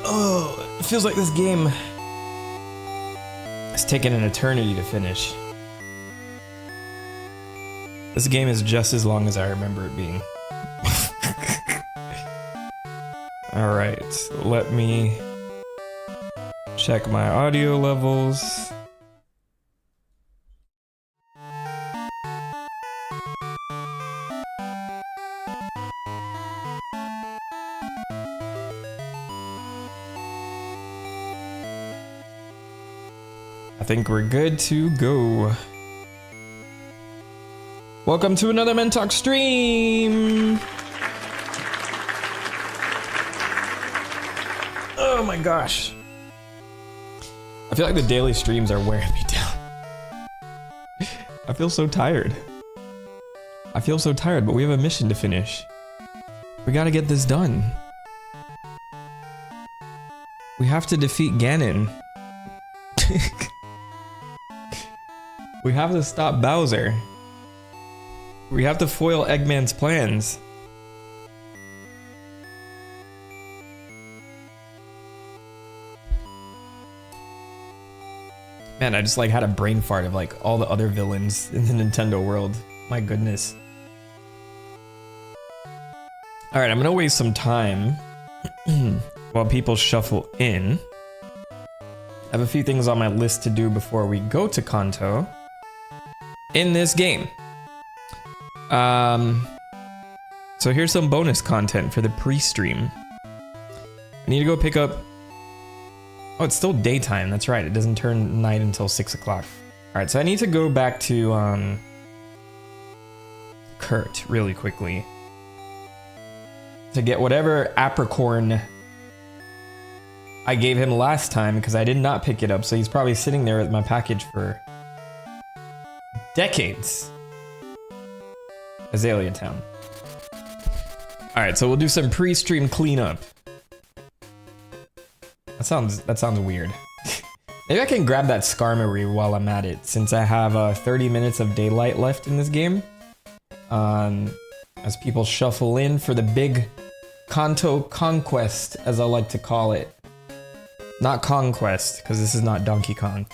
Oh, it feels like this game has taken an eternity to finish. This game is just as long as I remember it being. Alright, let me check my audio levels. I think we're good to go. Welcome to another TheMentok stream! Oh my gosh. I feel like the daily streams are wearing me down. I feel so tired. I feel so tired, but we have a mission to finish. We gotta get this done. We have to defeat Ganon. We have to stop Bowser. We have to foil Eggman's plans. Man, I just like had a brain fart of like all the other villains in the Nintendo world. My goodness. Alright, I'm gonna waste some time while people shuffle in. I have a few things on my list to do before we go to Kanto in this game. So here's some bonus content for the pre-stream. I need to go pick up... Oh, it's still daytime, that's right. It doesn't turn night until 6 o'clock. Alright, so I need to go back to, Kurt really quickly. To get whatever apricorn I gave him last time, because I did not pick it up, so he's probably sitting there with my package for decades. Azalea Town. Alright, so we'll do some pre-stream cleanup. That sounds weird. Maybe I can grab that Skarmory while I'm at it, since I have 30 minutes of daylight left in this game. As people shuffle in for the big Kanto conquest, as I like to call it. Not conquest, because this is not Donkey Kong.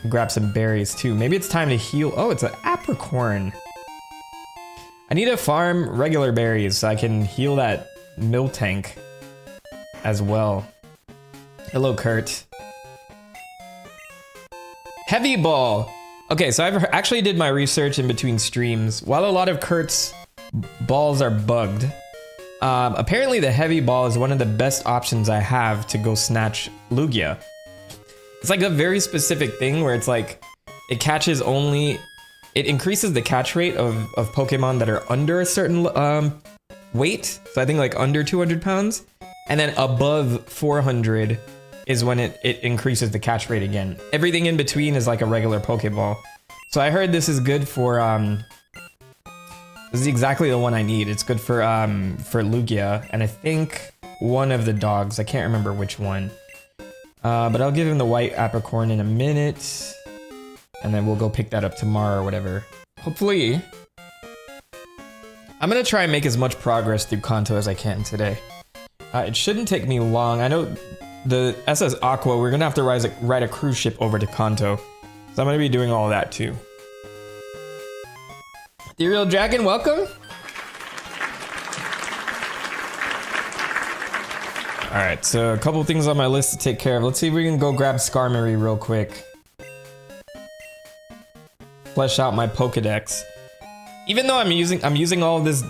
Grab some berries too. Maybe it's time to heal. Oh, it's an apricorn. I need to farm regular berries so I can heal that Miltank as well. Hello, Kurt. Heavy ball. Okay, so I've actually did my research in between streams. While a lot of Kurt's balls are bugged, apparently the heavy ball is one of the best options I have to go snatch Lugia. It's like a very specific thing where it's like, it catches only, it increases the catch rate of Pokemon that are under a certain weight. So I think like under 200 pounds. And then above 400 is when it increases the catch rate again. Everything in between is like a regular Pokeball. So I heard this is good for, this is exactly the one I need. It's good for Lugia. And I think one of the dogs, I can't remember which one. But I'll give him the white apricorn in a minute. And then we'll go pick that up tomorrow or whatever. Hopefully. I'm gonna try and make as much progress through Kanto as I can today. It shouldn't take me long. I know the SS Aqua, we're gonna have to ride a cruise ship over to Kanto. So I'm gonna be doing all that too. Ethereal Dragon, welcome. Alright, so a couple things on my list to take care of. Let's see if we can go grab Skarmory real quick. Flesh out my Pokedex. Even though I'm using all of this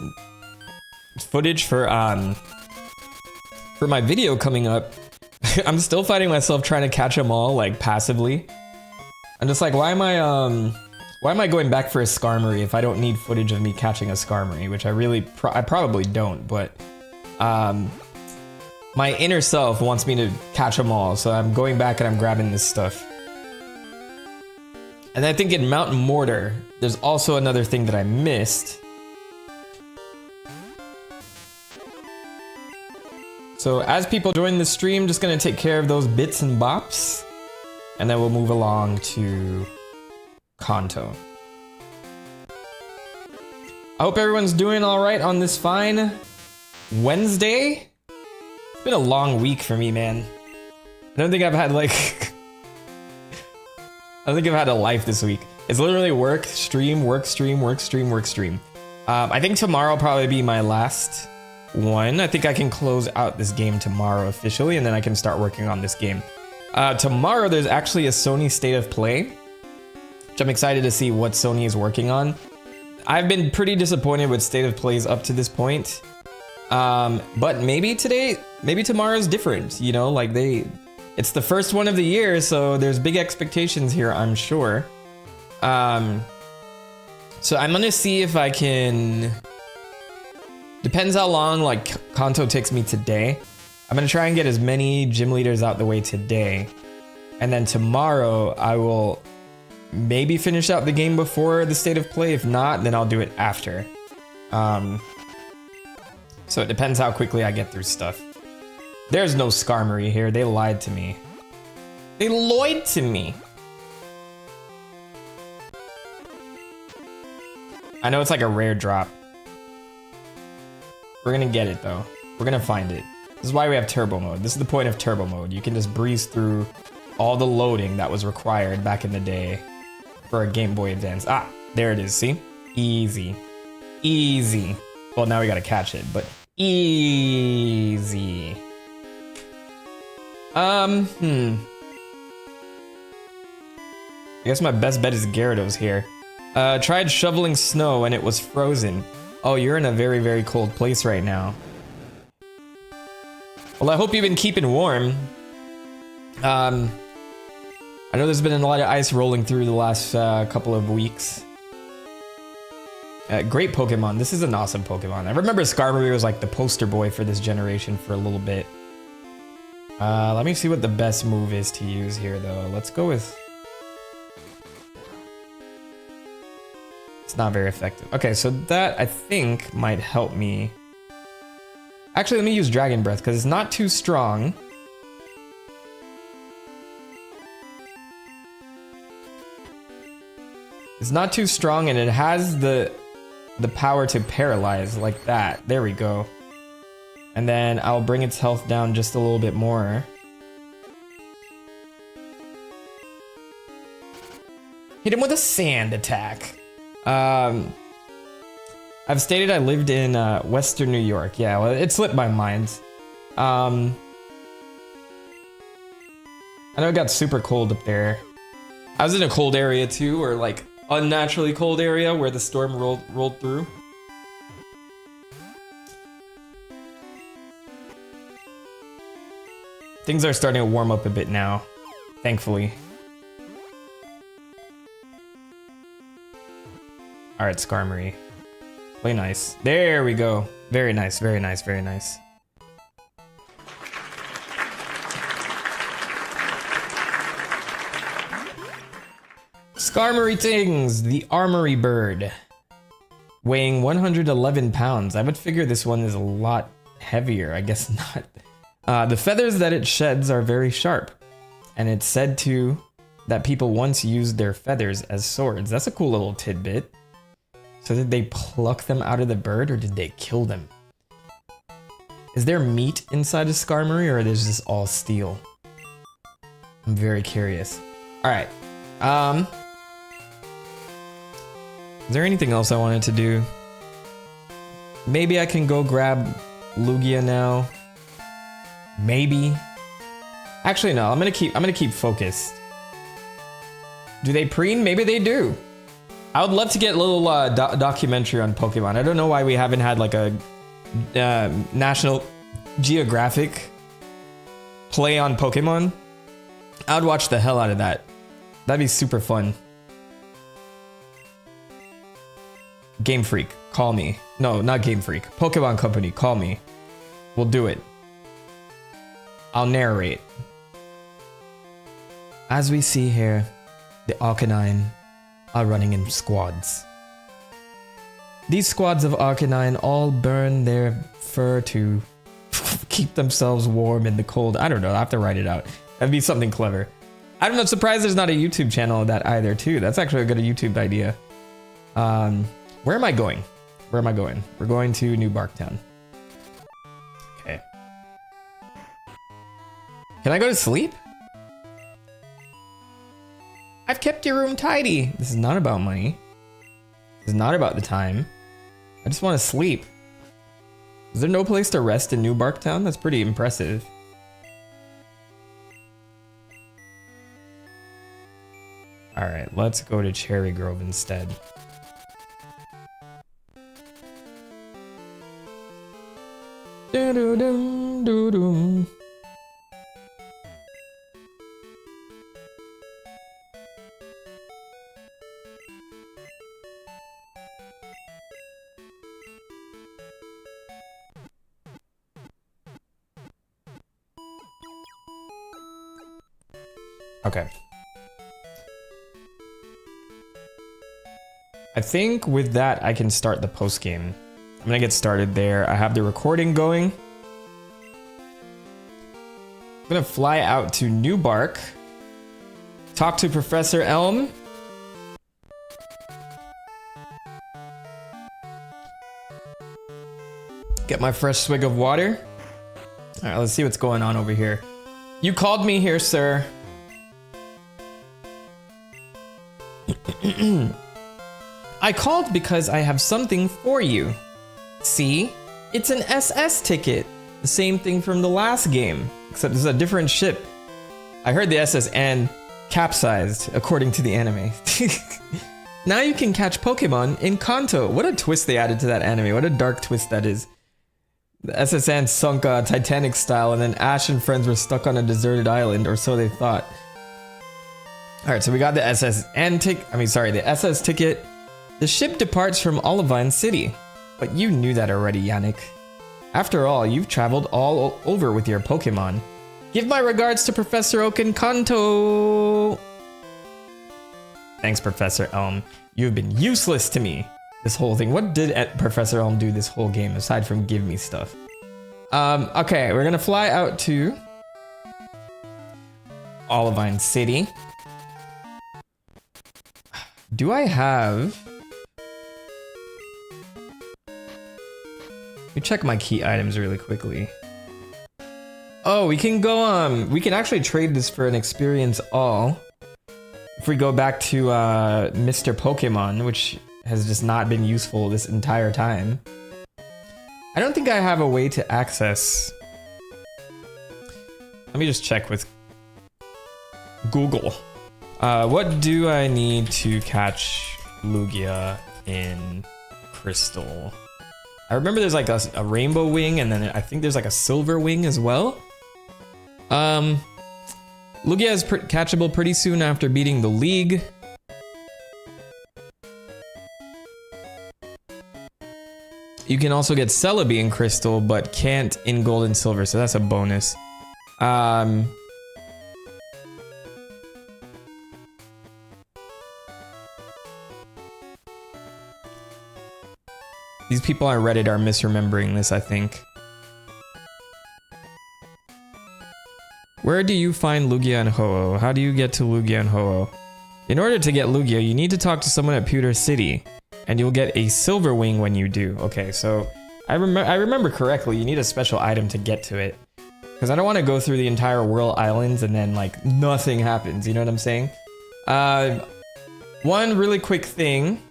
footage for my video coming up, I'm still finding myself trying to catch them all like passively. I'm just like, why am I going back for a Skarmory if I don't need footage of me catching a Skarmory, which I probably don't, but my inner self wants me to catch them all, so I'm going back and I'm grabbing this stuff. And I think in Mountain Mortar, there's also another thing that I missed. So as people join the stream, just gonna take care of those bits and bops, and then we'll move along to Kanto. I hope everyone's doing all right on this fine Wednesday. It's been a long week for me, man. I don't think I've had like... I don't think I've had a life this week. It's literally work, stream, work, stream, work, stream, work, stream. I think tomorrow will probably be my last one. I think I can close out this game tomorrow officially, and then I can start working on this game. Tomorrow, there's actually a Sony State of Play, which I'm excited to see what Sony is working on. I've been pretty disappointed with State of Plays up to this point. But maybe tomorrow's different, you know, like it's the first one of the year, so there's big expectations here, I'm sure. So I'm gonna see if I can, depends how long like Kanto takes me today. I'm gonna try and get as many gym leaders out the way today. And then tomorrow I will maybe finish out the game before the State of Play. If not, then I'll do it after. So it depends how quickly I get through stuff. There's no Skarmory here. They lied to me. They lied to me. I know it's like a rare drop. We're gonna get it though. We're gonna find it. This is why we have turbo mode. This is the point of turbo mode. You can just breeze through all the loading that was required back in the day for a Game Boy Advance. Ah, there it is, see? Easy. Easy. Well, now we gotta catch it, but easy. I guess my best bet is Gyarados here. Tried shoveling snow and it was frozen. Oh, you're in a very, very cold place right now. Well, I hope you've been keeping warm. I know there's been a lot of ice rolling through the last couple of weeks. Great Pokemon. This is an awesome Pokemon. I remember Skarmory was like the poster boy for this generation for a little bit. Let me see what the best move is to use here, though. Let's go with... It's not very effective. Okay, so that, I think, might help me. Actually, let me use Dragon Breath, because it's not too strong. It's not too strong, and it has the power to paralyze, like that. There we go. And then I'll bring its health down just a little bit more. Hit him with a sand attack. I've stated I lived in Western New York. Yeah, well, it slipped my mind. I know it got super cold up there. I was in a cold area too, or like unnaturally cold area where the storm rolled through. Things are starting to warm up a bit now, thankfully. All right, Skarmory. Play nice. There we go. Very nice, very nice, very nice. Skarmory Tings, the Armory Bird. Weighing 111 pounds. I would figure this one is a lot heavier. I guess not. The feathers that it sheds are very sharp. And it's said that people once used their feathers as swords. That's a cool little tidbit. So did they pluck them out of the bird or did they kill them? Is there meat inside of Skarmory or is this all steel? I'm very curious. Alright. Is there anything else I wanted to do? Maybe I can go grab Lugia now. Maybe. Actually, no. I'm gonna keep focused. Do they preen? Maybe they do. I would love to get a little documentary on Pokemon. I don't know why we haven't had like a National Geographic play on Pokemon. I would watch the hell out of that. That'd be super fun. Game Freak, call me. No, not Game Freak. Pokemon Company, call me. We'll do it. I'll narrate. As we see here, the Arcanine are running in squads. These squads of Arcanine all burn their fur to keep themselves warm in the cold. I don't know, I have to write it out. That'd be something clever. I'm not surprised there's not a YouTube channel of that either too. That's actually a good YouTube idea. Where am I going? Where am I going? We're going to New Barktown. Okay. Can I go to sleep? I've kept your room tidy. This is not about money. This is not about the time. I just want to sleep. Is there no place to rest in New Barktown? That's pretty impressive. Alright, let's go to Cherry Grove instead. Do-do-dum-do-dum. Okay. I think with that, I can start the post game. I'm gonna get started there. I have the recording going. I'm gonna fly out to New Bark, talk to Professor Elm. Get my fresh swig of water. All right, let's see what's going on over here. You called me here, sir. I called because I have something for you. See? It's an SS ticket. The same thing from the last game, except this is a different ship. I heard the SS and capsized, according to the anime. Now you can catch Pokemon in Kanto. What a twist they added to that anime. What a dark twist that is. The SS Anne sunk Titanic style, and then Ash and friends were stuck on a deserted island, or so they thought. Alright, so we got the SS ticket. The ship departs from Olivine City. But you knew that already, Yannick. After all, you've traveled all over with your Pokemon. Give my regards to Professor Oak and Kanto. Thanks, Professor Elm. You've been useless to me. This whole thing. What did Professor Elm do this whole game aside from give me stuff? Okay, we're gonna fly out to Olivine City. Do I have... Let me check my key items really quickly. Oh, we can go, we can actually trade this for an experience all. If we go back to, Mr. Pokemon, which has just not been useful this entire time. I don't think I have a way to access... Let me just check with Google. What do I need to catch Lugia in Crystal? I remember there's like a rainbow wing, and then I think there's like a silver wing as well. Lugia is catchable pretty soon after beating the league. You can also get Celebi in Crystal, but can't in Gold and Silver, so that's a bonus. These people on Reddit are misremembering this, I think. Where do you find Lugia and Ho-Oh? How do you get to Lugia and Ho-Oh? In order to get Lugia, you need to talk to someone at Pewter City, and you'll get a silver wing when you do. Okay, so I remember correctly, you need a special item to get to it. Because I don't want to go through the entire Whirl Islands and then like nothing happens, you know what I'm saying? One really quick thing.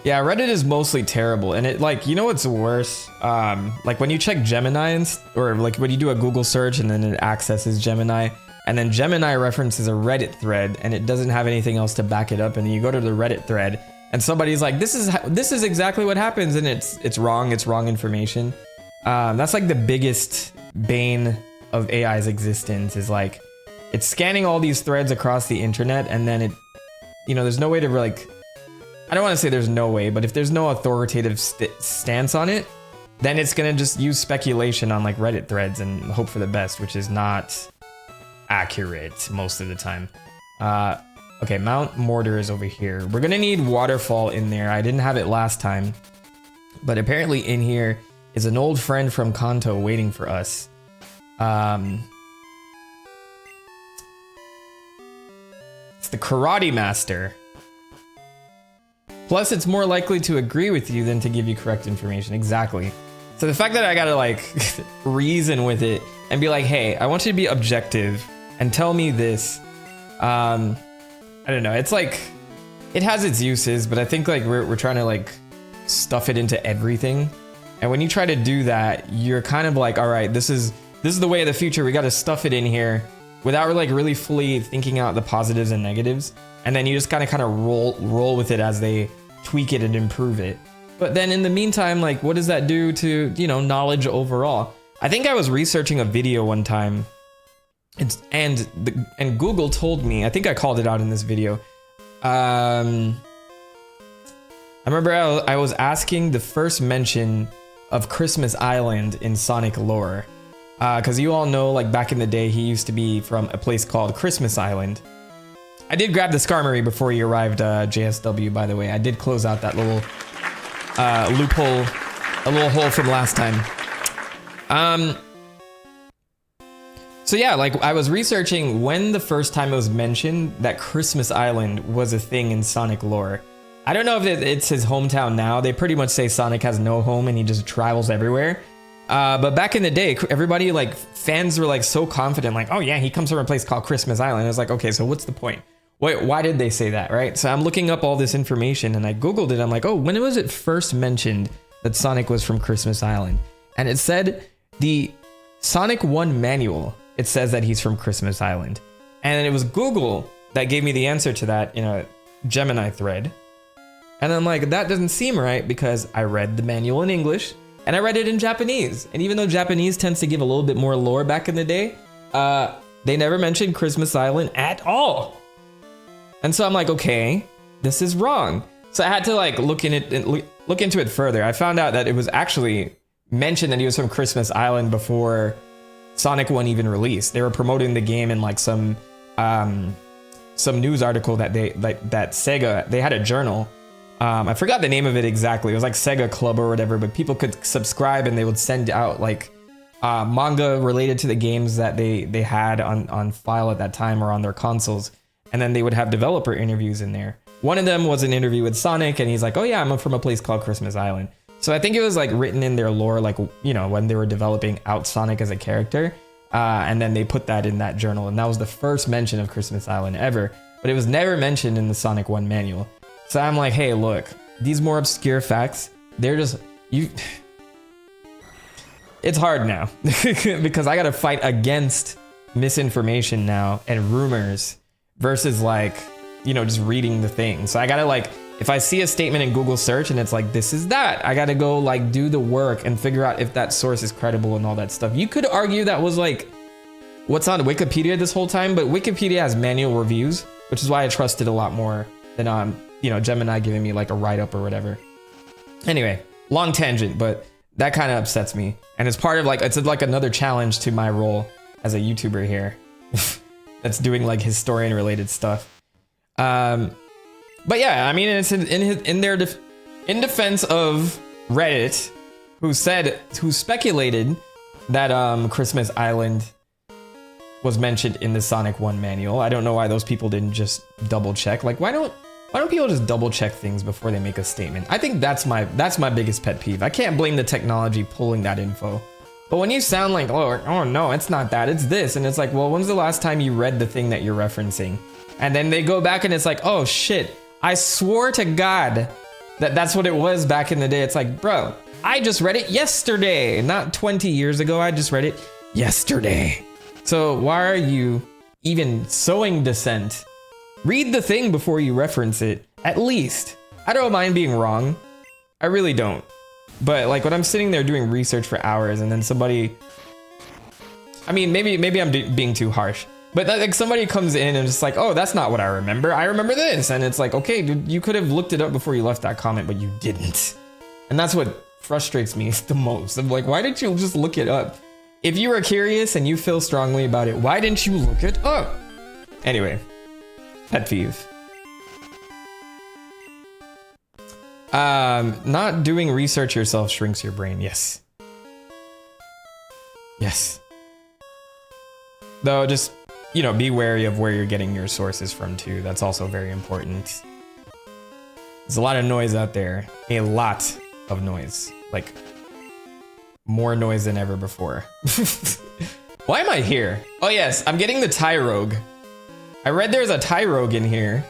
Yeah, Reddit is mostly terrible, and it like, you know what's worse? Like when you check Gemini or like when you do a Google search and then it accesses Gemini, and then Gemini references a Reddit thread and it doesn't have anything else to back it up, and then you go to the Reddit thread and somebody's like, this is exactly what happens, and it's wrong information. That's like the biggest bane of AI's existence, is like it's scanning all these threads across the internet, and then it, you know, there's no way to like, I don't want to say there's no way, but if there's no authoritative stance on it, then it's gonna just use speculation on like Reddit threads and hope for the best, which is not accurate most of the time. Okay, Mount Mortar is over here. We're gonna need Waterfall in there. I didn't have it last time, but apparently in here is an old friend from Kanto waiting for us. It's the Karate Master. Plus, it's more likely to agree with you than to give you correct information. Exactly. So the fact that I gotta like reason with it and be like, hey, I want you to be objective and tell me this. I don't know. It's like, it has its uses, but I think like we're trying to like stuff it into everything. And when you try to do that, you're kind of like, all right, this is the way of the future. We got to stuff it in here without like really fully thinking out the positives and negatives. And then you just kind of roll with it as they tweak it and improve it. But then in the meantime, like, what does that do to, you know, knowledge overall? I think I was researching a video one time, and Google told me, I think I called it out in this video. I remember I was asking the first mention of Christmas Island in Sonic lore. Because you all know, like, back in the day, he used to be from a place called Christmas Island. I did grab the Skarmory before he arrived, JSW, by the way. I did close out that little loophole, a little hole from last time. So yeah, like I was researching when the first time it was mentioned that Christmas Island was a thing in Sonic lore. I don't know if it's his hometown now. They pretty much say Sonic has no home and he just travels everywhere. But back in the day, everybody, like, fans were like so confident, like, oh yeah, he comes from a place called Christmas Island. I was like, okay, so what's the point? Why did they say that, right? So I'm looking up all this information and I Googled it. I'm like, oh, when was it first mentioned that Sonic was from Christmas Island? And it said the Sonic 1 manual, it says that he's from Christmas Island. And it was Google that gave me the answer to that in a Gemini thread. And I'm like, that doesn't seem right because I read the manual in English and I read it in Japanese. And even though Japanese tends to give a little bit more lore back in the day, they never mentioned Christmas Island at all. And so I'm like, okay, this is wrong. So I had to like look into it further. I found out that it was actually mentioned that he was from Christmas Island before Sonic 1 even released. They were promoting the game in like some news article that that Sega, they had a journal. I forgot the name of it exactly. It was like Sega Club or whatever, but people could subscribe and they would send out like manga related to the games that they had on file at that time or on their consoles. And then they would have developer interviews in there. One of them was an interview with Sonic and he's like, oh yeah, I'm from a place called Christmas Island. So I think it was like written in their lore, like, you know, when they were developing out Sonic as a character. And then they put that in that journal. And that was the first mention of Christmas Island ever. But it was never mentioned in the Sonic 1 manual. So I'm like, hey, look, these more obscure facts, they're just, it's hard now because I got to fight against misinformation now and rumors versus like, you know, just reading the thing. So I got to like, if I see a statement in Google search and it's like, this is that, I got to go like do the work and figure out if that source is credible and all that stuff. You could argue that was like what's on Wikipedia this whole time, but Wikipedia has manual reviews, which is why I trust it a lot more than, you know, Gemini giving me like a write-up or whatever. Anyway, long tangent, but that kind of upsets me. And it's part of like, it's like another challenge to my role as a YouTuber here that's doing like historian related stuff. But yeah, I mean, it's in defense of Reddit, who speculated that Christmas Island was mentioned in the Sonic 1 manual. I don't know why those people didn't just double check. Like, why don't people just double check things before they make a statement? I think that's my biggest pet peeve. I can't blame the technology pulling that info. But when you sound like, oh no, it's not that, it's this, and it's like, well, when's the last time you read the thing that you're referencing? And then they go back and it's like, oh shit, I swore to God that that's what it was back in the day. It's like, bro, I just read it yesterday, not 20 years ago. I just read it yesterday. So why are you even sowing dissent? Read the thing before you reference it, at least. I don't mind being wrong. I really don't. But like when I'm sitting there doing research for hours and then somebody, I mean, maybe I'm being too harsh, but like somebody comes in and just like, oh, that's not what I remember. I remember this. And it's like, okay, dude, you could have looked it up before you left that comment, but you didn't. And that's what frustrates me the most. I'm like, why didn't you just look it up? If you were curious and you feel strongly about it, why didn't you look it up? Anyway, pet peeve. Not doing research yourself shrinks your brain. Yes. Yes. Though just, you know, be wary of where you're getting your sources from too. That's also very important. There's a lot of noise out there. A lot of noise. Like more noise than ever before. Why am I here? Oh yes, I'm getting the Tyrogue. I read there's a Tyrogue in here.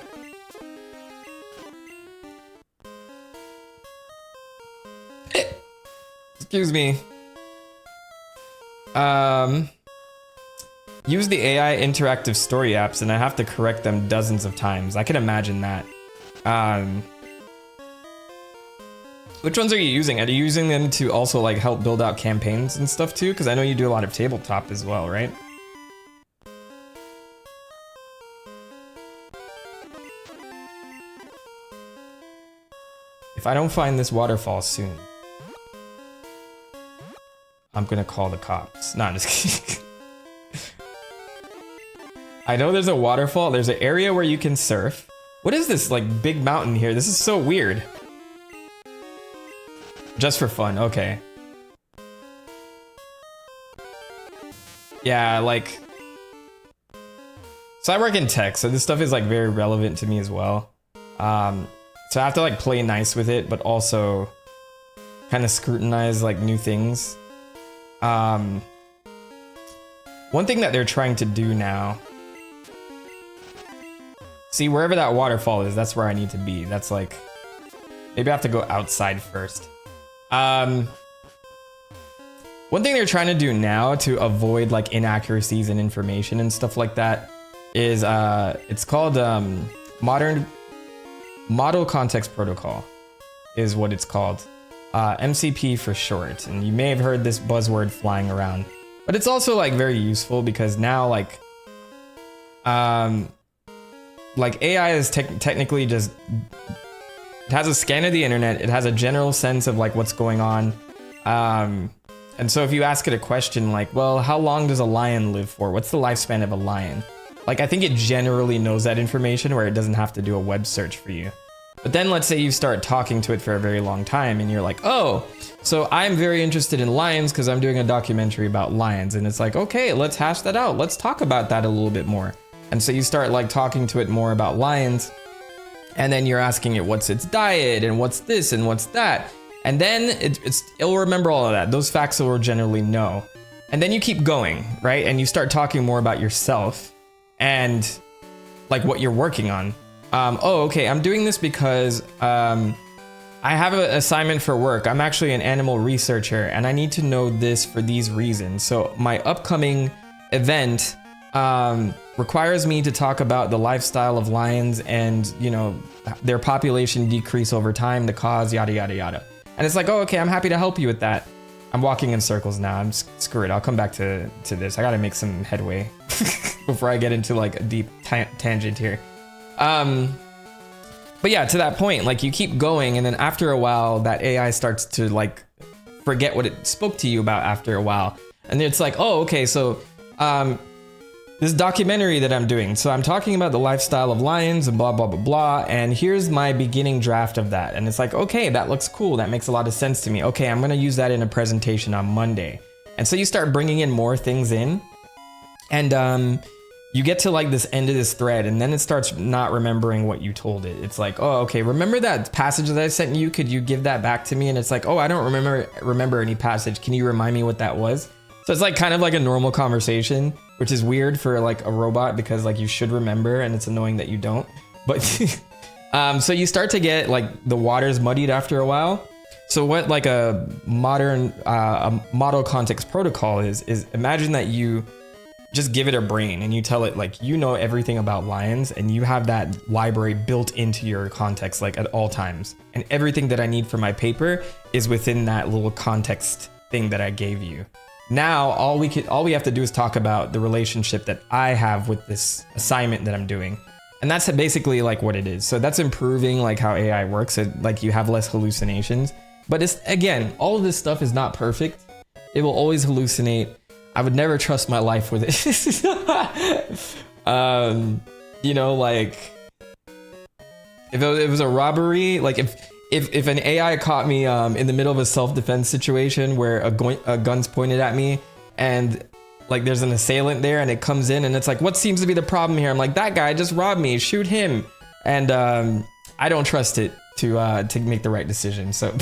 Excuse me. Use the AI interactive story apps and I have to correct them dozens of times. I can imagine that. Which ones are you using? Are you using them to also like help build out campaigns and stuff too? Because I know you do a lot of tabletop as well, right? If I don't find this waterfall soon, I'm gonna call the cops. No, I'm just kidding. I know there's a waterfall. There's an area where you can surf. What is this like big mountain here? This is so weird. Just for fun, okay. Yeah, like... So I work in tech, so this stuff is like very relevant to me as well. So I have to like play nice with it, but also kind of scrutinize like new things. One thing that they're trying to do now... See, wherever that waterfall is, that's where I need to be. That's like... Maybe I have to go outside first. One thing they're trying to do now to avoid like inaccuracies in information and stuff like that is it's called Model Context Protocol is what it's called. MCP for short. And you may have heard this buzzword flying around, but it's also like very useful because now like AI is technically just... It has a scan of the internet. It has a general sense of like what's going on. And so if you ask it a question like, well, how long does a lion live for? What's the lifespan of a lion? Like, I think it generally knows that information where it doesn't have to do a web search for you. But then let's say you start talking to it for a very long time and you're like, oh, so I'm very interested in lions because I'm doing a documentary about lions. And it's like, okay, let's hash that out. Let's talk about that a little bit more. And so you start like talking to it more about lions. And then you're asking it what's its diet and what's this and what's that. And then it'll remember all of that. Those facts it will generally know. And then you keep going, right? And you start talking more about yourself and like what you're working on. Oh, okay, I'm doing this because I have an assignment for work. I'm actually an animal researcher and I need to know this for these reasons. So my upcoming event requires me to talk about the lifestyle of lions and, you know, their population decrease over time, the cause, yada, yada, yada. And it's like, oh, okay, I'm happy to help you with that. I'm walking in circles now. Screw it. I'll come back to this. I got to make some headway before I get into like a deep tangent here. But yeah, to that point, like you keep going and then after a while that AI starts to like forget what it spoke to you about after a while. And it's like, oh, okay, so, this documentary that I'm doing. So I'm talking about the lifestyle of lions and blah, blah, blah, blah. And here's my beginning draft of that. And it's like, okay, that looks cool. That makes a lot of sense to me. Okay, I'm going to use that in a presentation on Monday. And so you start bringing in more things in. And you get to like this end of this thread. And then it starts not remembering what you told it. It's like, oh, okay, remember that passage that I sent you? Could you give that back to me? And it's like, oh, I don't remember any passage. Can you remind me what that was? So it's like kind of like a normal conversation, which is weird for like a robot because like you should remember and it's annoying that you don't. But so you start to get like the waters muddied after a while. So what like a modern model context protocol is imagine that you just give it a brain and you tell it like, you know, everything about lions and you have that library built into your context like at all times. And everything that I need for my paper is within that little context thing that I gave you. Now, all we have to do is talk about the relationship that I have with this assignment that I'm doing. And that's basically like what it is. So that's improving like how AI works. Like you have less hallucinations, but it's, again, all of this stuff is not perfect. It will always hallucinate. I would never trust my life with it. You know, like if it was a robbery, like if an AI caught me in the middle of a self-defense situation where a gun's pointed at me and like there's an assailant there and it comes in and it's like, what seems to be the problem here? I'm like, that guy just robbed me, shoot him. And I don't trust it to make the right decision. So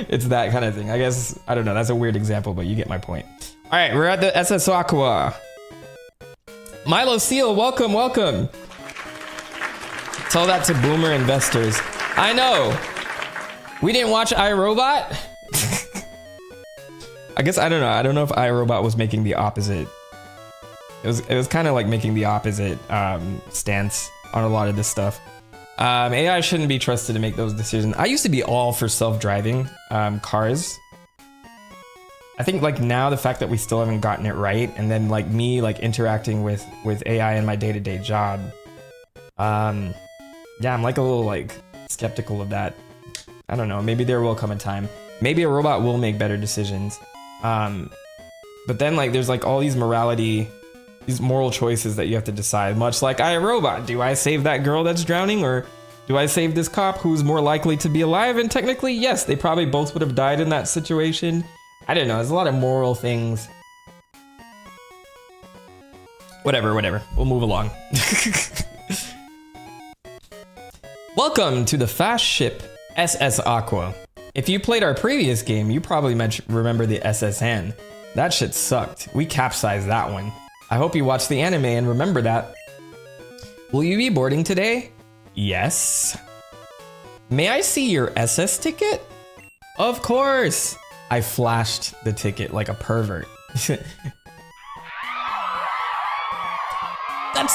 It's that kind of thing. I guess, I don't know. That's a weird example, but you get my point. All right, we're at the SS Aqua. Milo Seal, welcome, welcome. Tell that to boomer investors. I know. We didn't watch iRobot? I guess, I don't know. I don't know if iRobot was making the opposite. It was kind of like making the opposite stance on a lot of this stuff. AI shouldn't be trusted to make those decisions. I used to be all for self-driving cars. I think like now the fact that we still haven't gotten it right, and then like me like interacting with AI in my day-to-day job. Yeah, I'm like a little like skeptical of that. I don't know. Maybe there will come a time. Maybe a robot will make better decisions. But then like there's like all these these moral choices that you have to decide, much like iRobot. Do I save that girl that's drowning, or do I save this cop who's more likely to be alive? And technically, yes, they probably both would have died in that situation. I don't know. There's a lot of moral things. Whatever. We'll move along. Welcome to the fast ship SS Aqua. If you played our previous game, you probably remember the SSN. That shit sucked. We capsized that one. I hope you watched the anime and remember that. Will you be boarding today? Yes. May I see your SS ticket? Of course. I flashed the ticket like a pervert. That's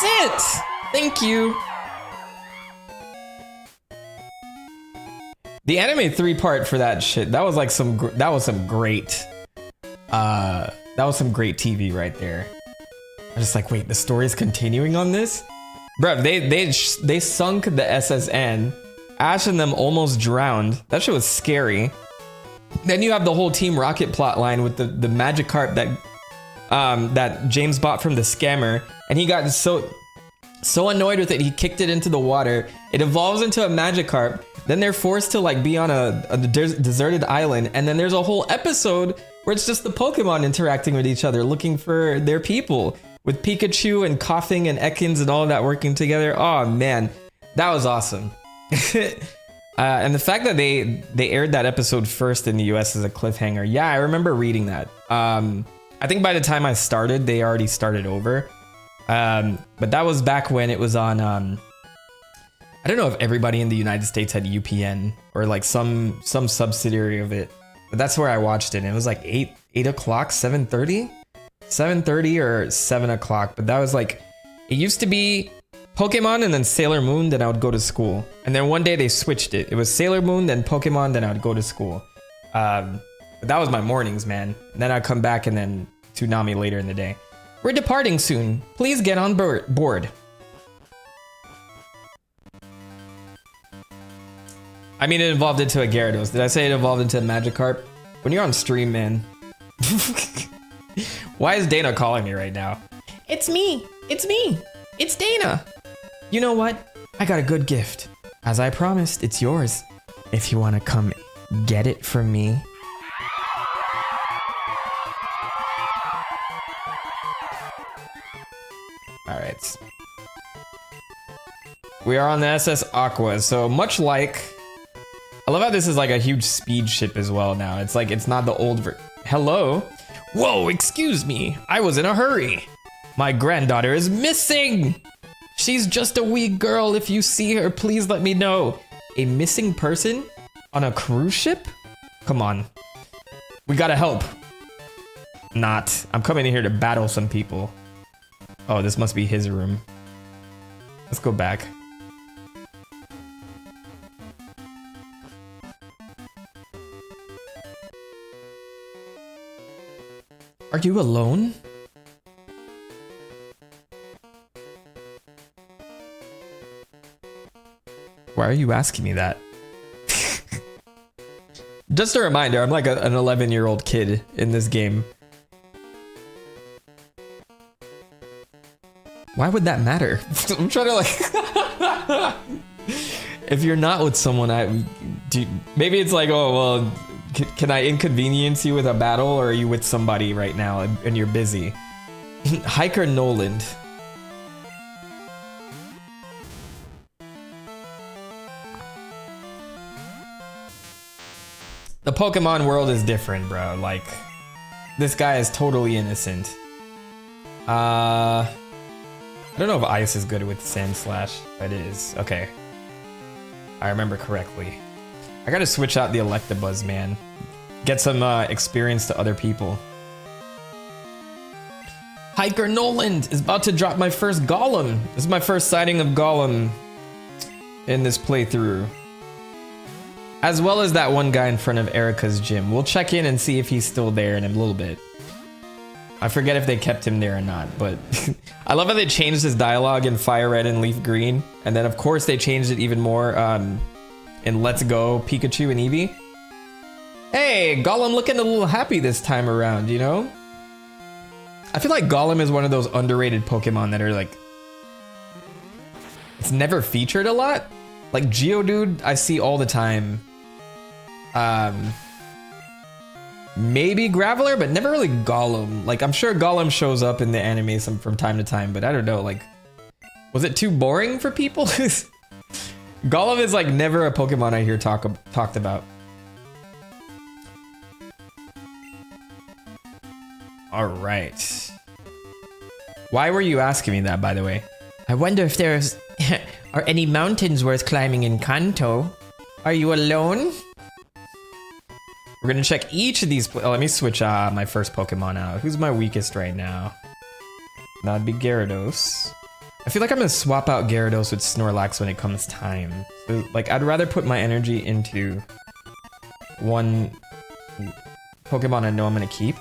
it. Thank you. The anime 3-part for that shit. That was like some great TV right there. I'm just like, wait, the story's continuing on this? Bruh, they sunk the SSN. Ash and them almost drowned. That shit was scary. Then you have the whole Team Rocket plot line with the Magikarp that James bought from the scammer, and he got so annoyed with it he kicked it into the water. It evolves into a Magikarp. Then they're forced to like be on a deserted island, and then there's a whole episode where it's just the Pokemon interacting with each other, looking for their people, with Pikachu and Coughing and Ekans and all of that working together. Oh man, that was awesome. And the fact that they aired that episode first in the US as a cliffhanger, yeah, I remember reading that. I think by the time I started, they already started over. But that was back when it was on. I don't know if everybody in the United States had UPN or like some subsidiary of it, but that's where I watched it. And it was like 8 o'clock, 7:30 or 7 o'clock. But that was like, it used to be Pokemon and then Sailor Moon, then I would go to school. And then one day they switched it. It was Sailor Moon, then Pokemon, then I would go to school. But that was my mornings, man. And then I'd come back and then Toonami later in the day. We're departing soon. Please get on board. I mean, it evolved into a Gyarados. Did I say it evolved into a Magikarp? When you're on stream, man. Why is Dana calling me right now? It's me. It's me. It's Dana. You know what? I got a good gift. As I promised, it's yours. If you want to come get it from me. All right. We are on the SS Aqua. So much like... I love how this is like a huge speed ship as well now. It's like, it's not the old Hello? Whoa, excuse me. I was in a hurry. My granddaughter is missing. She's just a wee girl. If you see her, please let me know. A missing person on a cruise ship? Come on. We gotta help. Not. I'm coming in here to battle some people. Oh, this must be his room. Let's go back. Are you alone? Why are you asking me that? Just a reminder, I'm like an 11-year-old kid in this game. Why would that matter? I'm trying to like... If you're not with someone, maybe it's like, oh, well, can I inconvenience you with a battle, or are you with somebody right now and you're busy? Hiker Noland. The Pokemon world is different, bro. Like, this guy is totally innocent. I don't know if ice is good with Sand Slash, but it is. Okay. I remember correctly. I gotta switch out the Electabuzz, man. Get some experience to other people. Hiker Noland is about to drop my first Golem. This is my first sighting of Golem in this playthrough. As well as that one guy in front of Erica's gym. We'll check in and see if he's still there in a little bit. I forget if they kept him there or not, but I love how they changed his dialogue in Fire Red and Leaf Green. And then of course they changed it even more in Let's Go Pikachu and Eevee. Hey, Golem looking a little happy this time around, you know? I feel like Golem is one of those underrated Pokemon that are like... It's never featured a lot. Like Geodude, I see all the time. Maybe Graveler, but never really Golem. Like, I'm sure Golem shows up in the anime from time to time, but I don't know, like... Was it too boring for people? Golem is like never a Pokemon I hear talked about. All right. Why were you asking me that, by the way? I wonder if there's are any mountains worth climbing in Kanto. Are you alone? We're gonna check each of these. Oh, let me switch my first Pokemon out. Who's my weakest right now? That'd be Gyarados. I feel like I'm gonna swap out Gyarados with Snorlax when it comes time. So, like, I'd rather put my energy into one Pokemon I know I'm gonna keep.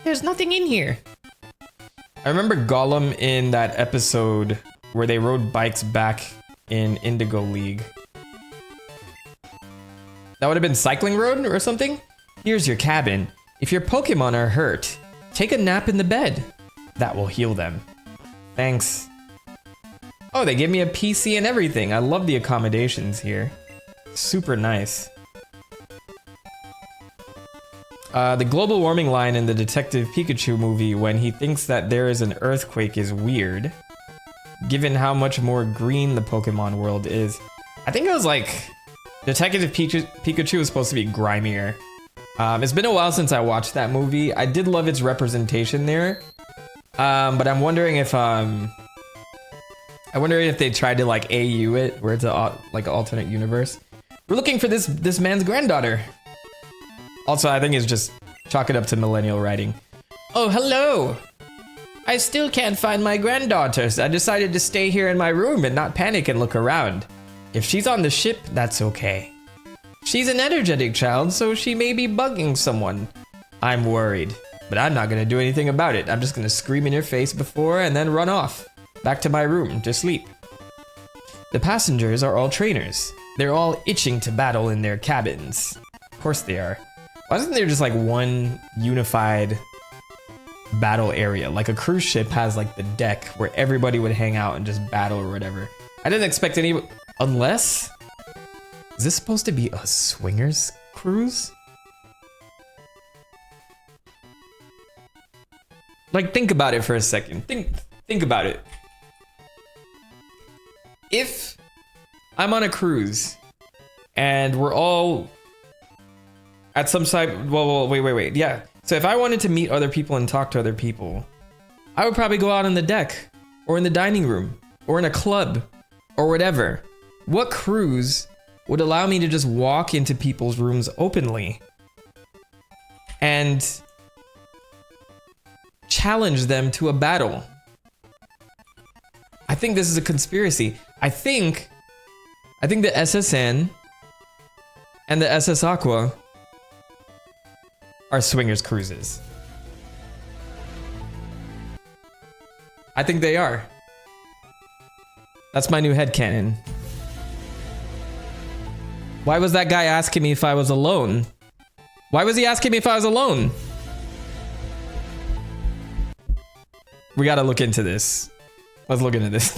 There's nothing in here. I remember Golem in that episode where they rode bikes back in Indigo League. That would have been Cycling Road or something? Here's your cabin. If your Pokemon are hurt, take a nap in the bed. That will heal them. Thanks. Oh, they give me a PC and everything. I love the accommodations here. Super nice. The global warming line in the Detective Pikachu movie when he thinks that there is an earthquake is weird, given how much more green the Pokemon world is. I think it was like Detective Pikachu was supposed to be grimier. It's been a while since I watched that movie. I did love its representation there, but I'm wondering if they tried to like AU it, where it's like an alternate universe. We're looking for this man's granddaughter. Also, I think it's just chalk it up to millennial writing. Oh, hello! I still can't find my granddaughter, so I decided to stay here in my room and not panic and look around. If she's on the ship, that's okay. She's an energetic child, so she may be bugging someone. I'm worried, but I'm not gonna do anything about it. I'm just gonna scream in your face before and then run off. Back to my room to sleep. The passengers are all trainers. They're all itching to battle in their cabins. Of course they are. Why isn't there just like one unified battle area? Like a cruise ship has like the deck where everybody would hang out and just battle or whatever. I didn't expect any, unless, is this supposed to be a swingers cruise? Like, think about it for a second. Think about it. If I'm on a cruise and we're all at some side, well, wait. Yeah. So if I wanted to meet other people and talk to other people, I would probably go out on the deck or in the dining room or in a club or whatever. What cruise would allow me to just walk into people's rooms openly and challenge them to a battle? I think this is a conspiracy. I think the SSN and the SS Aqua are swingers cruises. I think they are. That's my new headcanon. Why was that guy asking me if I was alone? Why was he asking me if I was alone? We gotta look into this. Let's look into this.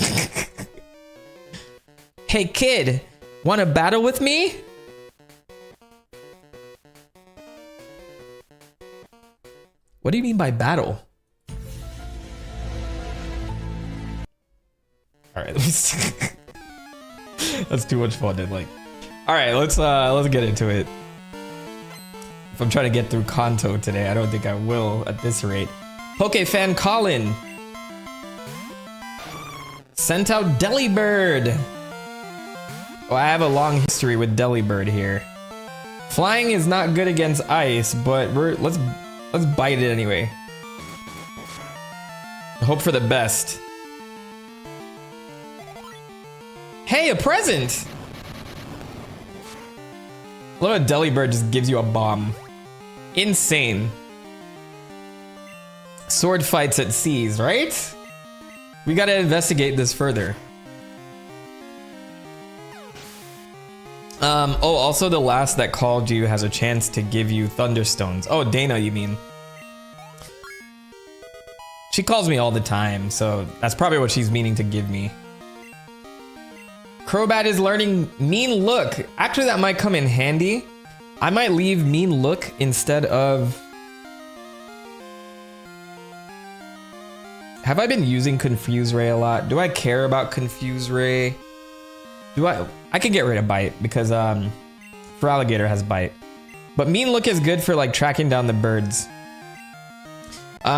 Hey kid, wanna battle with me? What do you mean by battle? All right, let me see. That's too much fun. And like, all right, let's get into it. If I'm trying to get through Kanto today, I don't think I will at this rate. Pokefan Colin sent out Delibird. Oh, I have a long history with Delibird here. Flying is not good against ice, but let's bite it anyway. Hope for the best. Hey, a present! I love how Delibird just gives you a bomb. Insane. Sword fights at seas, right? We gotta investigate this further. Oh, also the last that called you has a chance to give you Thunderstones. Oh, Dana, you mean? She calls me all the time, so that's probably what she's meaning to give me. Crobat is learning Mean Look. Actually, that might come in handy. I might leave Mean Look instead of... Have I been using Confuse Ray a lot? Do I care about Confuse Ray? I could get rid of Bite because Feraligatr has Bite. But Mean Look is good for like tracking down the birds.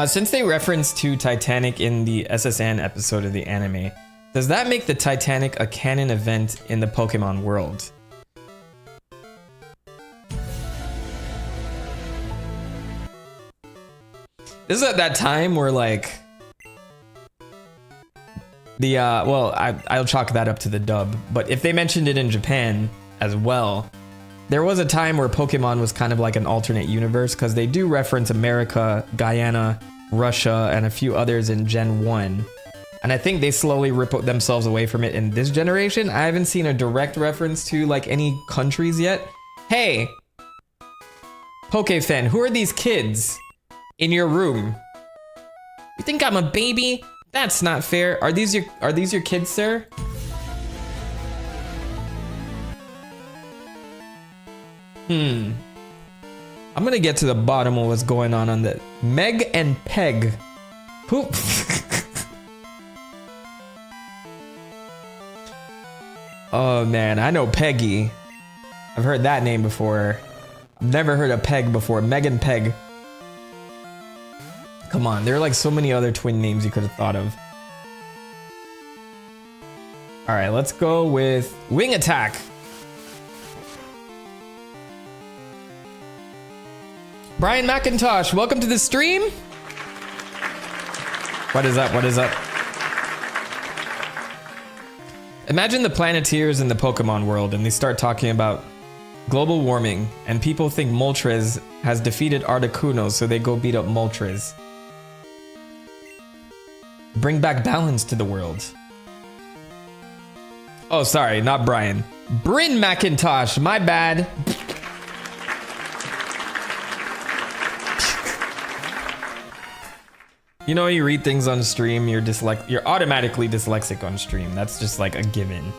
Since they reference to Titanic in the SSN episode of the anime, does that make the Titanic a canon event in the Pokemon world? This is at that time where like the well, I'll chalk that up to the dub, but if they mentioned it in Japan as well, there was a time where Pokemon was kind of like an alternate universe because they do reference America, Guyana, Russia, and a few others in Gen 1. And I think they slowly rip themselves away from it in this generation. I haven't seen a direct reference to like any countries yet. Hey, Pokefan, who are these kids in your room? You think I'm a baby? That's not fair. Are these your kids, sir? I'm gonna get to the bottom of what's going on the Meg and Peg. Who? Oh man, I know Peggy. I've heard that name before. I've never heard of Peg before. Meg and Peg. Come on, there are like so many other twin names you could have thought of. All right, let's go with Wing Attack. Brian McIntosh, welcome to the stream. What is up? What is up? Imagine the Planeteers in the Pokemon world and they start talking about global warming and people think Moltres has defeated Articuno, so they go beat up Moltres. Bring back balance to the world. Oh, sorry, not Brian. Bryn McIntosh, my bad. You know, you read things on stream, you're automatically dyslexic on stream. That's just like a given.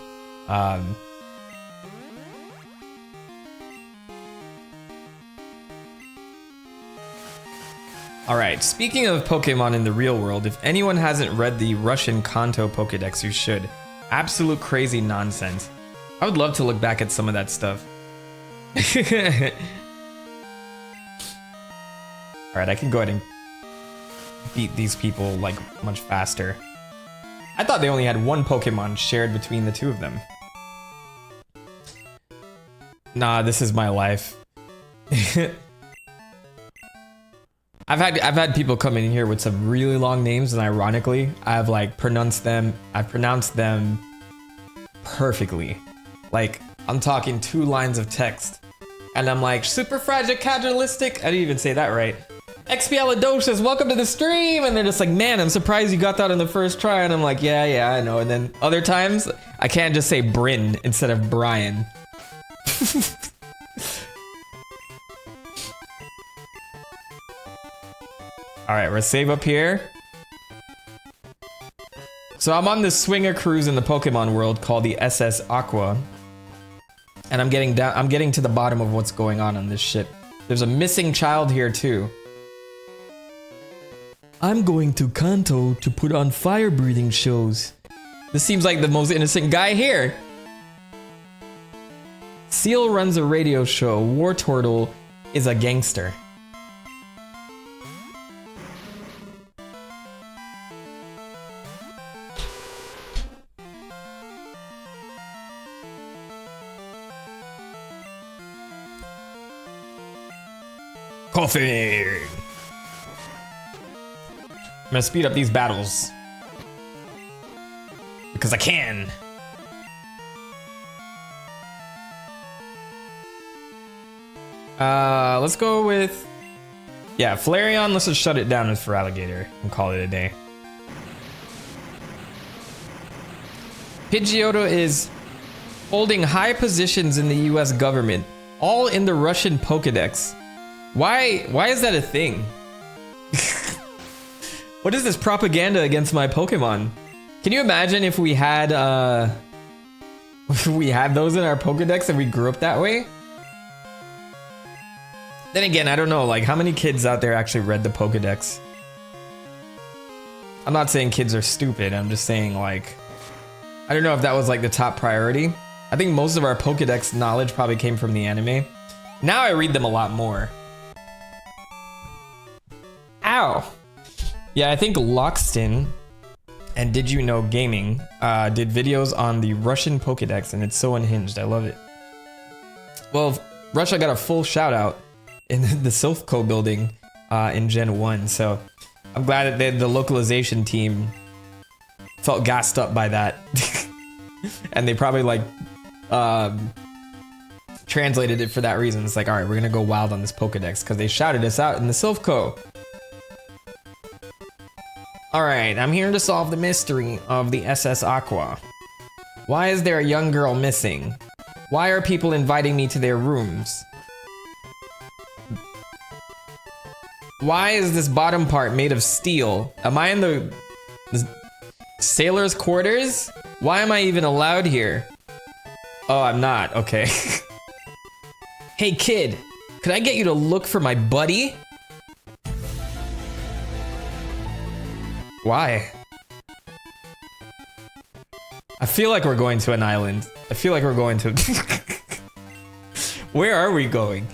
Alright, speaking of Pokemon in the real world, if anyone hasn't read the Russian Kanto Pokedex, you should. Absolute crazy nonsense. I would love to look back at some of that stuff. Alright, I can go ahead and beat these people like much faster. I thought they only had one Pokemon shared between the two of them. Nah, this is my life. I've had people come in here with some really long names, and ironically, I've pronounced them perfectly. Like, I'm talking 2 lines of text, and I'm like, super fragilistic. I didn't even say that right. Expialidocious, welcome to the stream, and they're just like, man, I'm surprised you got that on the first try, and I'm like, yeah, I know. And then other times, I can't just say Bryn instead of Brian. All right, we're save up here. So I'm on this swinger cruise in the Pokemon world called the SS Aqua, and I'm getting to the bottom of what's going on this ship. There's a missing child here too. I'm going to Kanto to put on fire-breathing shows. This seems like the most innocent guy here. Seal runs a radio show. War Turtle is a gangster. Coughing. I'm gonna speed up these battles because I can. Let's go with, yeah, Flareon. Let's just shut it down for Alligator and call it a day. Pidgeotto is holding high positions in the US government, all in the Russian Pokédex. Why is that a thing? What is this propaganda against my Pokemon? Can you imagine if we had those in our Pokédex and we grew up that way? Then again, I don't know, like how many kids out there actually read the Pokédex? I'm not saying kids are stupid, I'm just saying like, I don't know if that was like the top priority. I think most of our Pokédex knowledge probably came from the anime. Now I read them a lot more. Ow! Yeah, I think Lockston and Did You Know Gaming did videos on the Russian Pokédex, and it's so unhinged. I love it. Well, Russia got a full shout out in the Silphco building in Gen 1, so I'm glad that the localization team felt gassed up by that. And they probably like translated it for that reason. It's like, all right, we're gonna go wild on this Pokédex because they shouted us out in the Silphco. All right, I'm here to solve the mystery of the SS Aqua. Why is there a young girl missing? Why are people inviting me to their rooms? Why is this bottom part made of steel? Am I in the sailor's quarters? Why am I even allowed here? Oh, I'm not. Okay. Hey, kid. Could I get you to look for my buddy? Why? I feel like we're going to an island. I feel like we're going to... Where are we going?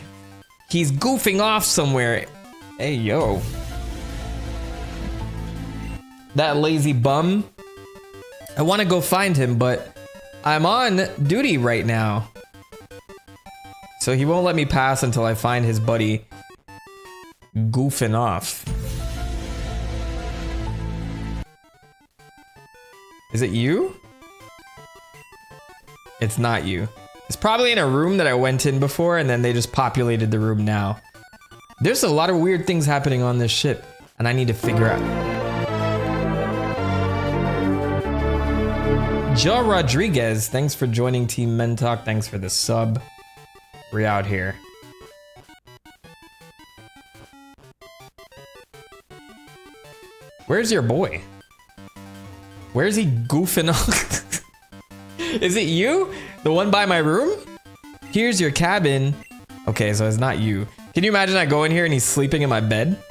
He's goofing off somewhere. Hey, yo. That lazy bum. I want to go find him, but I'm on duty right now. So he won't let me pass until I find his buddy goofing off. Is it you? It's not you. It's probably in a room that I went in before and then they just populated the room now. There's a lot of weird things happening on this ship and I need to figure out. Ja Rodriguez, thanks for joining TheMentok. Thanks for the sub. We're out here. Where's your boy? Where's he goofing off? Is it you? The one by my room? Here's your cabin. Okay, so it's not you. Can you imagine I go in here and he's sleeping in my bed?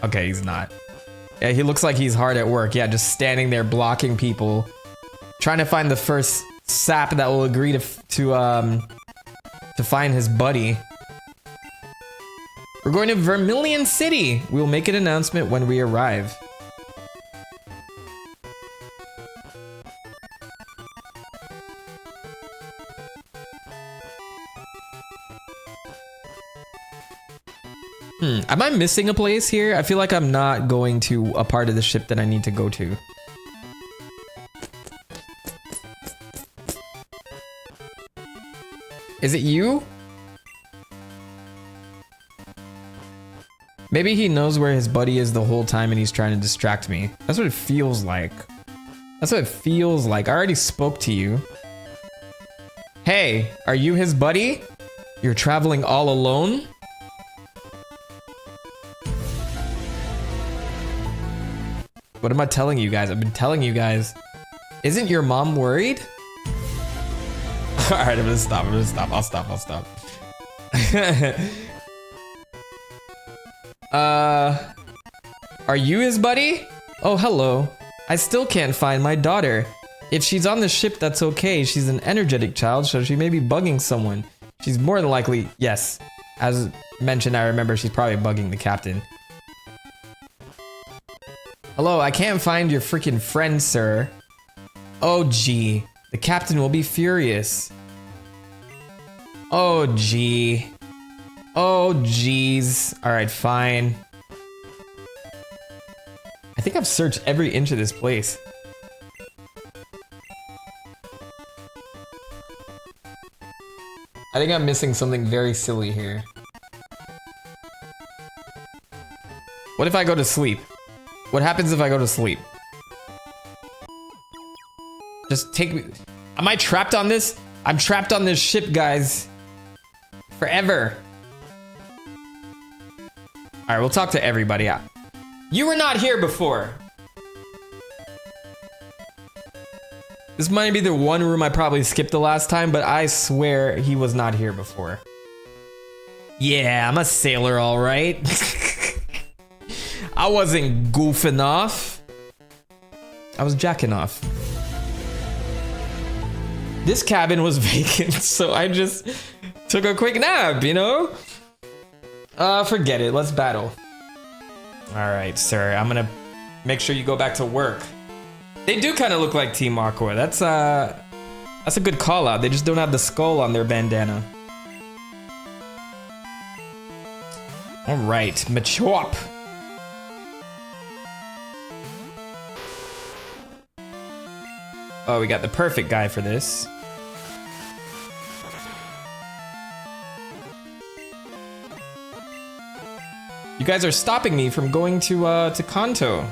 Okay, he's not. Yeah, he looks like he's hard at work. Yeah, just standing there blocking people. Trying to find the first sap that will agree to find his buddy. We're going to Vermilion City. We'll make an announcement when we arrive. Am I missing a place here? I feel like I'm not going to a part of the ship that I need to go to. Is it you? Maybe he knows where his buddy is the whole time and he's trying to distract me. That's what it feels like. That's what it feels like. I already spoke to you. Hey, are you his buddy? You're traveling all alone? What am I telling you guys? I've been telling you guys. Isn't your mom worried? Alright, I'm gonna stop. I'll stop. Are you his buddy? Oh, hello. I still can't find my daughter. If she's on the ship, that's okay. She's an energetic child, so she may be bugging someone. She's more than likely, yes. As mentioned, I remember she's probably bugging the captain. Hello, I can't find your freaking friend, sir. Oh, gee. The captain will be furious. Oh, gee. Oh, jeez. Alright, fine. I think I've searched every inch of this place. I think I'm missing something very silly here. What if I go to sleep? What happens if I go to sleep? Just take me... Am I trapped on this? I'm trapped on this ship, guys. Forever. Alright, we'll talk to everybody. You were not here before. This might be the one room I probably skipped the last time, but I swear he was not here before. Yeah, I'm a sailor, all right. I wasn't goofing off. I was jacking off. This cabin was vacant, so I just took a quick nap, you know? Forget it, let's battle. All right, sir, I'm gonna make sure you go back to work. They do kind of look like Team Aqua. That's a good call out. They just don't have the skull on their bandana. All right, Machop. Oh, we got the perfect guy for this. You guys are stopping me from going to Kanto.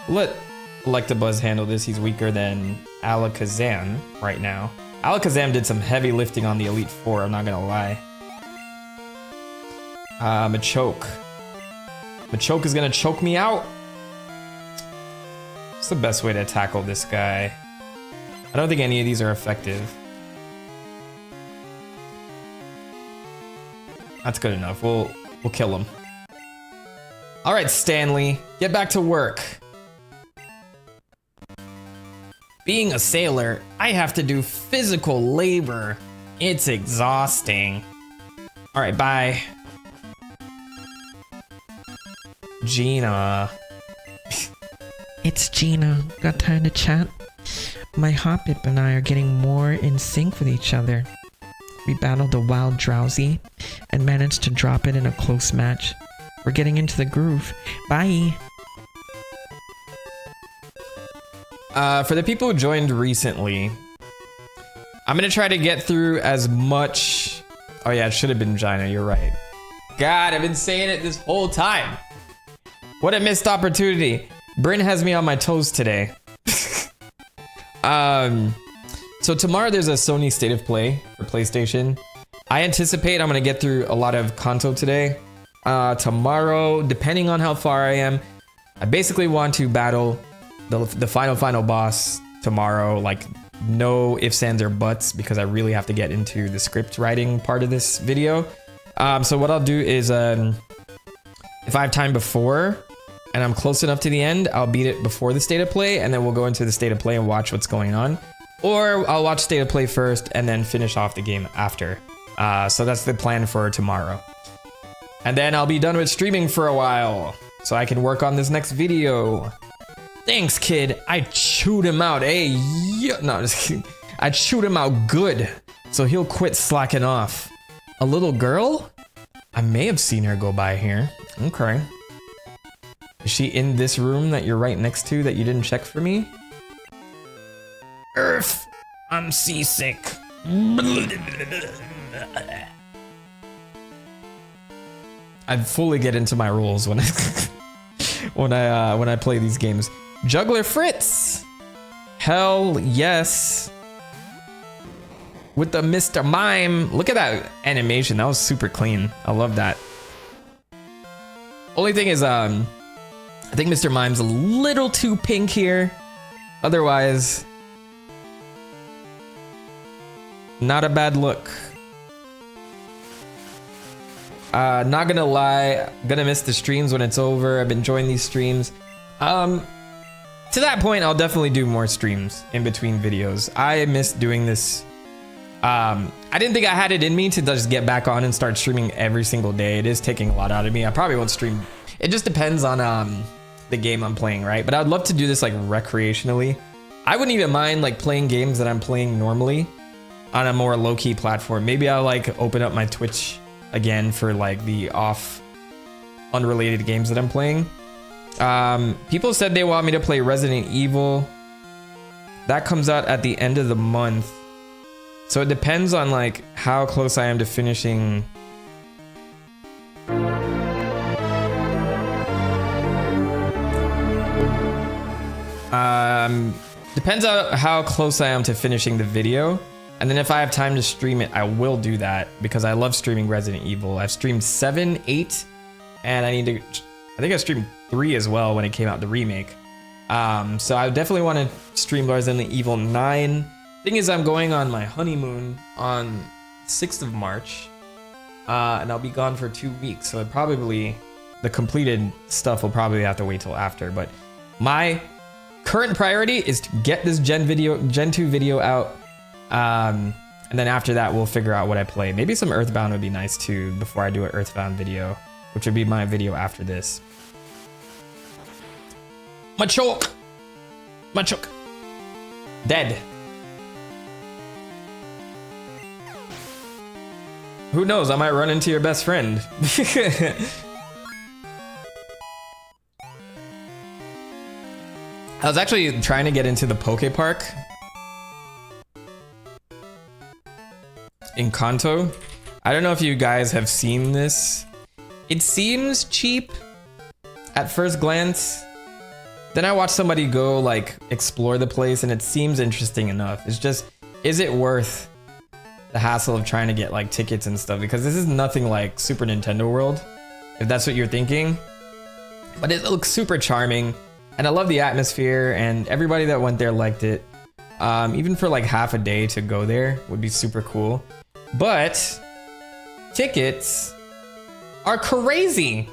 Let Electabuzz handle this. He's weaker than Alakazam right now. Alakazam did some heavy lifting on the Elite Four, I'm not gonna lie. Machoke. Machoke is gonna choke me out. What's the best way to tackle this guy? I don't think any of these are effective. That's good enough. We'll kill him. All right, Stanley, get back to work. Being a sailor, I have to do physical labor. It's exhausting. All right, bye. Gina. It's Gina. Got time to chat? My Hoppip and I are getting more in sync with each other. We battled a wild Drowsy and managed to drop it in a close match. We're getting into the groove. Bye! For the people who joined recently, I'm gonna try to get through as much... Oh yeah, it should have been Gina, you're right. God, I've been saying it this whole time. What a missed opportunity. Bryn has me on my toes today. So tomorrow there's a Sony State of Play for PlayStation. I anticipate I'm gonna get through a lot of Kanto today. Tomorrow, depending on how far I am, I basically want to battle the final boss tomorrow. Like, no ifs, ands, or buts, because I really have to get into the script writing part of this video. So what I'll do is, if I have time before and I'm close enough to the end, I'll beat it before the State of Play, and then we'll go into the State of Play and watch what's going on. Or I'll watch State of Play first and then finish off the game after. So that's the plan for tomorrow. And then I'll be done with streaming for a while, so I can work on this next video. Thanks, kid. I chewed him out. Hey, yeah. No, just kidding. I chewed him out good, so he'll quit slacking off. A little girl? I may have seen her go by here. Okay. Is she in this room that you're right next to that you didn't check for me? Earth, I'm seasick. I fully get into my rules when I when I play these games. Juggler Fritz, hell yes. With the Mr. Mime, look at that animation. That was super clean. I love that. Only thing is, I think Mr. Mime's a little too pink here. Otherwise, not a bad look. Not gonna lie, gonna miss the streams when it's over. I've been enjoying these streams. to that point, I'll definitely do more streams in between videos. I miss doing this. I didn't think I had it in me to just get back on and start streaming every single day. It is taking a lot out of me. I probably won't stream. It just depends on the game I'm playing, right? But I'd love to do this like recreationally. I wouldn't even mind like playing games that I'm playing normally on a more low-key platform. Maybe I'll like open up my Twitch again for like the unrelated games that I'm playing. People said they want me to play Resident Evil. That comes out at the end of the month. So it depends on like how close I am to finishing. Depends on how close I am to finishing the video. And then if I have time to stream it, I will do that because I love streaming Resident Evil. I've streamed 7, 8, and I think I streamed 3 as well when it came out, the remake. So I definitely want to stream Resident Evil 9. Thing is, I'm going on my honeymoon on 6th of March, and I'll be gone for 2 weeks. So the completed stuff will probably have to wait till after. But my current priority is to get this Gen 2 video out. And then after that, we'll figure out what I play. Maybe some Earthbound would be nice too before I do an Earthbound video, which would be my video after this. Machoke! Dead. Who knows? I might run into your best friend. I was actually trying to get into the Poke Park in Kanto. I don't know if you guys have seen this. It seems cheap at first glance. Then I watched somebody go like explore the place and it seems interesting enough. It's just, is it worth the hassle of trying to get like tickets and stuff? Because this is nothing like Super Nintendo World, if that's what you're thinking. But it looks super charming. And I love the atmosphere, and everybody that went there liked it. Even for like half a day to go there would be super cool. But tickets are crazy.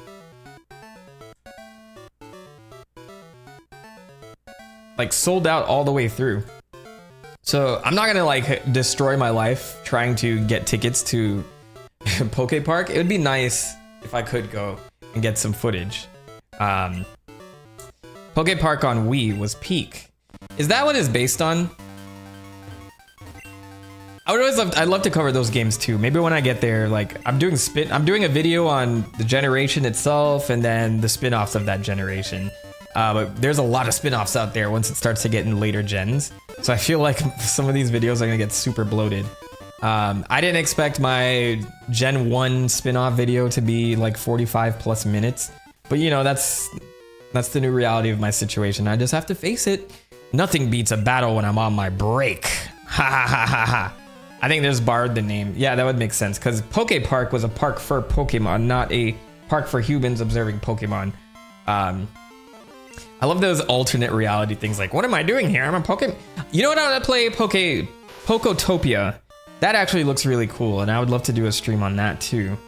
Like sold out all the way through. So I'm not gonna like destroy my life trying to get tickets to Poke Park. It would be nice if I could go and get some footage. Poke Park on Wii was peak. Is that what it's based on? I'd love to cover those games too. Maybe when I get there, like I'm doing a video on the generation itself and then the spin-offs of that generation. But there's a lot of spin-offs out there once it starts to get in later gens. So I feel like some of these videos are gonna get super bloated. I didn't expect my Gen 1 spin-off video to be like 45 plus minutes. But you know, that's the new reality of my situation. I just have to face it. Nothing beats a battle when I'm on my break. Ha ha ha ha ha. I think there's borrowed the name. Yeah, that would make sense because Poke Park was a park for Pokemon, not a park for humans observing Pokemon. I love those alternate reality things like, what am I doing here? I'm a Pokemon. You know what? I want to play Pokotopia. That actually looks really cool, and I would love to do a stream on that too.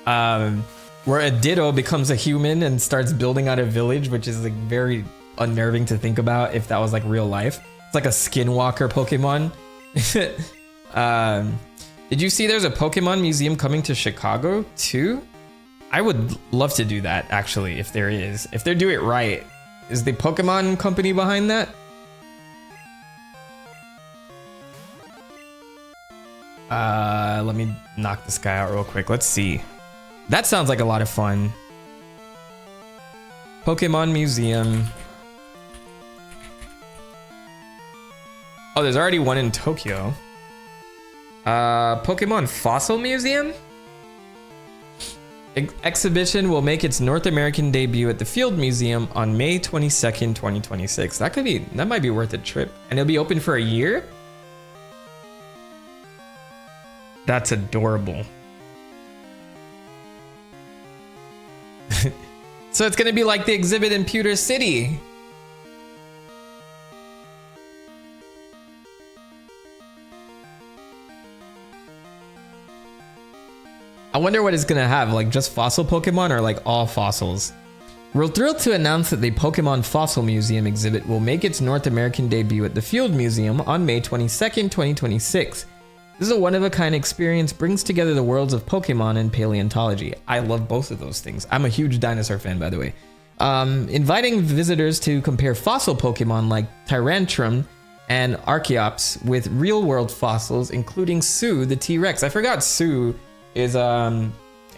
Where a Ditto becomes a human and starts building out a village, which is like very unnerving to think about if that was like real life. It's like a skinwalker Pokemon. Did you see there's a Pokemon museum coming to Chicago too? I would love to do that actually, if there is. If they do it right. Is the Pokemon company behind that? Let me knock this guy out real quick. Let's see. That sounds like a lot of fun. Pokemon Museum. Oh, there's already one in Tokyo. Pokemon Fossil Museum? Exhibition will make its North American debut at the Field Museum on May 22nd, 2026. That might be worth a trip. And it'll be open for a year? That's adorable. So it's gonna be like the exhibit in Pewter City. I wonder what it's gonna have, like just fossil Pokemon or like all fossils. We're thrilled to announce that the Pokemon Fossil Museum exhibit will make its North American debut at the Field Museum on May 22nd, 2026. This is a one-of-a-kind experience, brings together the worlds of Pokemon and paleontology. I love both of those things. I'm a huge dinosaur fan, by the way. Inviting visitors to compare fossil Pokemon like Tyrantrum and Archeops with real-world fossils, including Sue, the T-Rex. I forgot Sue is in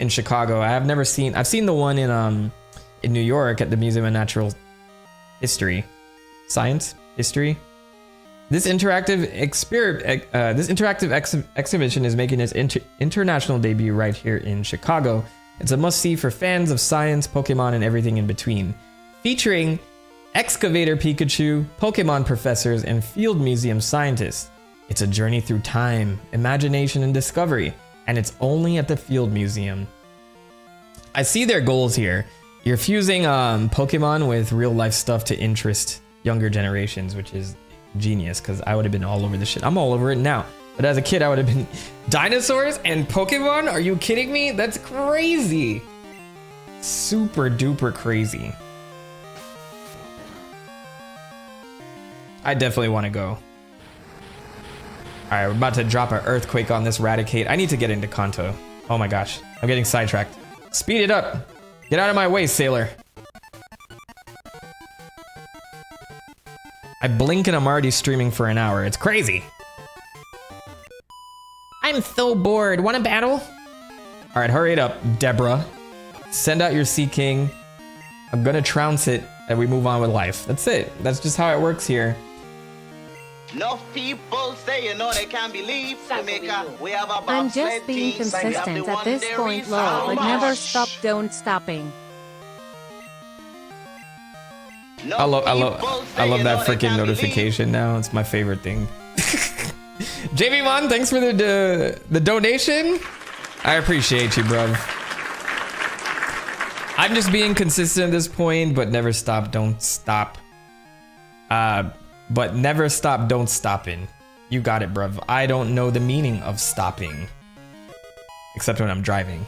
Chicago. I've seen the one in New York at the Museum of Natural Science. This interactive exhibition is making its international debut right here in Chicago. It's a must-see for fans of science, Pokemon, and everything in between. Featuring Excavator Pikachu, Pokemon professors, and Field Museum scientists. It's a journey through time, imagination, and discovery, and it's only at the Field Museum. I see their goals here. You're fusing Pokemon with real-life stuff to interest younger generations, which is genius, because I would have been all over this shit. I'm all over it now. But as a kid, I would have been dinosaurs and Pokemon? Are you kidding me? That's crazy. Super duper crazy. I definitely want to go. All right, we're about to drop an earthquake on this Raticate. I need to get into Kanto. Oh my gosh, I'm getting sidetracked. Speed it up. Get out of my way, sailor. I blink and I'm already streaming for an hour. It's crazy. I'm so bored. Want to battle? All right, hurry it up, Deborah. Send out your Sea King. I'm gonna trounce it and we move on with life. That's it. That's just how it works here. No people say they can't believe we have a I'm just being consistent at this point, lol, but never stop, don't stopping. I love that freaking notification now. It's my favorite thing. JB Mon, thanks for the donation. I appreciate you, bro. I'm just being consistent at this point, but never stop, don't stop. But never stop, don't stopping. You got it, bruv. I don't know the meaning of stopping. Except when I'm driving.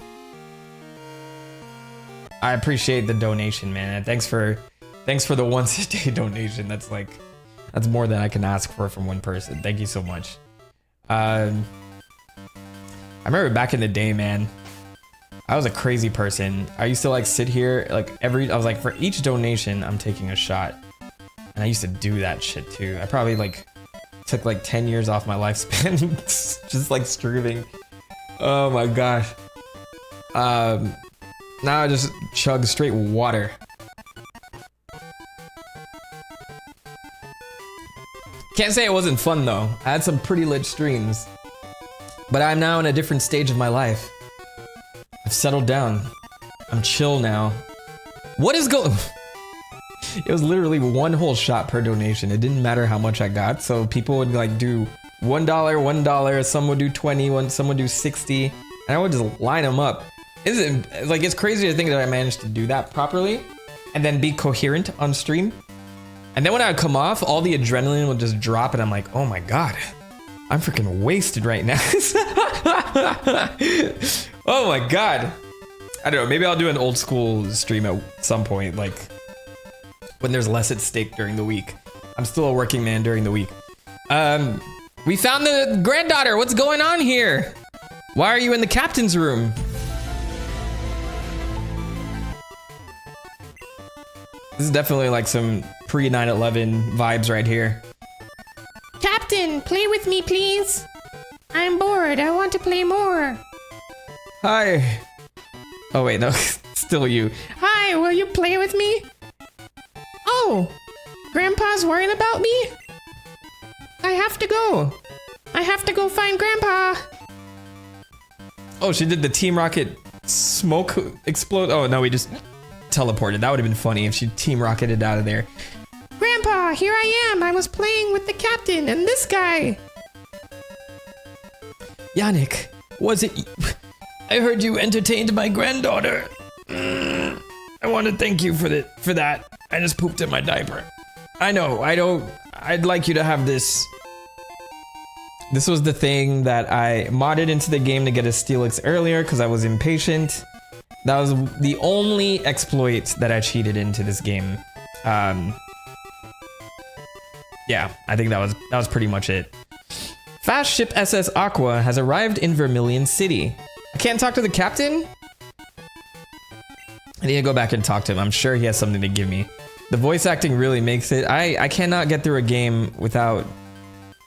I appreciate the donation, man. Thanks for the once a day donation. That's more than I can ask for from one person. Thank you so much. I remember back in the day, man. I was a crazy person. I used to sit here I was like, for each donation, I'm taking a shot. And I used to do that shit too. I probably took 10 years off my lifespan just streaming. Oh my gosh. Now I just chug straight water. Can't say it wasn't fun though. I had some pretty lit streams. But I'm now in a different stage of my life. I've settled down. I'm chill now. What is going? It was literally one whole shot per donation. It didn't matter how much I got. So people would do $1, some would do 20, some would do 60, and I would just line them up. It's crazy to think that I managed to do that properly and then be coherent on stream. And then when I would come off, all the adrenaline would just drop and I'm like, oh my God, I'm freaking wasted right now. Oh my God. I don't know, maybe I'll do an old school stream at some point, when there's less at stake during the week. I'm still a working man during the week. We found the granddaughter. What's going on here? Why are you in the captain's room? This is definitely some pre 9/11 vibes right here. Captain, play with me, please. I'm bored. I want to play more. Hi. Oh wait, no, still you. Hi, will you play with me? Oh, Grandpa's worried about me? I have to go. I have to go find Grandpa. Oh, she did the Team Rocket smoke explode. Oh no, we just teleported. That would have been funny if she Team Rocketed out of there. Grandpa, here I am. I was playing with the captain and this guy. Yannick, was it? I heard you entertained my granddaughter. I want to thank you for that. I just pooped in my diaper. I know, I'd like you to have this. This was the thing that I modded into the game to get a Steelix earlier because I was impatient. That was the only exploit that I cheated into this game. Yeah, I think that was pretty much it. Fast ship SS Aqua has arrived in Vermilion City. I can't talk to the captain? I need to go back and talk to him. I'm sure he has something to give me. The voice acting really makes it. I cannot get through a game without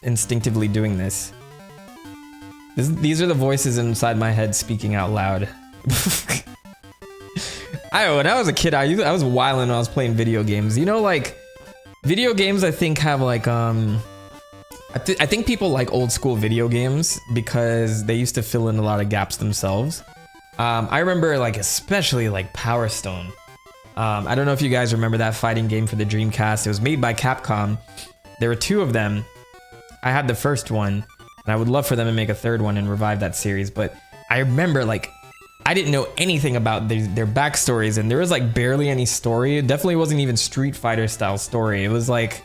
instinctively doing this. These are the voices inside my head speaking out loud. When I was a kid, I was wilding when I was playing video games. You know, like, video games I think have like, I think people like old school video games because they used to fill in a lot of gaps themselves. I remember like especially like Power Stone. I don't know if you guys remember that fighting game for the Dreamcast. It was made by Capcom. There were 2 of them. I had the first one, and I would love for them to make a 3rd one and revive that series. But I remember like I didn't know anything about their backstories, and there was like barely any story. It definitely wasn't even Street Fighter style story. It was like,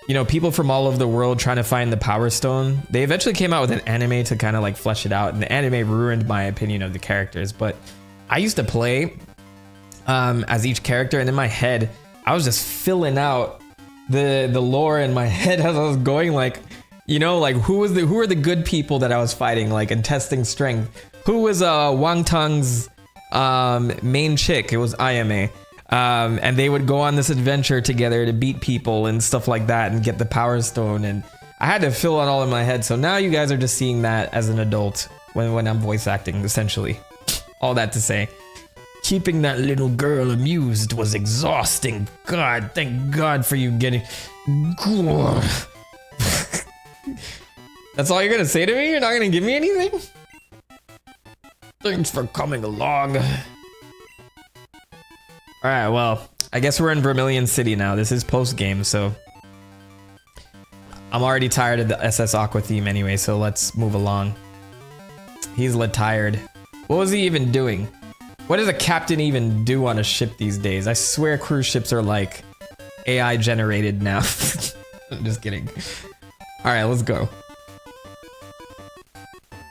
you know, people from all over the world trying to find the Power Stone. They eventually came out with an anime to kind of like flesh it out, and the anime ruined my opinion of the characters. But I used to play as each character, and in my head, I was just filling out the lore in my head as I was going, like, you know, like who were the good people that I was fighting, like, and testing strength. Who was Wang Tang's main chick? It was Ayame. And they would go on this adventure together to beat people and stuff like that and get the Power Stone. And I had to fill it all in my head. So now you guys are just seeing that as an adult when I'm voice acting, essentially. All that to say, keeping that little girl amused was exhausting. God, thank God for you getting... That's all you're gonna say to me? You're not gonna give me anything? Thanks for coming along. Alright, well, I guess we're in Vermilion City now. This is post-game, so... I'm already tired of the SS Aqua theme anyway, so let's move along. He's tired. What was he even doing? What does a captain even do on a ship these days? I swear cruise ships are like AI generated now. I'm just kidding. Alright, let's go.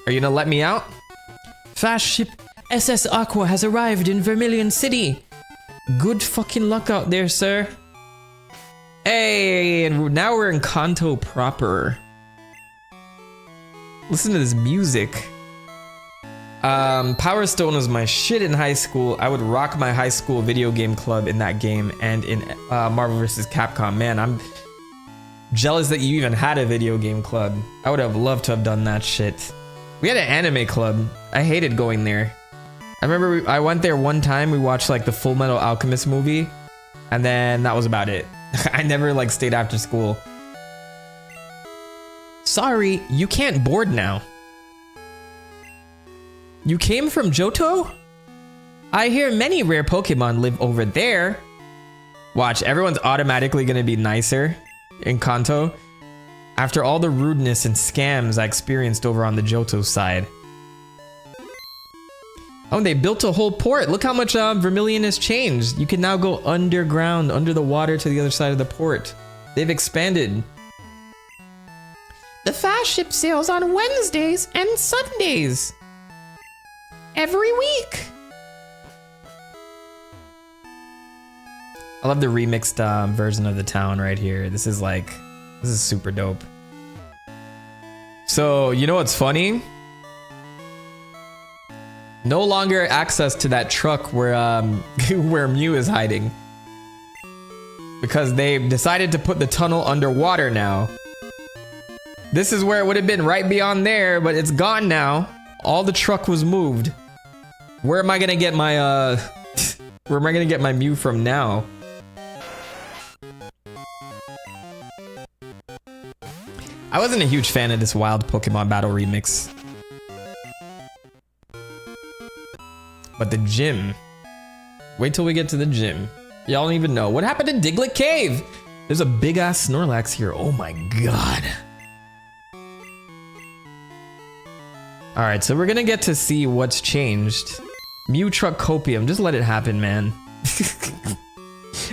Are you gonna let me out? Fast ship SS Aqua has arrived in Vermilion City. Good fucking luck out there, sir. Hey, and now we're in Kanto proper. Listen to this music. Power Stone was my shit in high school. I would rock my high school video game club in that game and in Marvel vs. Capcom. Man, I'm jealous that you even had a video game club. I would have loved to have done that shit. We had an anime club. I hated going there. I remember I went there one time. We watched like the Full Metal Alchemist movie, and then that was about it. I never like stayed after school. Sorry, you can't board now. You came from Johto? I hear many rare Pokemon live over there. Watch, everyone's automatically gonna be nicer in Kanto after all the rudeness and scams I experienced over on the Johto side. Oh, and they built a whole port. Look how much Vermilion has changed. You can now go underground, under the water to the other side of the port. They've expanded. The fast ship sails on Wednesdays and Sundays. Every week. I love the remixed version of the town right here. This is super dope. So, you know what's funny? No longer access to that truck where where Mew is hiding. Because they've decided to put the tunnel underwater now. This is where it would have been right beyond there, but it's gone now. All the truck was moved. Where am I gonna get my where am I gonna get my Mew from now? I wasn't a huge fan of this Wild Pokemon Battle remix. But the gym. Wait till we get to the gym. Y'all don't even know. What happened in Diglett Cave? There's a big ass Snorlax here. Oh my god. Alright, so we're gonna get to see what's changed. Mew Truck Copium. Just let it happen, man.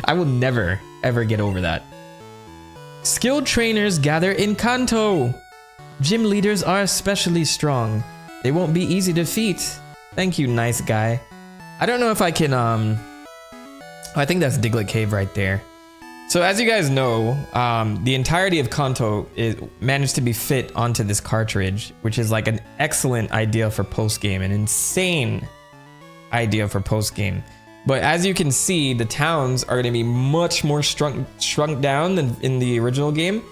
I will never, ever get over that. Skilled trainers gather in Kanto. Gym leaders are especially strong. They won't be easy to defeat. Thank you, nice guy. I don't know if I can, I think that's Diglett Cave right there. So as you guys know, the entirety of Kanto managed to be fit onto this cartridge, which is like an excellent idea for post-game, an insane idea for post-game. But as you can see, the towns are going to be much more shrunk down than in the original game.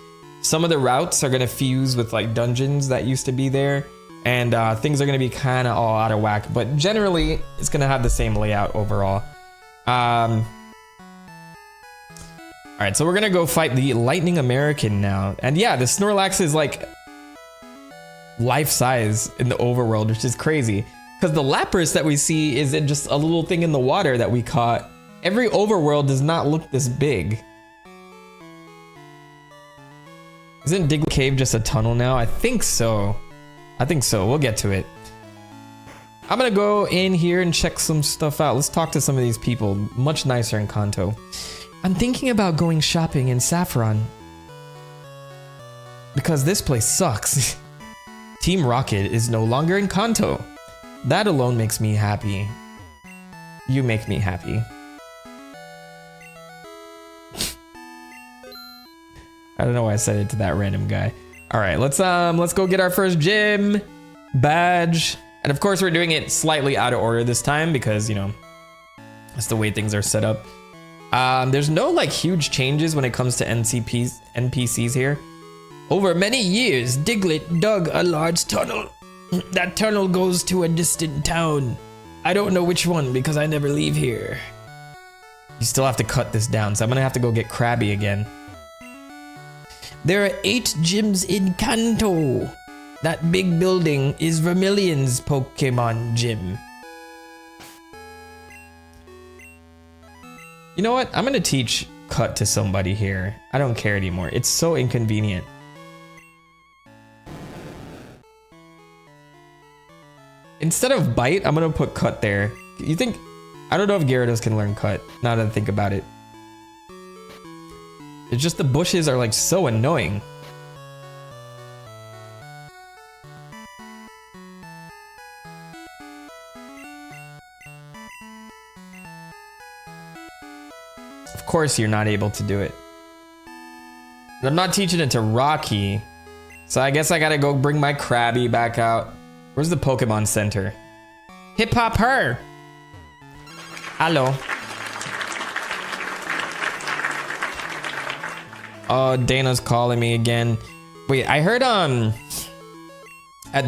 Some of the routes are going to fuse with like dungeons that used to be there, and things are going to be kind of all out of whack. But generally, it's going to have the same layout overall. All right, so we're gonna go fight the Lightning American now. And yeah, the Snorlax is like life size in the overworld, which is crazy. Because the Lapras that we see is just a little thing in the water that we caught. Every overworld does not look this big. Isn't Diglett Cave just a tunnel now? I think so. I think so, we'll get to it. I'm gonna go in here and check some stuff out. Let's talk to some of these people. Much nicer in Kanto. I'm thinking about going shopping in Saffron. Because this place sucks. Team Rocket is no longer in Kanto. That alone makes me happy. You make me happy. I don't know why I said it to that random guy. All right, let's go get our first gym badge. And of course we're doing it slightly out of order this time because, you know, that's the way things are set up. There's no like huge changes when it comes to NPCs here. Over many years, Diglett dug a large tunnel. That tunnel goes to a distant town. I don't know which one because I never leave here. You still have to cut this down, so I'm gonna have to go get Krabby again. There are 8 gyms in Kanto. That big building is Vermilion's Pokemon gym. You know what? I'm gonna teach cut to somebody here. I don't care anymore. It's so inconvenient. Instead of bite, I'm gonna put cut there. You think... I don't know if Gyarados can learn cut, now that I think about it. It's just the bushes are like so annoying. Of course you're not able to do it. But I'm not teaching it to Rocky. So I guess I gotta go bring my Krabby back out. Where's the Pokemon Center? Hip hop her! Hello. Oh, Dana's calling me again. Wait, I heard at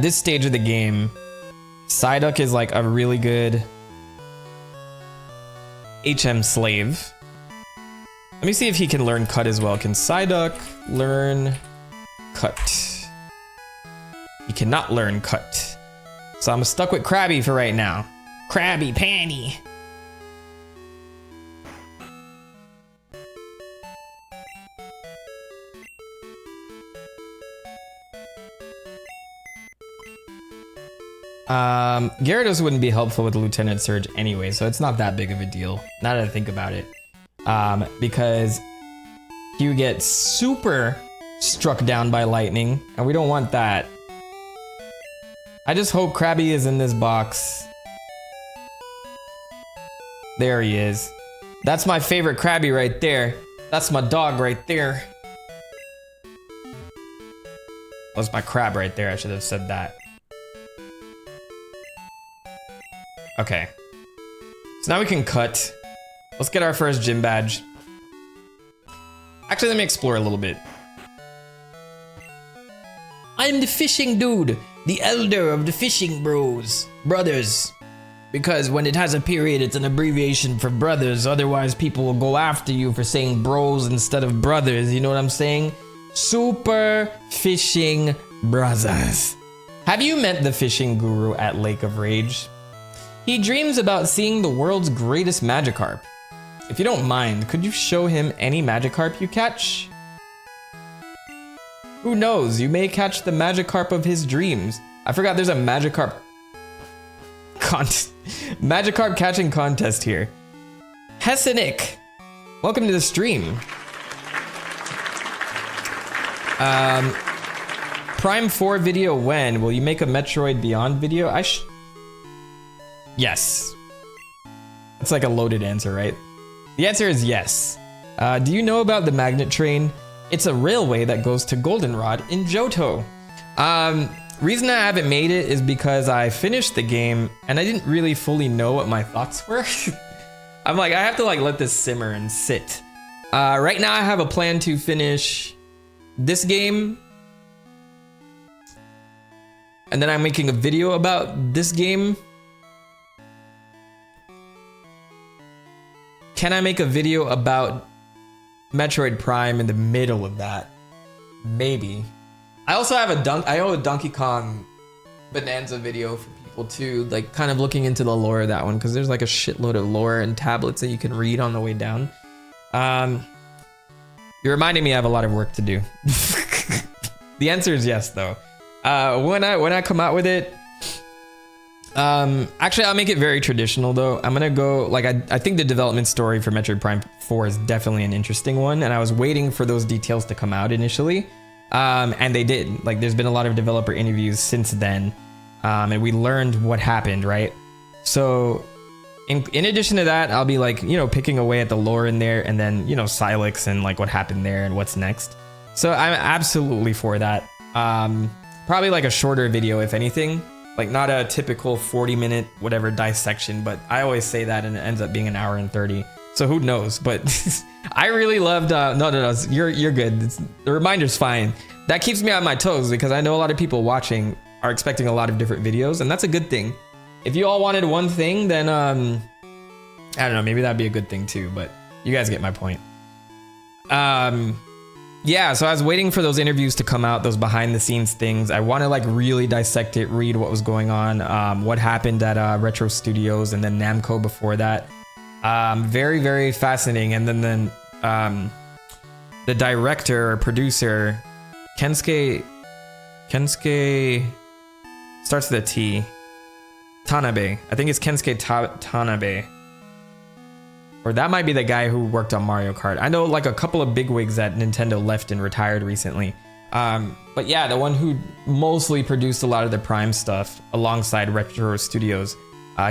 this stage of the game, Psyduck is like a really good HM slave. Let me see if he can learn cut as well. Can Psyduck learn cut? He cannot learn cut. So I'm stuck with Krabby for right now. Krabby Panty. Gyarados wouldn't be helpful with Lieutenant Surge anyway, so it's not that big of a deal, now that I think about it. Because you get super struck down by lightning, and we don't want that. I just hope Krabby is in this box. There he is. That's my favorite Krabby right there. That's my dog right there. That's my crab right there, I should have said that. Okay. So now we can cut. Let's get our first gym badge. Actually, let me explore a little bit. I'm the fishing dude, the elder of the fishing brothers. Because when it has a period, it's an abbreviation for brothers. Otherwise, people will go after you for saying bros instead of brothers. You know what I'm saying? Super fishing brothers. Have you met the fishing guru at Lake of Rage? He dreams about seeing the world's greatest Magikarp. If you don't mind, could you show him any Magikarp you catch? Who knows, you may catch the Magikarp of his dreams. I forgot there's a Magikarp Magikarp catching contest here. Hessinik, welcome to the stream. Prime 4 video when? Will you make a Metroid Beyond video? Yes. That's like a loaded answer, right? The answer is yes. Do you know about the magnet train? It's a railway that goes to Goldenrod in Johto. Reason I haven't made it is because I finished the game and I didn't really fully know what my thoughts were. I'm like, I have to like let this simmer and sit. Right now I have a plan to finish this game. And then I'm making a video about this game. Can I make a video about Metroid Prime in the middle of that? Maybe. I also have I owe a Donkey Kong Bonanza video for people too, like kind of looking into the lore of that one, because there's like a shitload of lore and tablets that you can read on the way down. You're reminding me I have a lot of work to do. The answer is yes, though. When I come out with it, actually I'll make it very traditional though. I'm gonna go like I think the development story for Metroid Prime 4 is definitely an interesting one, and I was waiting for those details to come out initially, and they did. Like there's been a lot of developer interviews since then, and we learned what happened, right? So in addition to that, I'll be like, you know, picking away at the lore in there, and then, you know, Silex and like what happened there and what's next. So I'm absolutely for that. Probably like a shorter video, if anything, like not a typical 40-minute whatever dissection, but I always say that and it ends up being an hour and 30. So who knows? But I really loved, no, you're good. The reminder's fine. That keeps me on my toes because I know a lot of people watching are expecting a lot of different videos, and that's a good thing. If you all wanted one thing, then I don't know, maybe that'd be a good thing too, but you guys get my point. Yeah, so I was waiting for those interviews to come out, those behind the scenes things. I want to like really dissect it, read what was going on, what happened at Retro Studios and then Namco before that. Very, very fascinating. And then the director or producer, Kensuke starts with a T. Tanabe. I think it's Kensuke Tanabe. Or that might be the guy who worked on Mario Kart. I know like a couple of bigwigs at Nintendo left and retired recently. But yeah, the one who mostly produced a lot of the Prime stuff alongside Retro Studios,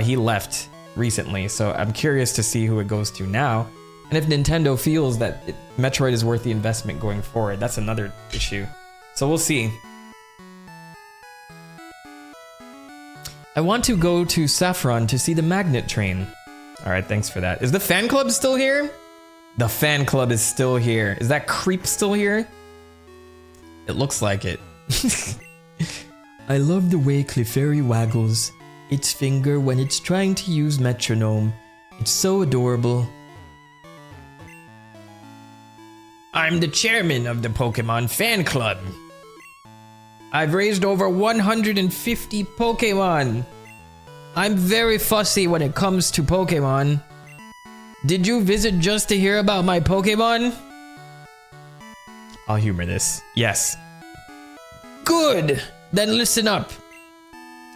he left recently. So I'm curious to see who it goes to now. And if Nintendo feels that Metroid is worth the investment going forward, that's another issue. So we'll see. I want to go to Saffron to see the magnet train. All right, thanks for that. Is the fan club still here? The fan club is still here. Is that creep still here? It looks like it. I love the way Clefairy waggles its finger when it's trying to use metronome. It's so adorable. I'm the chairman of the Pokemon fan club. I've raised over 150 Pokemon. I'm very fussy when it comes to Pokemon. Did you visit just to hear about my Pokemon? I'll humor this. Yes. Good! Then listen up.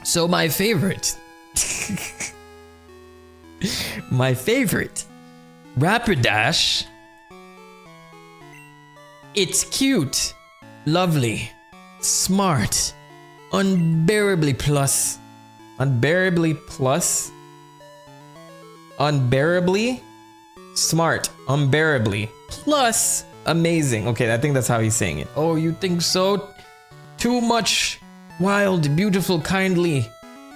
So my favorite. My favorite. Rapidash. It's cute. Lovely. Smart. Unbearably plus. Unbearably plus? Unbearably? Smart. Unbearably. Plus amazing. Okay, I think that's how he's saying it. Oh, you think so? Too much. Wild, beautiful, kindly.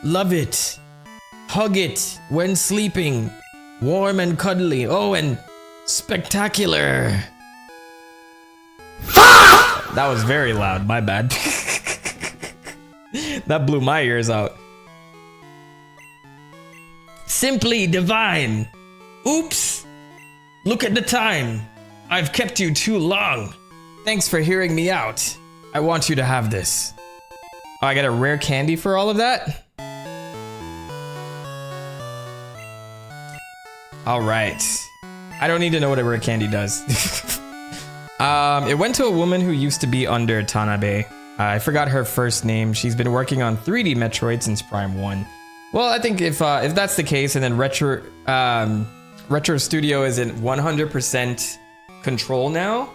Love it. Hug it when sleeping. Warm and cuddly. Oh, and spectacular. That was very loud. My bad. That blew my ears out. Simply divine. Oops. Look at the time. I've kept you too long. Thanks for hearing me out. I want you to have this. Oh, I got a rare candy for all of that? All right. I don't need to know what a rare candy does. It went to a woman who used to be under Tanabe. I forgot her first name. She's been working on 3D Metroid since Prime 1. Well, I think if that's the case, and then Retro Studio is in 100% control now,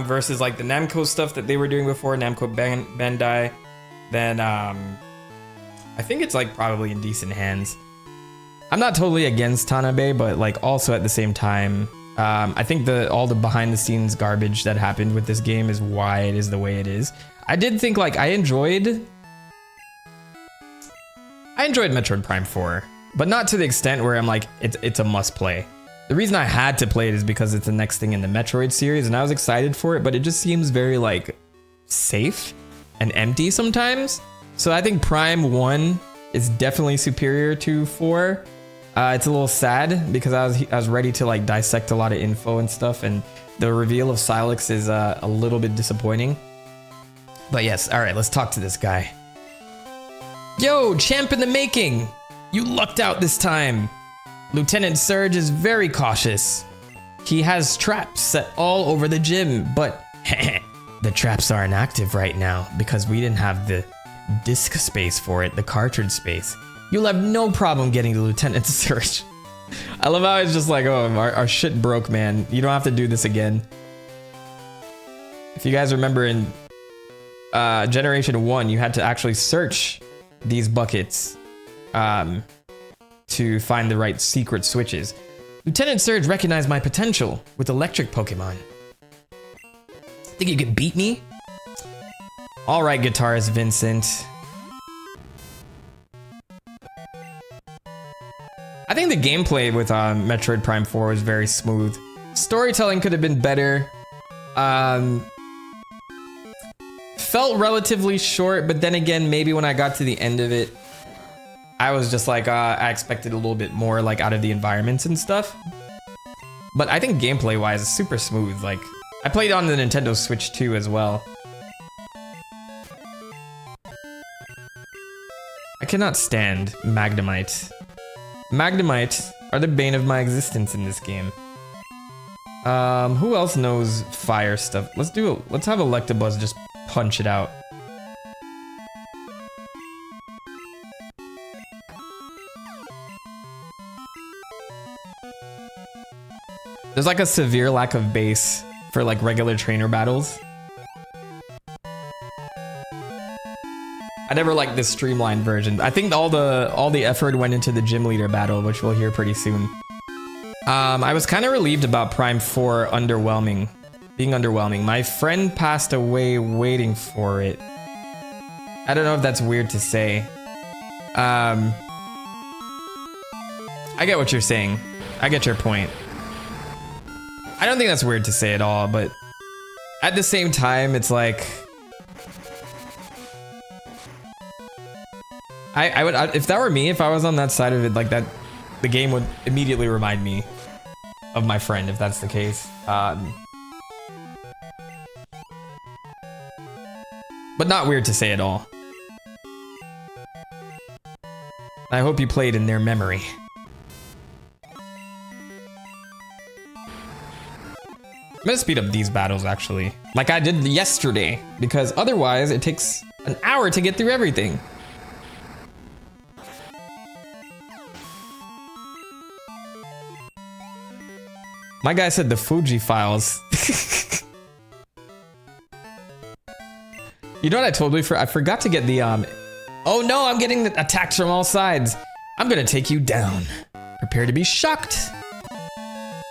versus like the Namco stuff that they were doing before, Namco Bandai, then I think it's like probably in decent hands. I'm not totally against Tanabe, but like also at the same time, I think all the behind the scenes garbage that happened with this game is why it is the way it is. I did think like I enjoyed Metroid Prime 4, but not to the extent where I'm like, it's a must play. The reason I had to play it is because it's the next thing in the Metroid series and I was excited for it, but it just seems very like safe and empty sometimes. So I think Prime 1 is definitely superior to 4. It's a little sad because I was ready to like dissect a lot of info and stuff, and the reveal of Silex is a little bit disappointing. But yes, all right, let's talk to this guy. Yo, champ in the making! You lucked out this time. Lieutenant Surge is very cautious. He has traps set all over the gym, but the traps aren't active right now because we didn't have the disk space for it, the cartridge space. You'll have no problem getting to Lieutenant Surge. I love how it's just like, oh, our shit broke, man. You don't have to do this again. If you guys remember in Generation 1, you had to actually search these buckets to find the right secret switches. Lieutenant Surge recognized my potential with electric Pokemon. Think you can beat me? All right, guitarist Vincent. I think the gameplay with Metroid Prime 4 was very smooth. Storytelling could have been better. Felt relatively short, but then again, maybe when I got to the end of it, I was just like, I expected a little bit more like out of the environments and stuff. But I think gameplay-wise, it's super smooth. Like, I played on the Nintendo Switch 2 as well. I cannot stand Magnemite. Magnemite are the bane of my existence in this game. Who else knows fire stuff? Let's have Electabuzz just punch it out. There's like a severe lack of base for like regular trainer battles. I never liked this streamlined version. I think all the effort went into the gym leader battle, which we'll hear pretty soon. I was kind of relieved about Prime 4 being underwhelming. My friend passed away waiting for it. I don't know if that's weird to say. I get what you're saying. I get your point. I don't think that's weird to say at all, but at the same time, it's like I would if that were me, if I was on that side of it, like that, the game would immediately remind me of my friend if that's the case. But not weird to say at all. I hope you played in their memory. I'm gonna speed up these battles actually, like I did yesterday, because otherwise it takes an hour to get through everything. My guy said the Fuji files. You know what I totally I forgot to get the oh no, I'm getting attacks from all sides. I'm gonna take you down. Prepare to be shocked.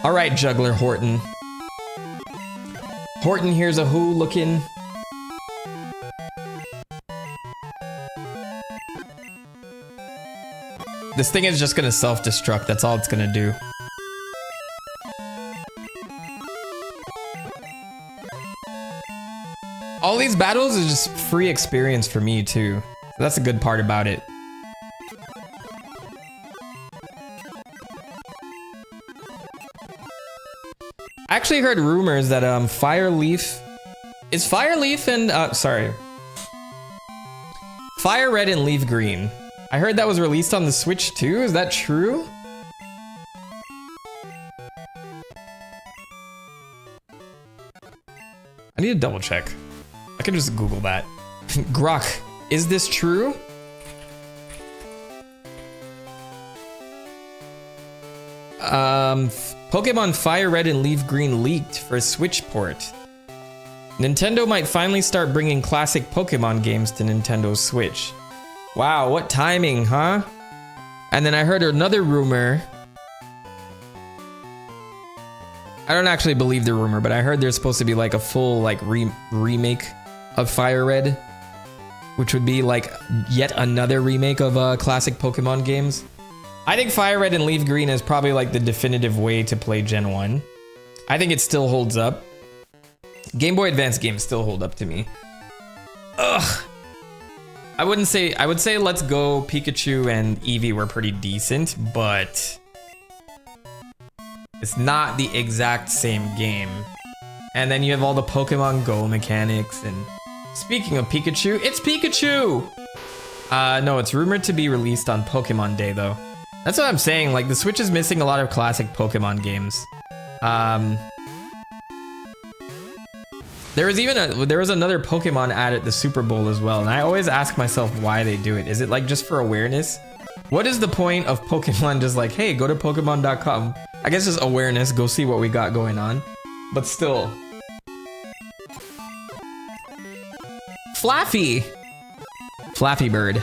All right, Juggler Horton. Horton, here's a who looking. This thing is just gonna self-destruct. That's all it's gonna do. All these battles is just free experience for me too. So that's a good part about it. I actually heard rumors that Fireleaf Fire Red and Leaf Green. I heard that was released on the Switch too. Is that true? I need to double check. I can just Google that. Grok, is this true? Pokemon Fire Red and Leaf Green leaked for a Switch port. Nintendo might finally start bringing classic Pokemon games to Nintendo's Switch. Wow, what timing, huh? And then I heard another rumor. I don't actually believe the rumor, but I heard there's supposed to be like a full like remake of Fire Red, which would be like yet another remake of classic Pokemon games. I think Fire Red and Leaf Green is probably like the definitive way to play Gen 1. I think it still holds up. Game Boy Advance games still hold up to me. Ugh. I would say Let's Go, Pikachu, and Eevee were pretty decent, but it's not the exact same game. And then you have all the Pokemon Go mechanics. And speaking of Pikachu, it's Pikachu! No, it's rumored to be released on Pokemon Day though. That's what I'm saying, like the Switch is missing a lot of classic Pokemon games. There was another Pokemon ad at the Super Bowl as well, and I always ask myself why they do it. Is it like just for awareness? What is the point of Pokemon just like, hey, go to Pokemon.com? I guess just awareness, go see what we got going on. But still. Flaffy! Flaffy Bird.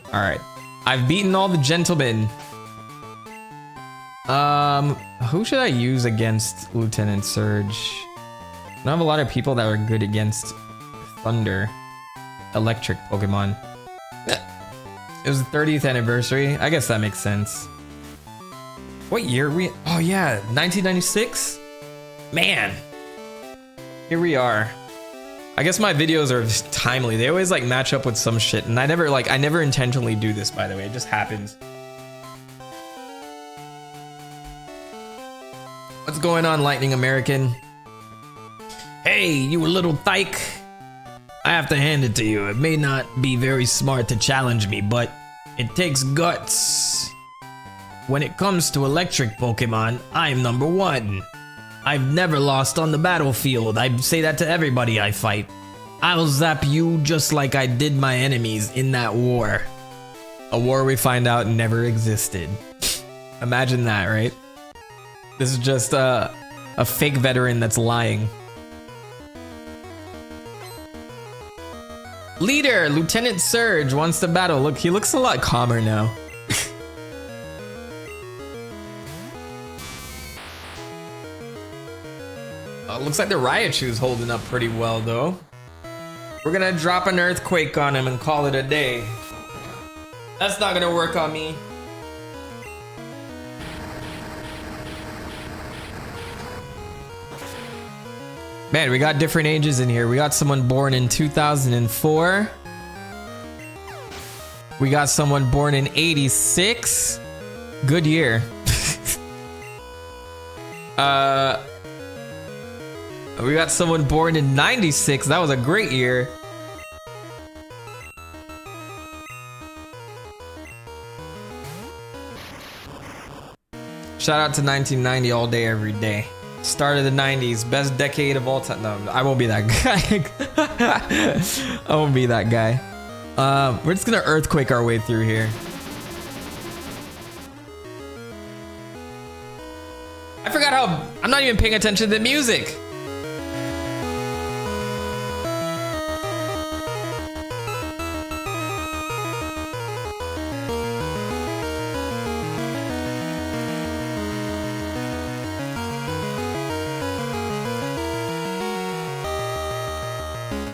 Alright. I've beaten all the gentlemen. Who should I use against Lieutenant Surge? I don't have a lot of people that are good against Thunder. Electric Pokemon. It was the 30th anniversary. I guess that makes sense. What year are we? Oh yeah, 1996? Man. Here we are. I guess my videos are just timely. They always like match up with some shit, and I never intentionally do this, by the way. It just happens. What's going on, Lightning American? Hey, you little dyke. I have to hand it to you. It may not be very smart to challenge me, but it takes guts. When it comes to electric Pokemon, I'm number one. I've never lost on the battlefield. I say that to everybody I fight. I'll zap you just like I did my enemies in that war. A war we find out never existed. Imagine that, right? This is just a fake veteran that's lying. Leader, Lieutenant Surge wants to battle. Look, he looks a lot calmer now. Looks like the Raichu's holding up pretty well, though. We're gonna drop an earthquake on him and call it a day. That's not gonna work on me. Man, we got different ages in here. We got someone born in 2004. We got someone born in 86. Good year. We got someone born in 96. That was a great year. Shout out to 1990 all day, every day. Start of the 90s, best decade of all time. No, I won't be that guy. I won't be that guy. We're just gonna earthquake our way through here. I forgot how I'm not even paying attention to the music.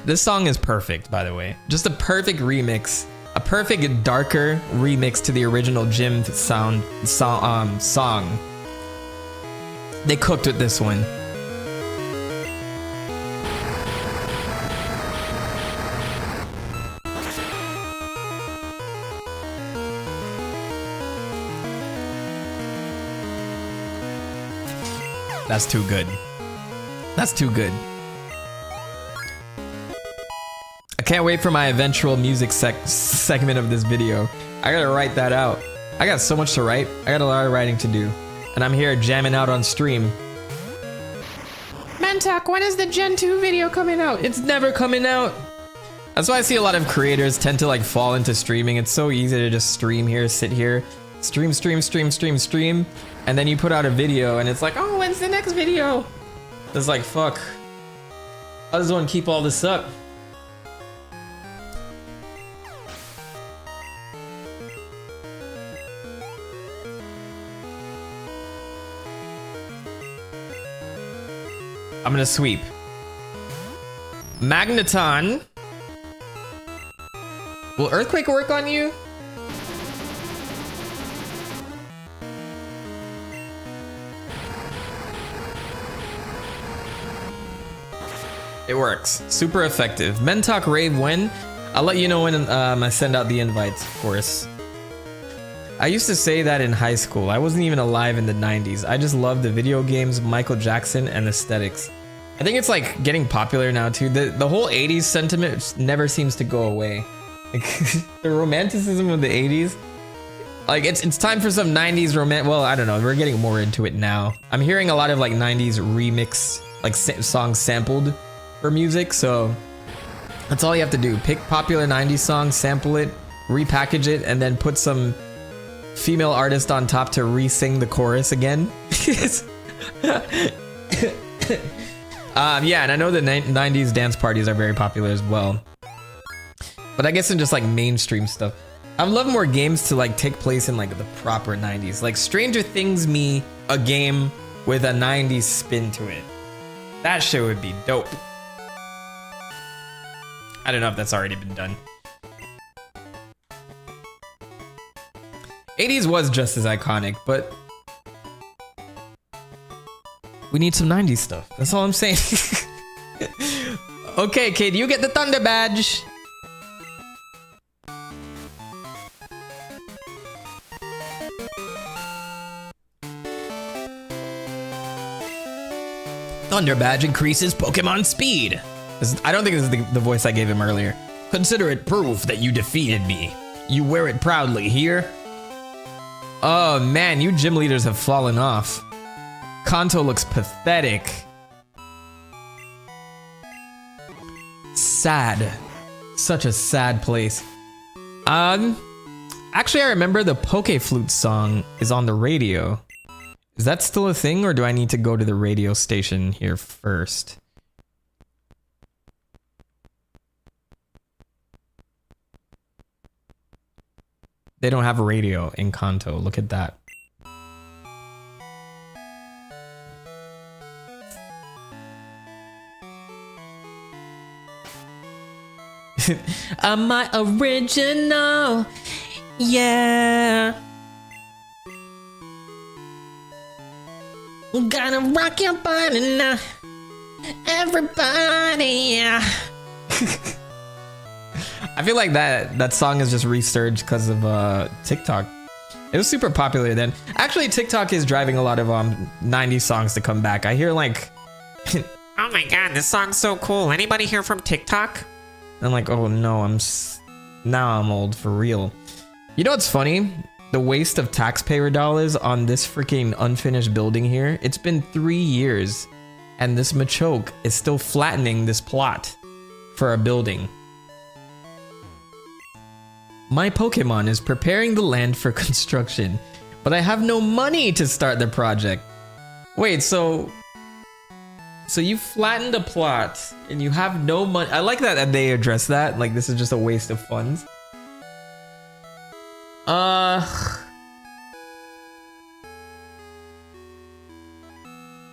This song is perfect, by the way. Just a perfect remix. A perfect darker remix to the original Jim song. They cooked with this one. That's too good. That's too good. I can't wait for my eventual music segment of this video. I gotta write that out. I got so much to write. I got a lot of writing to do. And I'm here jamming out on stream. Mentok, when is the Gen 2 video coming out? It's never coming out. That's why I see a lot of creators tend to like fall into streaming. It's so easy to just stream here, sit here, stream, and then you put out a video and it's like, oh, when's the next video? It's like, fuck. How does one keep all this up? I'm gonna sweep. Magneton. Will Earthquake work on you? It works. Super effective. Mentok rave when? I'll let you know when I send out the invites, of course. I used to say that in high school. I wasn't even alive in the 90s. I just loved the video games, Michael Jackson, and aesthetics. I think it's like getting popular now too. The whole 80s sentiment never seems to go away. Like, the romanticism of the 80s. Like it's time for some 90s well, I don't know. We're getting more into it now. I'm hearing a lot of like 90s remix, like songs sampled for music. So that's all you have to do. Pick popular 90s songs, sample it, repackage it, and then put some female artist on top to re-sing the chorus again. Yeah, and I know the 90s dance parties are very popular as well. But I guess in just like mainstream stuff. I'd love more games to like take place in like the proper 90s. Like Stranger Things me a game with a 90s spin to it. That shit would be dope. I don't know if that's already been done. 80s was just as iconic, but we need some 90s stuff. That's all I'm saying. Okay, kid, you get the Thunder Badge. Thunder Badge increases Pokemon speed. I don't think this is the voice I gave him earlier. Consider it proof that you defeated me. You wear it proudly here. Oh man, you gym leaders have fallen off. Kanto looks pathetic. Sad. Such a sad place. Actually, I remember the Poke Flute song is on the radio. Is that still a thing, or do I need to go to the radio station here first? They don't have a radio in Kanto. Look at that. I'm my original. Yeah. Gonna rock your body now. Everybody, yeah. I feel like that song is just resurged because of TikTok. It was super popular then. Actually, TikTok is driving a lot of 90s songs to come back. I hear like, oh my god, this song's so cool. Anybody here from TikTok? I'm like, oh no, now I'm old for real. You know what's funny? The waste of taxpayer dollars on this freaking unfinished building here. It's been 3 years and this Machoke is still flattening this plot for a building. My Pokemon is preparing the land for construction, but I have no money to start the project. Wait, so you flattened a plot and you have no money. I like that they address that. Like, this is just a waste of funds.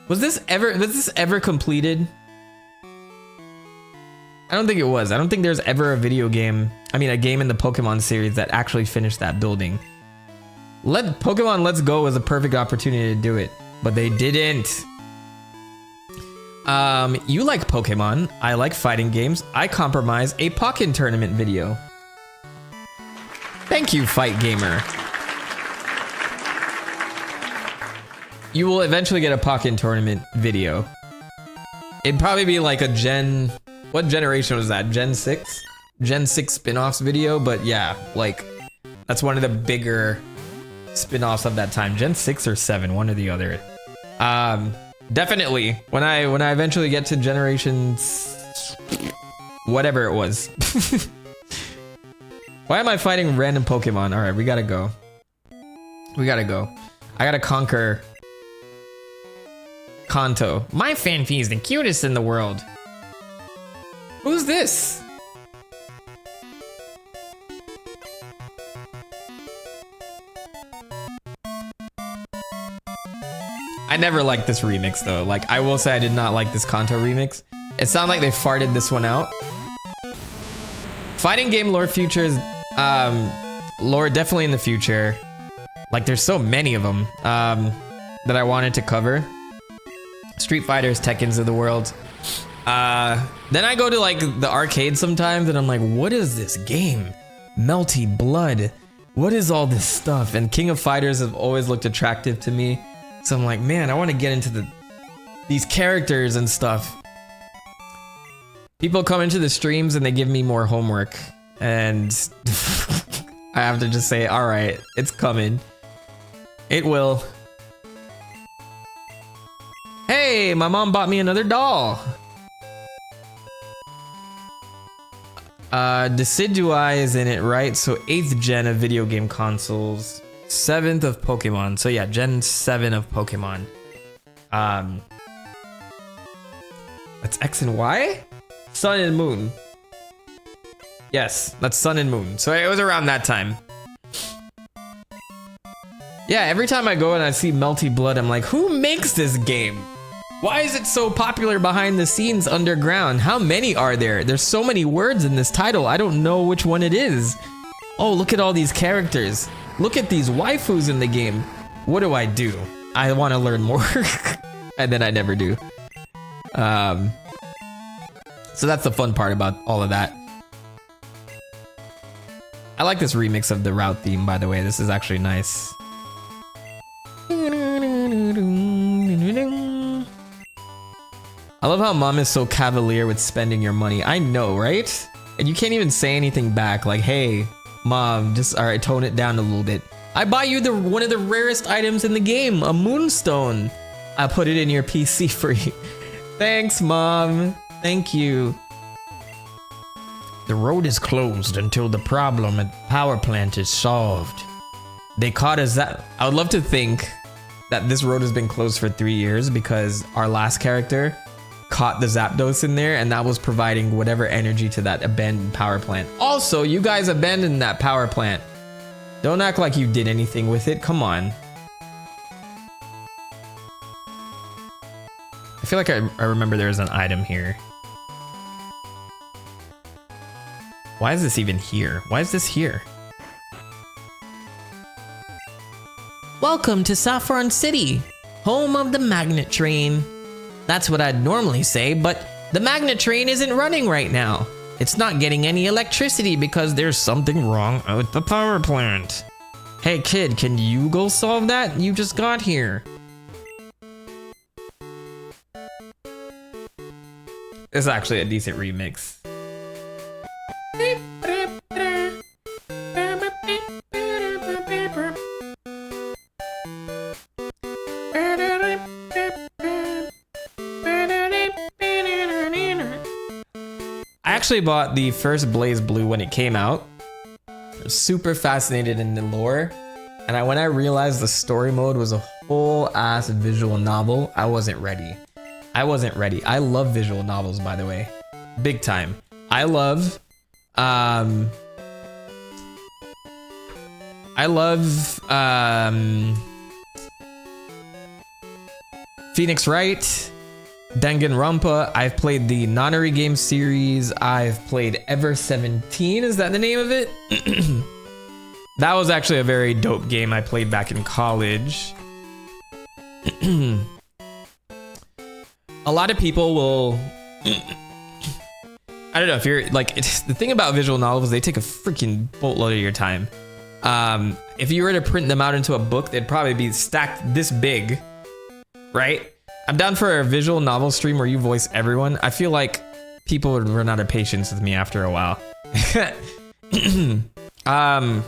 Was this ever completed? I don't think it was. I don't think there's ever a video game, I mean a game in the Pokemon series that actually finished that building. Pokemon Let's Go was a perfect opportunity to do it, but they didn't. You like Pokemon, I like fighting games. I compromise a Pokken tournament video. Thank you, Fight Gamer. You will eventually get a Pokken tournament video. It'd probably be like a what generation was that? Gen 6? Gen 6 spin-offs video, but yeah, like that's one of the bigger spin-offs of that time. Gen 6 or 7, one or the other. Definitely when I eventually get to generations whatever it was. Why am I fighting random Pokemon? All right, we gotta go. I gotta conquer Kanto. My Fanfy is the cutest in the world. Who's this? I never liked this remix though. Like, I will say I did not like this Kanto remix. It sounded like they farted this one out. Fighting game lore futures, lore definitely in the future. Like, there's so many of them that I wanted to cover. Street Fighters, Tekkens of the world. Then I go to like the arcade sometimes and I'm like, what is this game? Melty Blood. What is all this stuff? And King of Fighters have always looked attractive to me. So I'm like, man, I want to get into these characters and stuff. People come into the streams and they give me more homework. And I have to just say, all right, it's coming. It will. Hey, my mom bought me another doll. Decidui is in it, right? So 8th gen of video game consoles, 7th of Pokemon. So yeah, Gen 7 of Pokemon. That's X and Y? Sun and Moon. Yes, that's Sun and Moon. So it was around that time. Yeah, every time I go and I see Melty Blood, I'm like, who makes this game? Why is it so popular behind the scenes underground? How many are there? There's so many words in this title. I don't know which one it is. Oh, look at all these characters. Look at these waifus in the game. What do? I want to learn more. And then I never do. So that's the fun part about all of that. I like this remix of the route theme, by the way. This is actually nice. I love how mom is so cavalier with spending your money. I know, right? And you can't even say anything back like, hey, mom, just, all right, tone it down a little bit. I buy you one of the rarest items in the game, a moonstone. I put it in your PC for you. Thanks, mom. Thank you. The road is closed until the problem at the power plant is solved. They caught us that. I would love to think that this road has been closed for 3 years because our last character caught the Zapdos in there and that was providing whatever energy to that abandoned power plant. Also, you guys abandoned that power plant. Don't act like you did anything with it. Come on. I feel like I remember there's an item here. Why is this even here? Why is this here? Welcome to Saffron City, home of the magnet train. That's what I'd normally say, but the magnet train isn't running right now. It's not getting any electricity because there's something wrong with the power plant. Hey kid, can you go solve that? You just got here. It's actually a decent remix. I actually bought the first Blaze Blue when it came out. I was super fascinated in the lore, and when I realized the story mode was a whole ass visual novel, I wasn't ready. I love visual novels, by the way, big time. I love Phoenix Wright, Danganronpa. I've played the Nonary game series. I've played Ever 17. Is that the name of it? That was actually a very dope game I played back in college. A lot of people will... I don't know if you're like, the thing about visual novels, they take a freaking boatload of your time. If you were to print them out into a book, they'd probably be stacked this big, right? I'm down for a visual novel stream where you voice everyone. I feel like people would run out of patience with me after a while. But I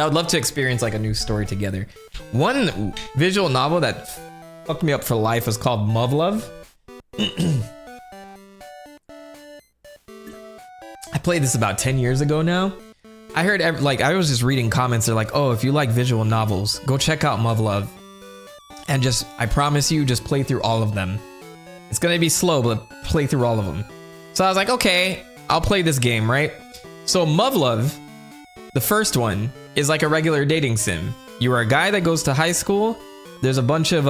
would love to experience like a new story together. One visual novel that fucked me up for life was called Muv-Luv. I played this about 10 years ago now. I heard, like, I was just reading comments. They're like, oh, if you like visual novels, go check out Muv-Luv. And just, I promise you, just play through all of them. It's gonna be slow, but play through all of them. So I was like, okay, I'll play this game, right? So Muv-Luv, the first one, is like a regular dating sim. You are a guy that goes to high school, there's a bunch of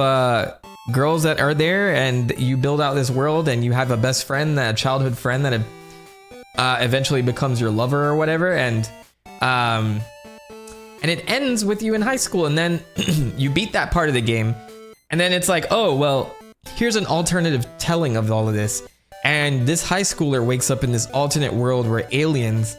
girls that are there, and you build out this world, and you have a best friend, a childhood friend that eventually becomes your lover or whatever, and it ends with you in high school, and then you beat that part of the game, and then it's like, oh well, here's an alternative telling of all of this, and this high schooler wakes up in this alternate world where aliens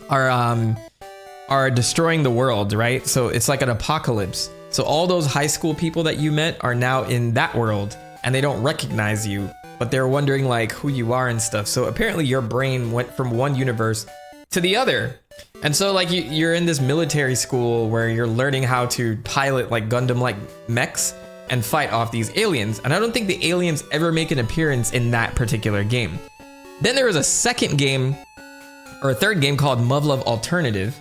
are destroying the world, right? So it's like an apocalypse. So all those high school people that you met are now in that world, and they don't recognize you, but they're wondering like who you are and stuff. So apparently your brain went from one universe to the other. And so like you're in this military school where you're learning how to pilot like Gundam-like mechs and fight off these aliens. And I don't think the aliens ever make an appearance in that particular game. Then there was a second game, or a third game called Muv-Luv Alternative,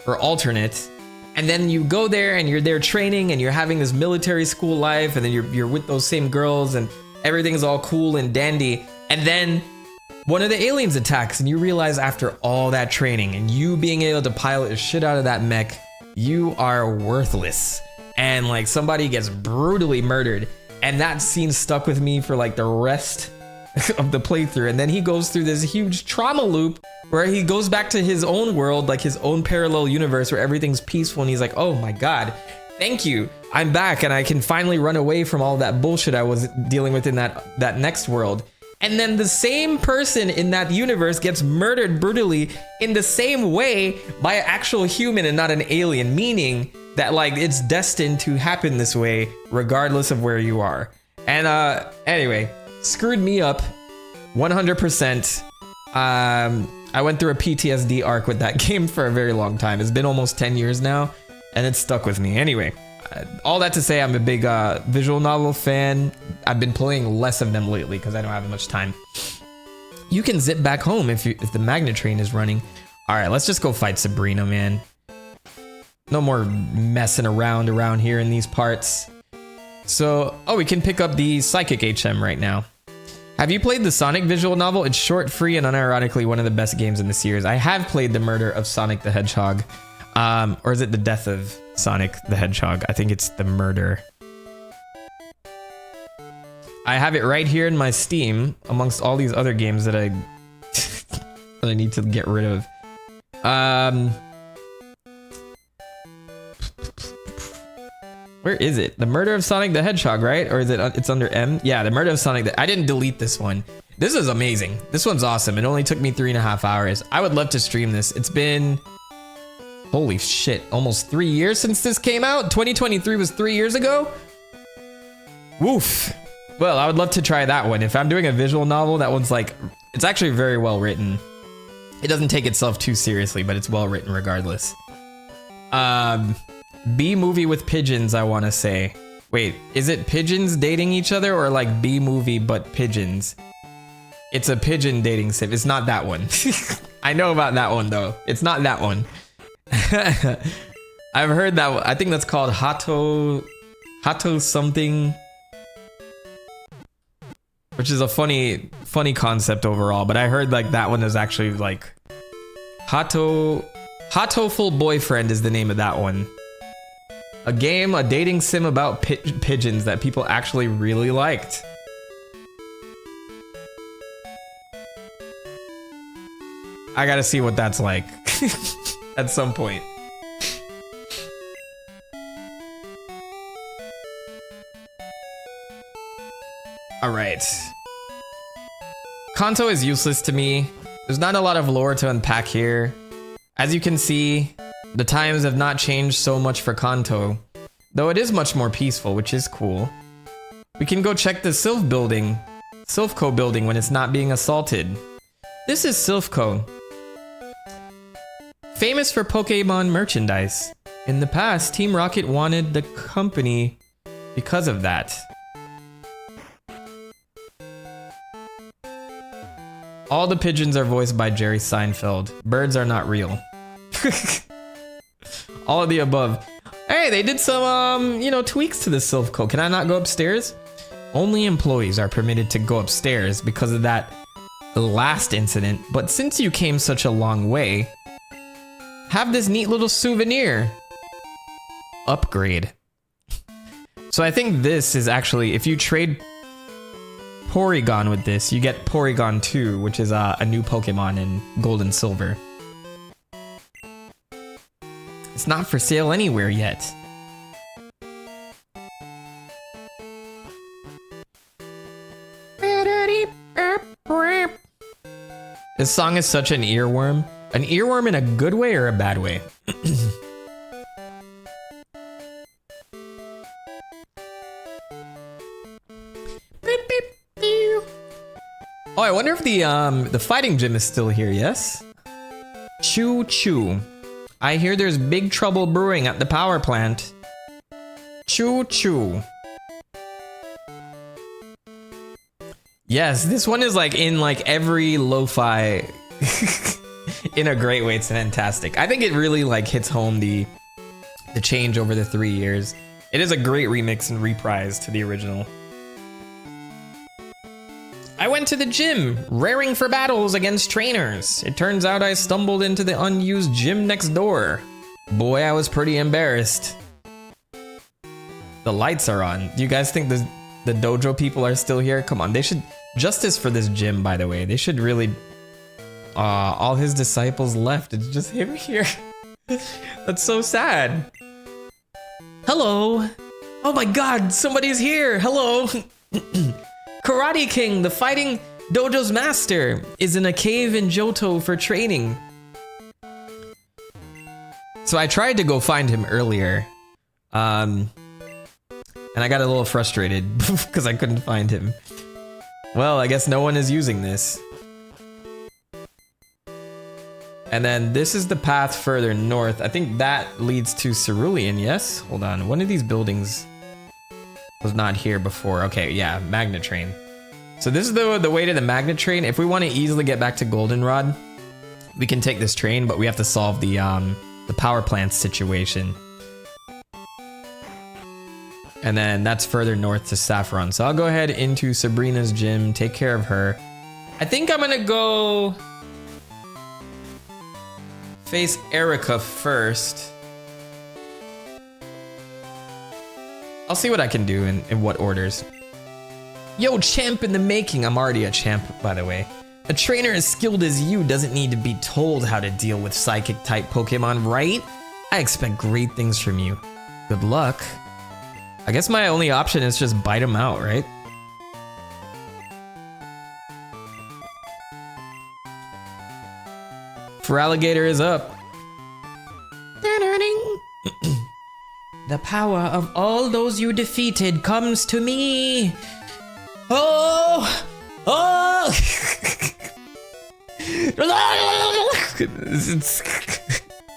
or Alternate. And then you go there and you're there training and you're having this military school life, and then you're with those same girls and everything's all cool and dandy. And then one of the aliens attacks, and you realize after all that training and you being able to pilot the shit out of that mech, you are worthless. And like somebody gets brutally murdered. And that scene stuck with me for like the rest of the playthrough. And then he goes through this huge trauma loop where he goes back to his own world, like his own parallel universe where everything's peaceful, and he's like, oh my god, thank you, I'm back and I can finally run away from all that bullshit I was dealing with in that next world. And then the same person in that universe gets murdered brutally in the same way by an actual human and not an alien, meaning that like it's destined to happen this way regardless of where you are. And anyway, screwed me up 100%. I went through a PTSD arc with that game for a very long time. It's been almost 10 years now, and it's stuck with me. Anyway, all that to say, I'm a big visual novel fan. I've been playing less of them lately because I don't have much time. You can zip back home if the magnet train is running. All right, let's just go fight Sabrina, man. No more messing around here in these parts. So, oh, we can pick up the Psychic HM right now. Have you played the Sonic visual novel? It's short, free, and unironically one of the best games in the series. I have played The Murder of Sonic the Hedgehog. Or is it The Death of Sonic the Hedgehog? I think it's The Murder. I have it right here in my Steam, amongst all these other games that I that I need to get rid of. Where is it? The Murder of Sonic the Hedgehog, right? Or is it? It's under M? Yeah, The Murder of Sonic. I didn't delete this one. This is amazing. This one's awesome. It only took me 3.5 hours. I would love to stream this. It's been, holy shit, almost 3 years since this came out. 2023 was 3 years ago. Woof. Well, I would love to try that one. If I'm doing a visual novel, that one's like, it's actually very well written. It doesn't take itself too seriously, but it's well written regardless. B movie with pigeons, I want to say. Wait, is it pigeons dating each other or like B movie but pigeons? It's a pigeon dating sim. It's not that one. I know about that one though. It's not that one. I've heard that one. I think that's called Hato something, which is a funny concept overall. But I heard like that one is actually like Hatoful Boyfriend is the name of that one. A game, a dating sim about pigeons that people actually really liked. I gotta see what that's like at some point. All right. Kanto is useless to me. There's not a lot of lore to unpack here. As you can see, the times have not changed so much for Kanto, though it is much more peaceful, which is cool. We can go check the Silphco building when it's not being assaulted. This is Silphco, famous for Pokémon merchandise. In the past, Team Rocket wanted the company because of that. All the pigeons are voiced by Jerry Seinfeld. Birds are not real. All of the above. Hey, they did some, tweaks to the Silphco. Can I not go upstairs? Only employees are permitted to go upstairs because of that last incident. But since you came such a long way, have this neat little souvenir. Upgrade. So I think this is actually, if you trade Porygon with this, you get Porygon 2, which is a new Pokemon in Gold and Silver. It's not for sale anywhere yet. This song is such an earworm. An earworm in a good way or a bad way? Oh, I wonder if the fighting gym is still here, yes? Choo choo. I hear there's big trouble brewing at the power plant. Choo choo. Yes, this one is like in like every lo-fi in a great way. It's fantastic. I think it really like hits home the change over the 3 years. It is a great remix and reprise to the original. I went to the gym, raring for battles against trainers. It turns out I stumbled into the unused gym next door. Boy, I was pretty embarrassed. The lights are on. Do you guys think the dojo people are still here? Come on, they should... Justice for this gym, by the way. They should really... all his disciples left. It's just him here. That's so sad. Hello. Oh my god, somebody's here. Hello. Karate King, the fighting dojo's master, is in a cave in Johto for training. So I tried to go find him earlier. And I got a little frustrated because I couldn't find him. Well, I guess no one is using this. And then this is the path further north. I think that leads to Cerulean, yes? Hold on, one of these buildings was not here before. Okay, yeah, Magnet Train. So this is the way to the Magnet Train. If we want to easily get back to Goldenrod, we can take this train, but we have to solve the power plant situation. And then that's further north to Saffron. So I'll go ahead into Sabrina's gym, take care of her. I think I'm gonna go face Erica first. I'll see what I can do in what orders. Yo, champ in the making. I'm already a champ, by the way. A trainer as skilled as you doesn't need to be told how to deal with psychic type Pokemon, right? I expect great things from you. Good luck. I guess my only option is just bite him out, right? Feraligatr is up. The power of all those you defeated comes to me. Oh! Oh!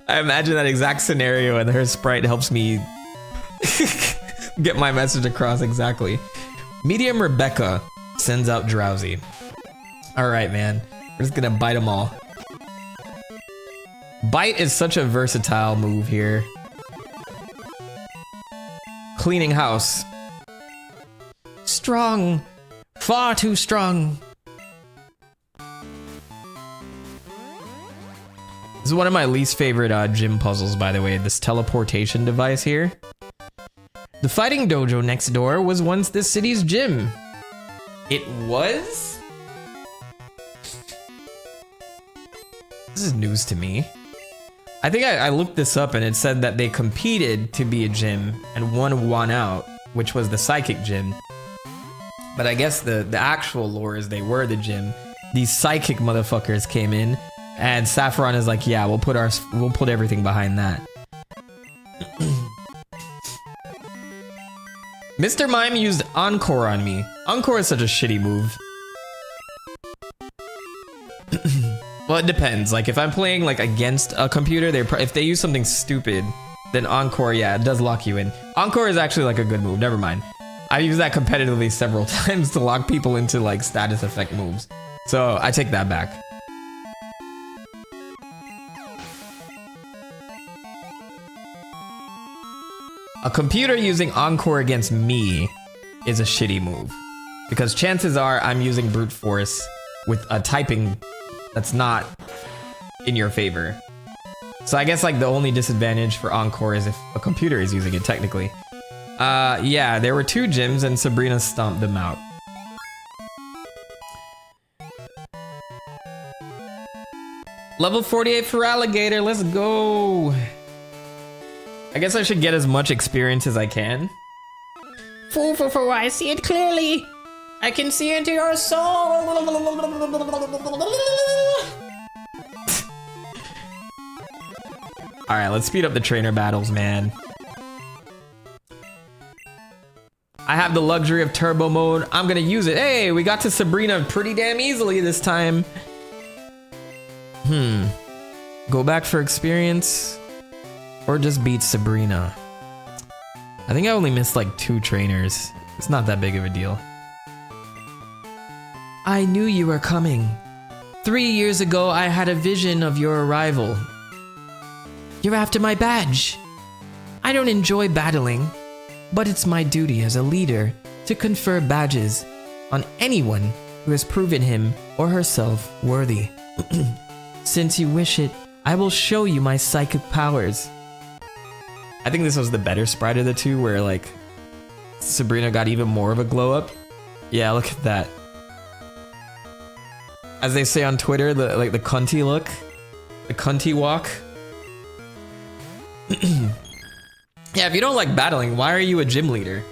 I imagine that exact scenario and her sprite helps me get my message across exactly. Medium Rebecca sends out Drowsy. Alright, man. We're just gonna bite them all. Bite is such a versatile move here. Cleaning house. Strong. Far too strong. This is one of my least favorite gym puzzles, by the way. This teleportation device here. The fighting dojo next door was once this city's gym. It was? This is news to me. I think I looked this up and it said that they competed to be a gym and one won out, which was the psychic gym. But I guess the actual lore is they were the gym. These psychic motherfuckers came in and Saffron is like, yeah, we'll put everything behind that. Mr. Mime used Encore on me. Encore is such a shitty move. Well, it depends. Like, if I'm playing, like, against a computer, if they use something stupid, then Encore, yeah, it does lock you in. Encore is actually, like, a good move. Never mind. I've used that competitively several times to lock people into, like, status effect moves. So, I take that back. A computer using Encore against me is a shitty move. Because chances are I'm using brute force with a typing that's not in your favor. So I guess like the only disadvantage for Encore is if a computer is using it technically. Yeah, there were 2 gyms and Sabrina stomped them out. Level 48 for Alligator, let's go. I guess I should get as much experience as I can. Foo, I see it clearly. I can see into your soul. Alright, let's speed up the trainer battles, man. I have the luxury of turbo mode. I'm gonna use it. Hey, we got to Sabrina pretty damn easily this time. Go back for experience or just beat Sabrina. I think I only missed like 2 trainers. It's not that big of a deal. I knew you were coming. 3 years ago, I had a vision of your arrival. You're after my badge. I don't enjoy battling, but it's my duty as a leader to confer badges on anyone who has proven him or herself worthy. Since you wish it, I will show you my psychic powers. I think this was the better sprite of the 2, where like Sabrina got even more of a glow up. Yeah, look at that. As they say on Twitter, the cunty look, the cunty walk. Yeah, if you don't like battling, why are you a gym leader?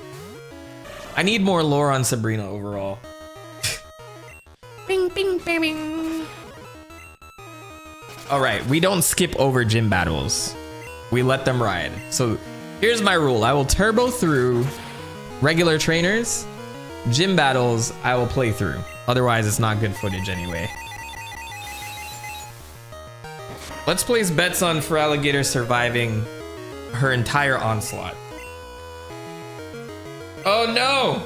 I need more lore on Sabrina overall. Bing, bing, bing, bing. Alright, we don't skip over gym battles. We let them ride. So here's my rule. I will turbo through regular trainers. Gym battles, I will play through. Otherwise, it's not good footage anyway. Let's place bets on for Alligator surviving her entire onslaught. Oh no!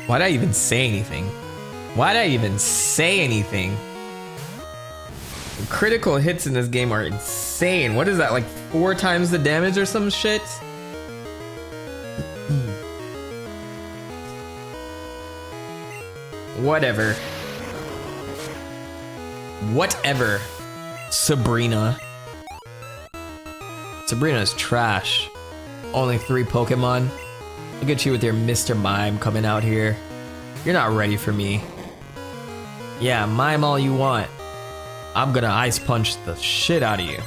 Why'd I even say anything? Why'd I even say anything? The critical hits in this game are insane. What is that, like 4 times the damage or some shit? Whatever. Whatever. Sabrina. Sabrina's trash. Only 3 Pokemon. Look at you with your Mr. Mime coming out here. You're not ready for me. Yeah, mime all you want. I'm gonna ice punch the shit out of you.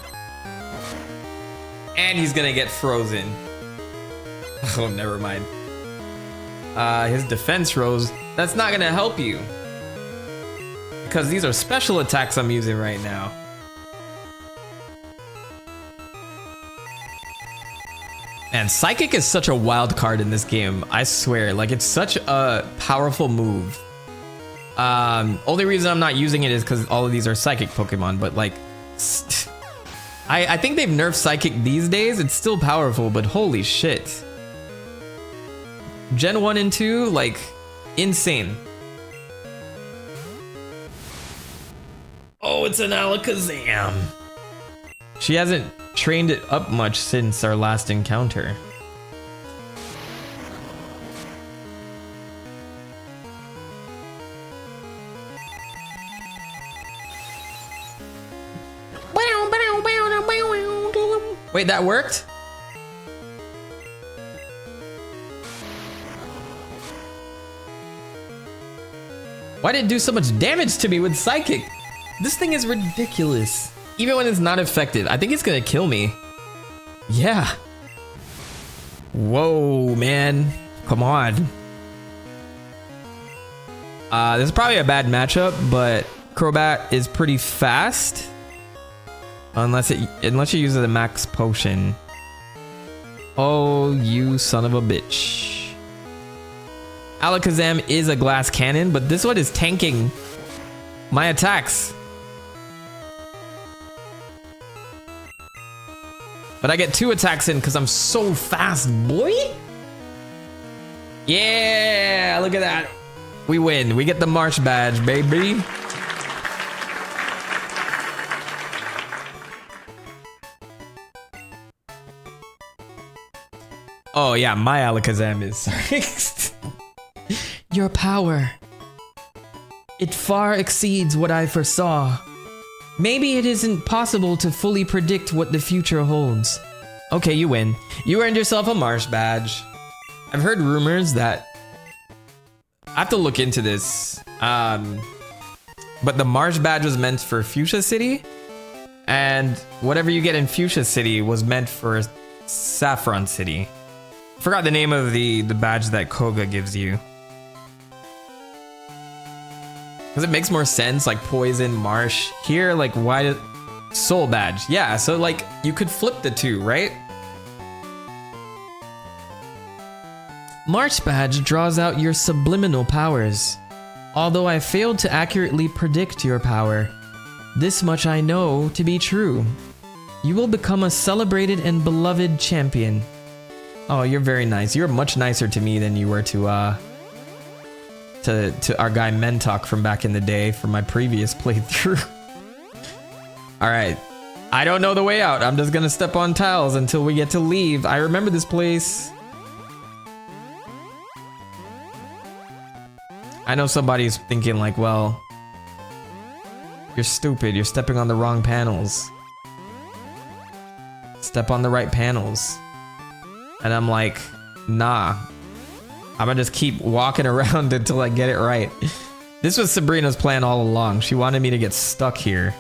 And he's gonna get frozen. Oh, never mind. His defense rose. That's not gonna help you. Because these are special attacks I'm using right now. Man, Psychic is such a wild card in this game. I swear, like it's such a powerful move. Only reason I'm not using it is because all of these are Psychic Pokemon, but like, I think they've nerfed Psychic these days. It's still powerful, but holy shit. Gen 1 and 2, like, insane. Oh, it's an Alakazam. She hasn't trained it up much since our last encounter. Wait, that worked? Why did it do so much damage to me with Psychic? This thing is ridiculous. Even when it's not effective, I think it's gonna kill me. Yeah. Whoa, man. Come on. This is probably a bad matchup, but Crobat is pretty fast. Unless you use the max potion. Oh, you son of a bitch. Alakazam is a glass cannon, but this one is tanking my attacks. But I get 2 attacks in because I'm so fast, boy. Yeah, look at that. We win. We get the March badge, baby. Oh yeah, my Alakazam is sorry. Your power. It far exceeds what I foresaw. Maybe it isn't possible to fully predict what the future holds. Okay, you win. You earned yourself a marsh badge. I've heard rumors that... I have to look into this. But the marsh badge was meant for Fuchsia City. And whatever you get in Fuchsia City was meant for Saffron City. I forgot the name of the badge that Koga gives you. Because it makes more sense, like poison, marsh. Here, like, why... Soul badge. Yeah, so, like, you could flip the two, right? Marsh badge draws out your subliminal powers. Although I failed to accurately predict your power, this much I know to be true. You will become a celebrated and beloved champion. Oh, you're very nice. You're much nicer to me than you were to our guy Mentok from back in the day from my previous playthrough. Alright. I don't know the way out. I'm just gonna step on tiles until we get to leave. I remember this place. I know somebody's thinking like, well, you're stupid. You're stepping on the wrong panels. Step on the right panels. And I'm like, nah. I'm gonna just keep walking around until I get it right. This was Sabrina's plan all along. She wanted me to get stuck here.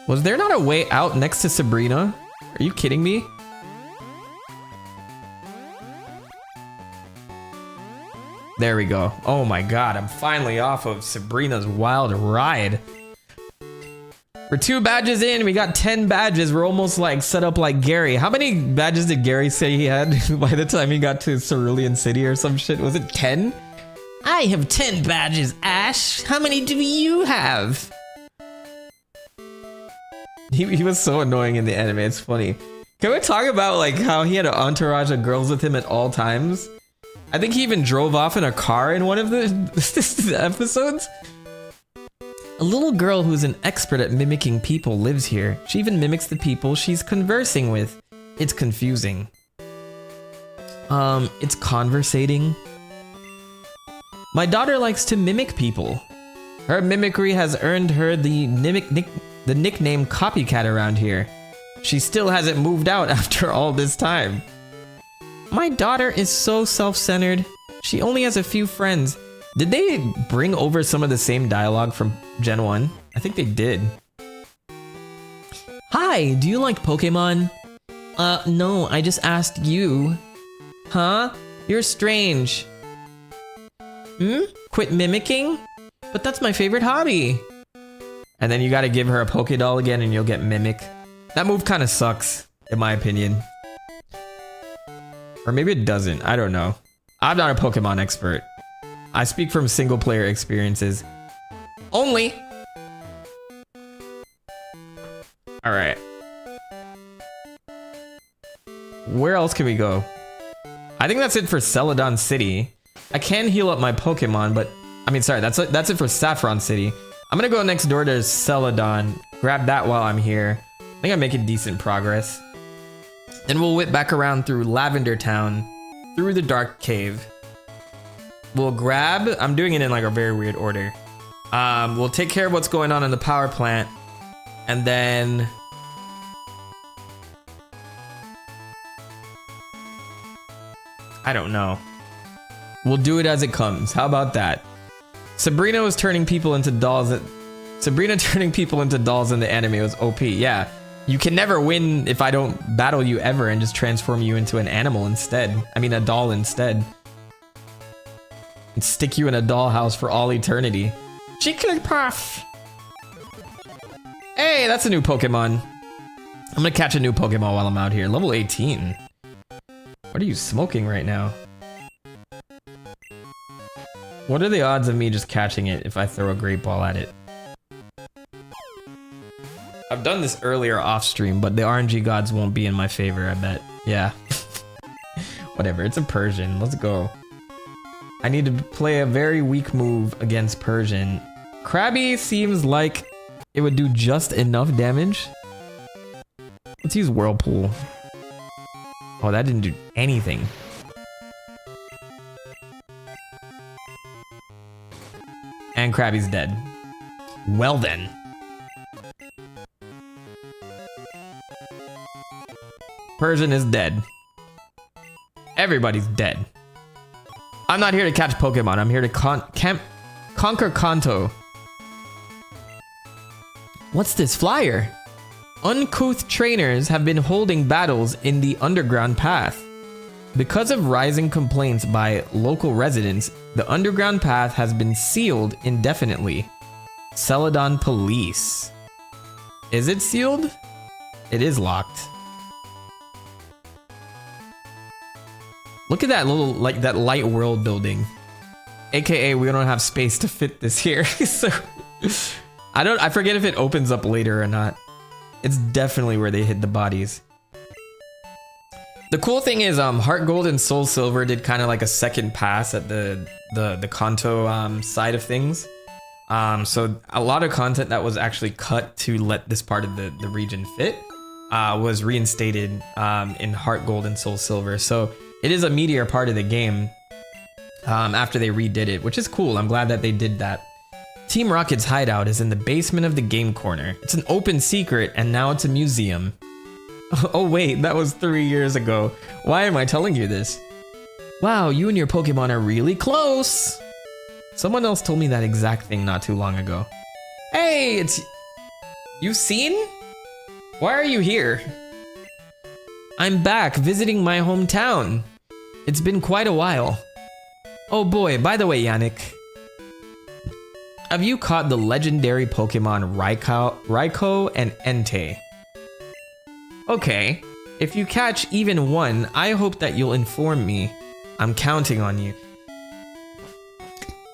Was there not a way out next to Sabrina? Are you kidding me? There we go. Oh my god, I'm finally off of Sabrina's wild ride. We're 2 badges in, we got 10 badges. We're almost like set up like Gary. How many badges did Gary say he had by the time he got to Cerulean City or some shit? Was it 10? I have 10 badges, Ash. How many do you have? He was so annoying in the anime, it's funny. Can we talk about like how he had an entourage of girls with him at all times? I think he even drove off in a car in one of the episodes. A little girl who's an expert at mimicking people lives here. She even mimics the people she's conversing with. It's confusing. It's conversating. My daughter likes to mimic people. Her mimicry has earned her the nickname Copycat around here. She still hasn't moved out after all this time. My daughter is so self-centered. She only has a few friends. Did they bring over some of the same dialogue from Gen 1? I think they did. Hi, do you like Pokemon? No, I just asked you. Huh? You're strange. Quit mimicking? But that's my favorite hobby. And then you gotta give her a Pokédoll again and you'll get Mimic. That move kinda sucks, in my opinion. Or maybe it doesn't, I don't know. I'm not a Pokemon expert. I speak from single player experiences. Only! Alright. Where else can we go? I think that's it for Celadon City. I can heal up my Pokemon, but... I mean, sorry, that's it for Saffron City. I'm gonna go next door to Celadon, grab that while I'm here. I think I'm making decent progress. Then we'll whip back around through Lavender Town, through the Dark Cave. We'll grab, I'm doing it in like a very weird order. We'll take care of what's going on in the power plant, and then... I don't know. We'll do it as it comes. How about that? Sabrina was turning people into dolls. Sabrina turning people into dolls in the anime was OP. Yeah, you can never win if I don't battle you ever and just transform you into an animal instead. I mean, a doll instead. And stick you in a dollhouse for all eternity. Jigglypuff! Hey, that's a new Pokemon. I'm gonna catch a new Pokemon while I'm out here. Level 18. What are you smoking right now? What are the odds of me just catching it if I throw a great ball at it? I've done this earlier off stream, but the RNG gods won't be in my favor, I bet. Yeah. Whatever, it's a Persian. Let's go. I need to play a very weak move against Persian. Krabby seems like it would do just enough damage. Let's use Whirlpool. Oh, that didn't do anything. And Krabby's dead. Well then. Persian is dead. Everybody's dead. I'm not here to catch Pokemon. I'm here to conquer Kanto. What's this flyer? Uncouth trainers have been holding battles in the underground path. Because of rising complaints by local residents, the underground path has been sealed indefinitely. Celadon Police. Is it sealed? It is locked. Look at that little, like, that light world building. AKA, we don't have space to fit this here. So, I forget if it opens up later or not. It's definitely where they hid the bodies. The cool thing is, Heart Gold and Soul Silver did kind of like a second pass at the Kanto side of things. So a lot of content that was actually cut to let this part of the region fit was reinstated in Heart Gold and Soul Silver. So it is a meatier part of the game after they redid it, which is cool. I'm glad that they did that. Team Rocket's hideout is in the basement of the game corner. It's an open secret, and now it's a museum. Oh wait, that was 3 years ago. Why am I telling you this? Wow, you and your Pokemon are really close. Someone else told me that exact thing not too long ago. Hey, it's... You seen? Why are you here? I'm back visiting my hometown. It's been quite a while. Oh boy, by the way, Yannick. Have you caught the legendary Pokemon Raikou and Entei? Okay, if you catch even one, I hope that you'll inform me. I'm counting on you.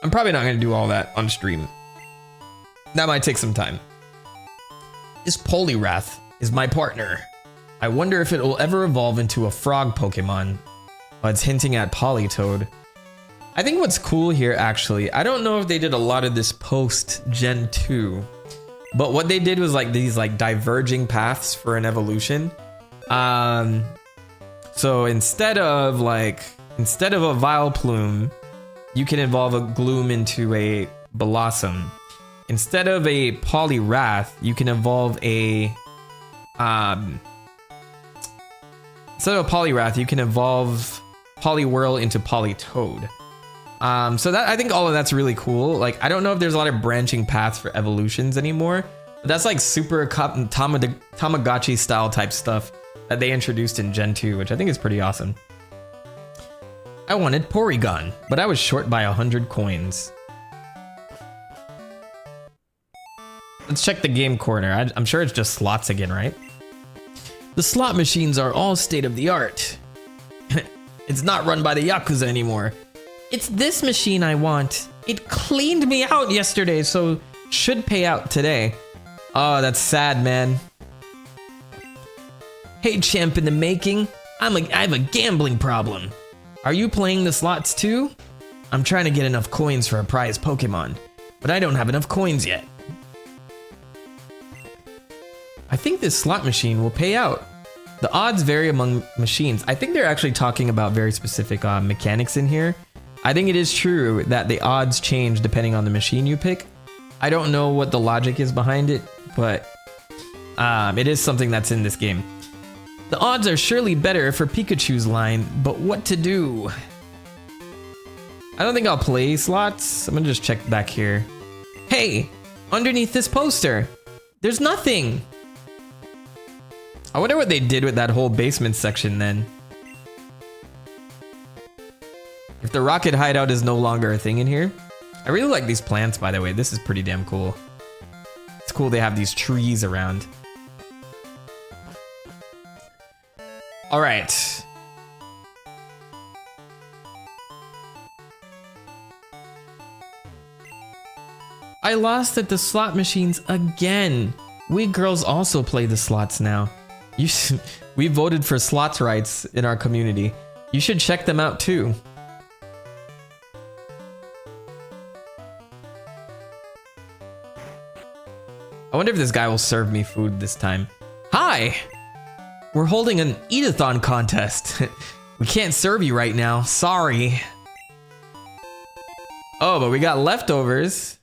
I'm probably not gonna do all that on stream. That might take some time. This Poliwrath is my partner. I wonder if it will ever evolve into a frog Pokemon. Well, it's hinting at Politoed. I think what's cool here, actually, I don't know if they did a lot of this post Gen 2, but what they did was like these like diverging paths for an evolution. So instead of a Vileplume, you can evolve a Gloom into a Blossom. Instead of a Poliwrath, you can evolve a Poliwhirl into Politoed. So that, I think all of that's really cool. Like, I don't know if there's a lot of branching paths for evolutions anymore, but that's like super Tamagotchi style type stuff that they introduced in Gen 2, which I think is pretty awesome. I wanted Porygon, but I was short by 100 coins. Let's check the game corner. I'm sure it's just slots again, right? The slot machines are all state of the art. It's not run by the Yakuza anymore. It's this machine I want. It cleaned me out yesterday, so should pay out today. Oh, that's sad, man. Hey, champ in the making. I have a gambling problem. Are you playing the slots too? I'm trying to get enough coins for a prize Pokemon, but I don't have enough coins yet. I think this slot machine will pay out. The odds vary among machines. I think they're actually talking about very specific mechanics in here. I think it is true that the odds change depending on the machine you pick. I don't know what the logic is behind it, but it is something that's in this game. The odds are surely better for Pikachu's line, but what to do? I don't think I'll play slots. I'm gonna just check back here. Hey, underneath this poster, there's nothing. I wonder what they did with that whole basement section then. If the rocket hideout is no longer a thing in here. I really like these plants, by the way. This is pretty damn cool. It's cool they have these trees around. All right. I lost at the slot machines again. We girls also play the slots now. We voted for slots rights in our community. You should check them out too. I wonder if this guy will serve me food this time. Hi! We're holding an eat-a-thon contest. We can't serve you right now. Sorry. Oh, but we got leftovers.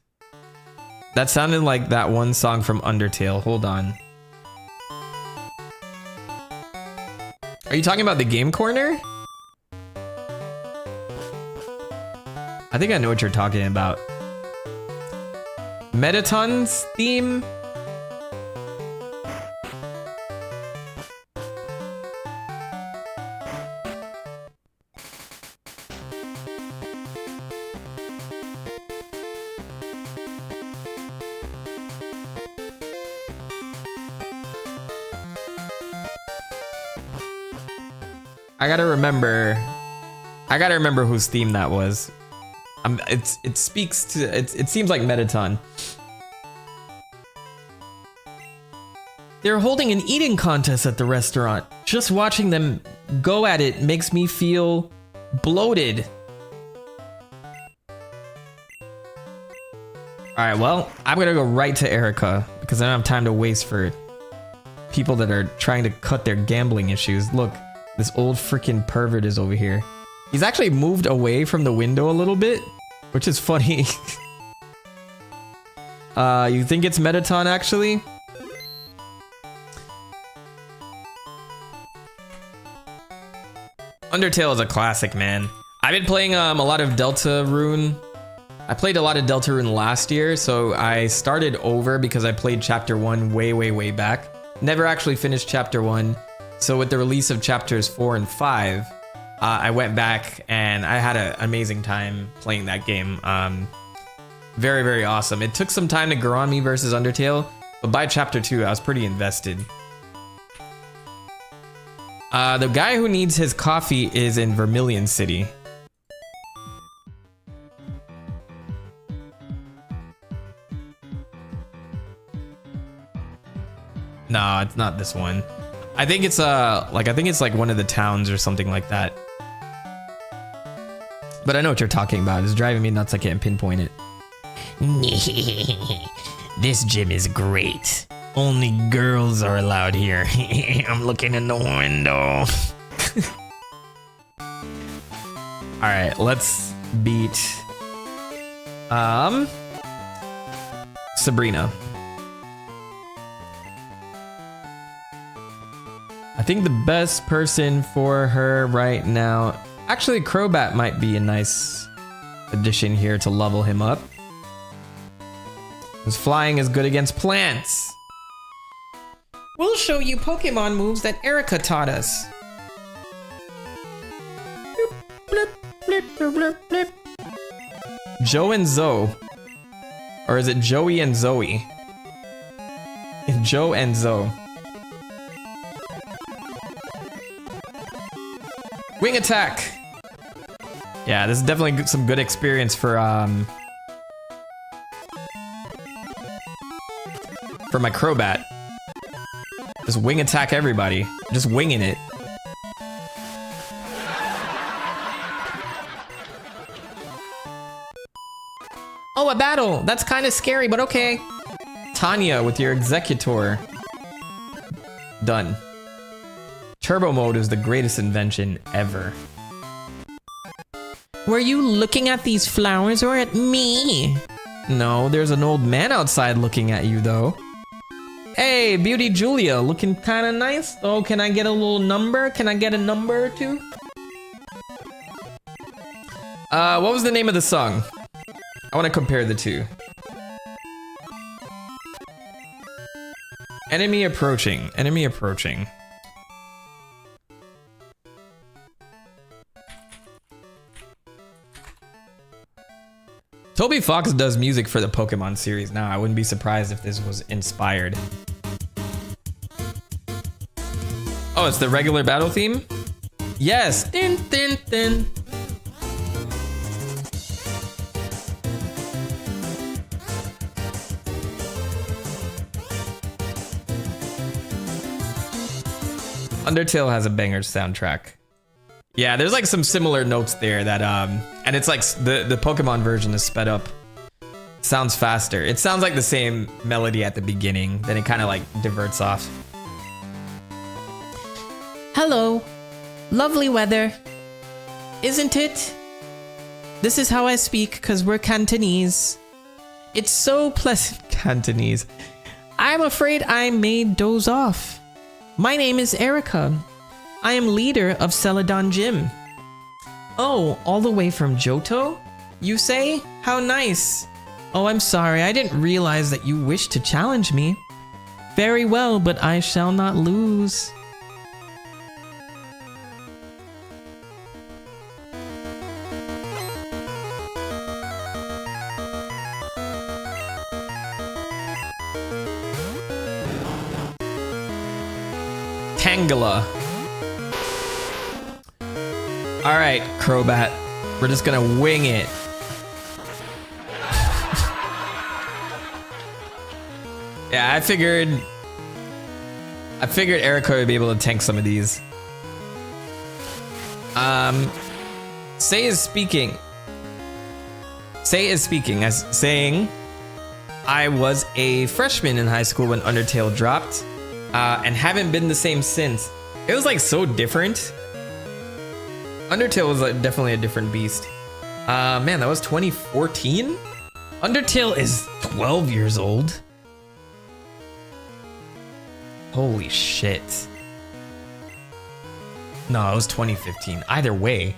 That sounded like that one song from Undertale. Hold on. Are you talking about the game corner? I think I know what you're talking about. Metaton's theme? I gotta remember whose theme that was. It speaks to it seems like Metaton. They're holding an eating contest at the restaurant. Just watching them go at it makes me feel bloated. Alright, well, I'm gonna go right to Erica because I don't have time to waste for people that are trying to cut their gambling issues. Look, this old freaking pervert is over here. He's actually moved away from the window a little bit, which is funny. You think it's Metaton actually? Undertale is a classic, man. I've been playing a lot of Deltarune. I played a lot of Deltarune last year, so I started over because I played chapter 1 way back. Never actually finished chapter 1. So with the release of chapters 4 and 5, I went back and I had an amazing time playing that game. Very awesome. It took some time to grow on me versus Undertale, but by chapter 2, I was pretty invested. The guy who needs his coffee is in Vermilion City. No, it's not this one. I think it's like one of the towns or something like that. But I know what you're talking about. It's driving me nuts. I can't pinpoint it. This gym is great. Only girls are allowed here. I'm looking in the window. All right, let's beat Sabrina. I think the best person for her right now, actually Crobat might be a nice addition here to level him up. His flying is good against plants. We'll show you Pokemon moves that Erica taught us. Joe and Zoe. Or is it Joey and Zoe? Joe and Zoe. Wing attack. Yeah, this is definitely some good experience for my Crobat. Just wing attack everybody. Just winging it. Oh, a battle. That's kind of scary, but okay. Tanya with your Executor. Done. Turbo mode is the greatest invention ever. Were you looking at these flowers or at me? No, there's an old man outside looking at you though. Hey, Beauty Julia, looking kind of nice. Oh, can I get a little number? Can I get a number or two? What was the name of the song? I want to compare the two. Enemy approaching. Enemy approaching. Toby Fox does music for the Pokemon series now. I wouldn't be surprised if this was inspired. Oh, it's the regular battle theme? Yes! Din, din, din. Undertale has a banger soundtrack. Yeah, there's like some similar notes there that and it's like the Pokemon version is sped up. Sounds faster. It sounds like the same melody at the beginning, then it kind of like diverts off. Hello. Lovely weather. Isn't it? This is how I speak because we're Cantonese. It's so pleasant. Cantonese. I'm afraid I may doze off. My name is Erica. I am leader of Celadon Gym. Oh, all the way from Johto? You say? How nice. Oh, I'm sorry. I didn't realize that you wished to challenge me. Very well, but I shall not lose. Tangela. All right, Crobat. We're just gonna wing it. Yeah, I figured Erica would be able to tank some of these. Say is speaking as saying, I was a freshman in high school when Undertale dropped, and haven't been the same since. It was like so different. Undertale was like definitely a different beast. Man, that was 2014? Undertale is 12 years old. Holy shit. No, it was 2015. Either way,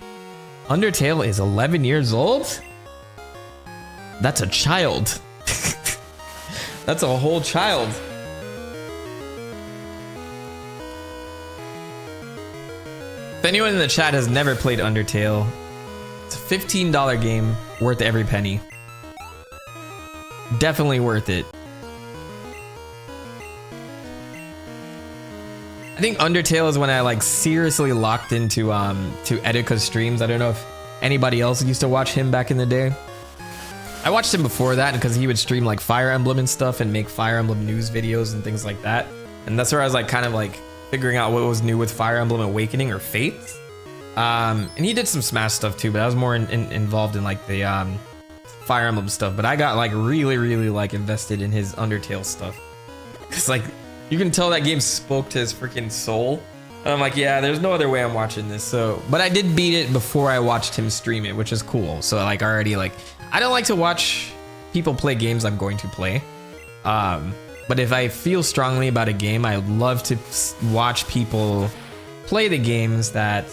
Undertale is 11 years old? That's a child. That's a whole child. If anyone in the chat has never played Undertale, it's a $15 game, worth every penny. Definitely worth it. I think Undertale is when I like seriously locked into to Edika's streams. I don't know if anybody else used to watch him back in the day. I watched him before that because he would stream like Fire Emblem and stuff and make Fire Emblem news videos and things like that. And that's where I was like kind of like figuring out what was new with Fire Emblem Awakening or Faith. And he did some Smash stuff too, but I was more involved in like the Fire Emblem stuff. But I got like really like invested in his Undertale stuff. Cause like you can tell that game spoke to his freaking soul. And I'm like, yeah, there's no other way I'm watching this. So, but I did beat it before I watched him stream it, which is cool. So like already like, I don't like to watch people play games I'm going to play. But if I feel strongly about a game, I love to watch people play the games that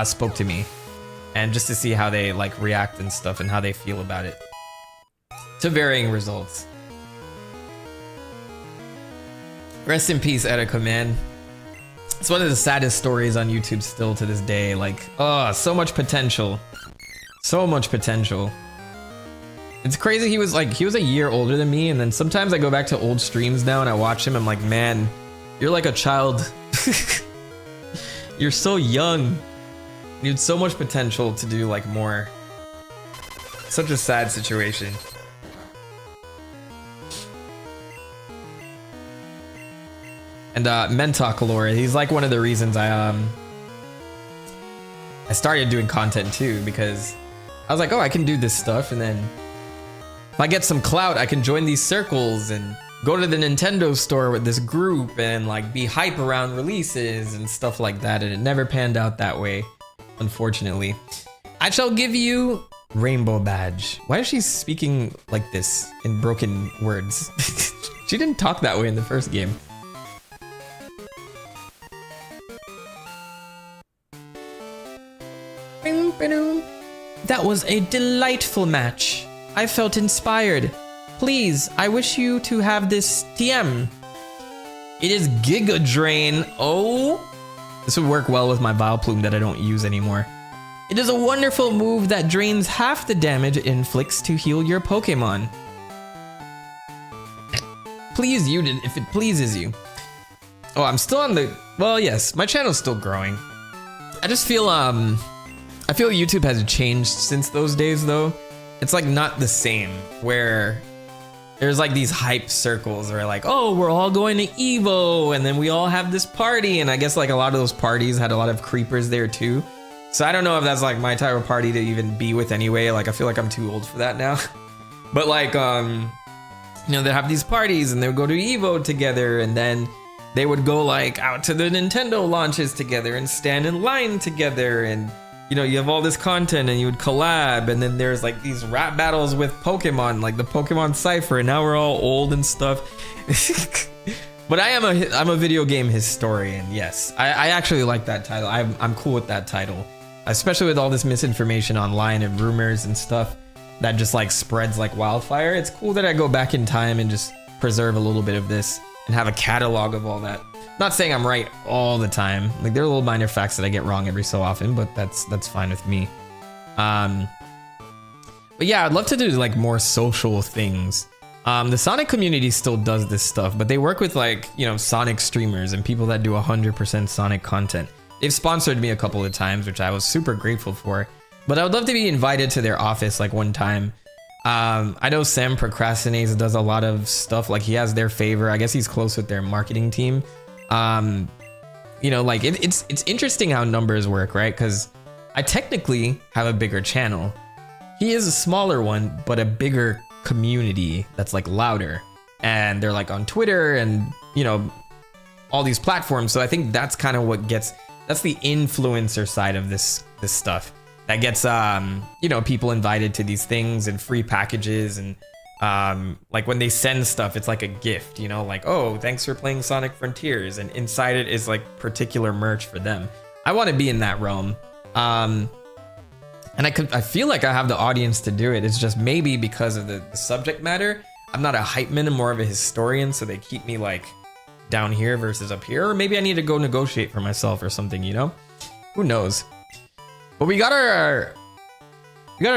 spoke to me, and just to see how they like react and stuff and how they feel about it, to varying results. Rest in peace, Erika, man. It's one of the saddest stories on YouTube still to this day. Like, oh, so much potential. So much potential. It's crazy, he was a year older than me, and then sometimes I go back to old streams now and I watch him, I'm like, man, you're like a child. You're so young. You had so much potential to do like more. Such a sad situation. And Mentok lore, he's like one of the reasons I started doing content too, because I was like, oh, I can do this stuff, and then if I get some clout, I can join these circles and go to the Nintendo store with this group and like be hype around releases and stuff like that, and it never panned out that way, unfortunately. I shall give you Rainbow Badge. Why is she speaking like this in broken words? She didn't talk that way in the first game. That was a delightful match. I felt inspired. Please, I wish you to have this TM. It is Giga Drain. Oh, this would work well with my Vileplume that I don't use anymore. It is a wonderful move that drains half the damage it inflicts to heal your Pokemon. Please use it if it pleases you. Oh, I'm still on the... Well, yes, my channel's still growing. I just feel, I feel YouTube has changed since those days, though. It's like not the same, where there's like these hype circles where like, oh, we're all going to Evo, and then we all have this party, and I guess like a lot of those parties had a lot of creepers there too. So I don't know if that's like my type of party to even be with anyway. Like I feel like I'm too old for that now. But like, you know, they have these parties and they'll go to Evo together, and then they would go like out to the Nintendo launches together and stand in line together, and you know, you have all this content and you would collab, and then there's like these rap battles with Pokemon, like the Pokemon Cypher, and now we're all old and stuff. But I'm a video game historian. Yes, I actually like that title. I'm cool with that title, especially with all this misinformation online and rumors and stuff that just like spreads like wildfire. It's cool that I go back in time and just preserve a little bit of this and have a catalog of all that. Not saying I'm right all the time. Like, there are little minor facts that I get wrong every so often, but that's fine with me. But yeah, I'd love to do like more social things. The Sonic community still does this stuff, but they work with like, you know, Sonic streamers and people that do 100% Sonic content. They've sponsored me a couple of times, which I was super grateful for. But I would love to be invited to their office like one time. I know Sam Procrastinates does a lot of stuff. Like, he has their favor. I guess he's close with their marketing team. You know, like it's interesting how numbers work, right? Because I technically have a bigger channel. He is a smaller one, but a bigger community that's like louder. And they're like on Twitter and, you know, all these platforms. So I think that's kind of what gets, that's the influencer side of this stuff. That gets, you know, people invited to these things and free packages, and like when they send stuff, it's like a gift, you know, like, oh, thanks for playing Sonic Frontiers, and inside it is like particular merch for them. I want to be in that realm, and I feel like I have the audience to do it. It's just maybe because of the subject matter. I'm not a hype man, I'm more of a historian, so they keep me like down here versus up here, or maybe I need to go negotiate for myself or something, you know? Who knows? But we got our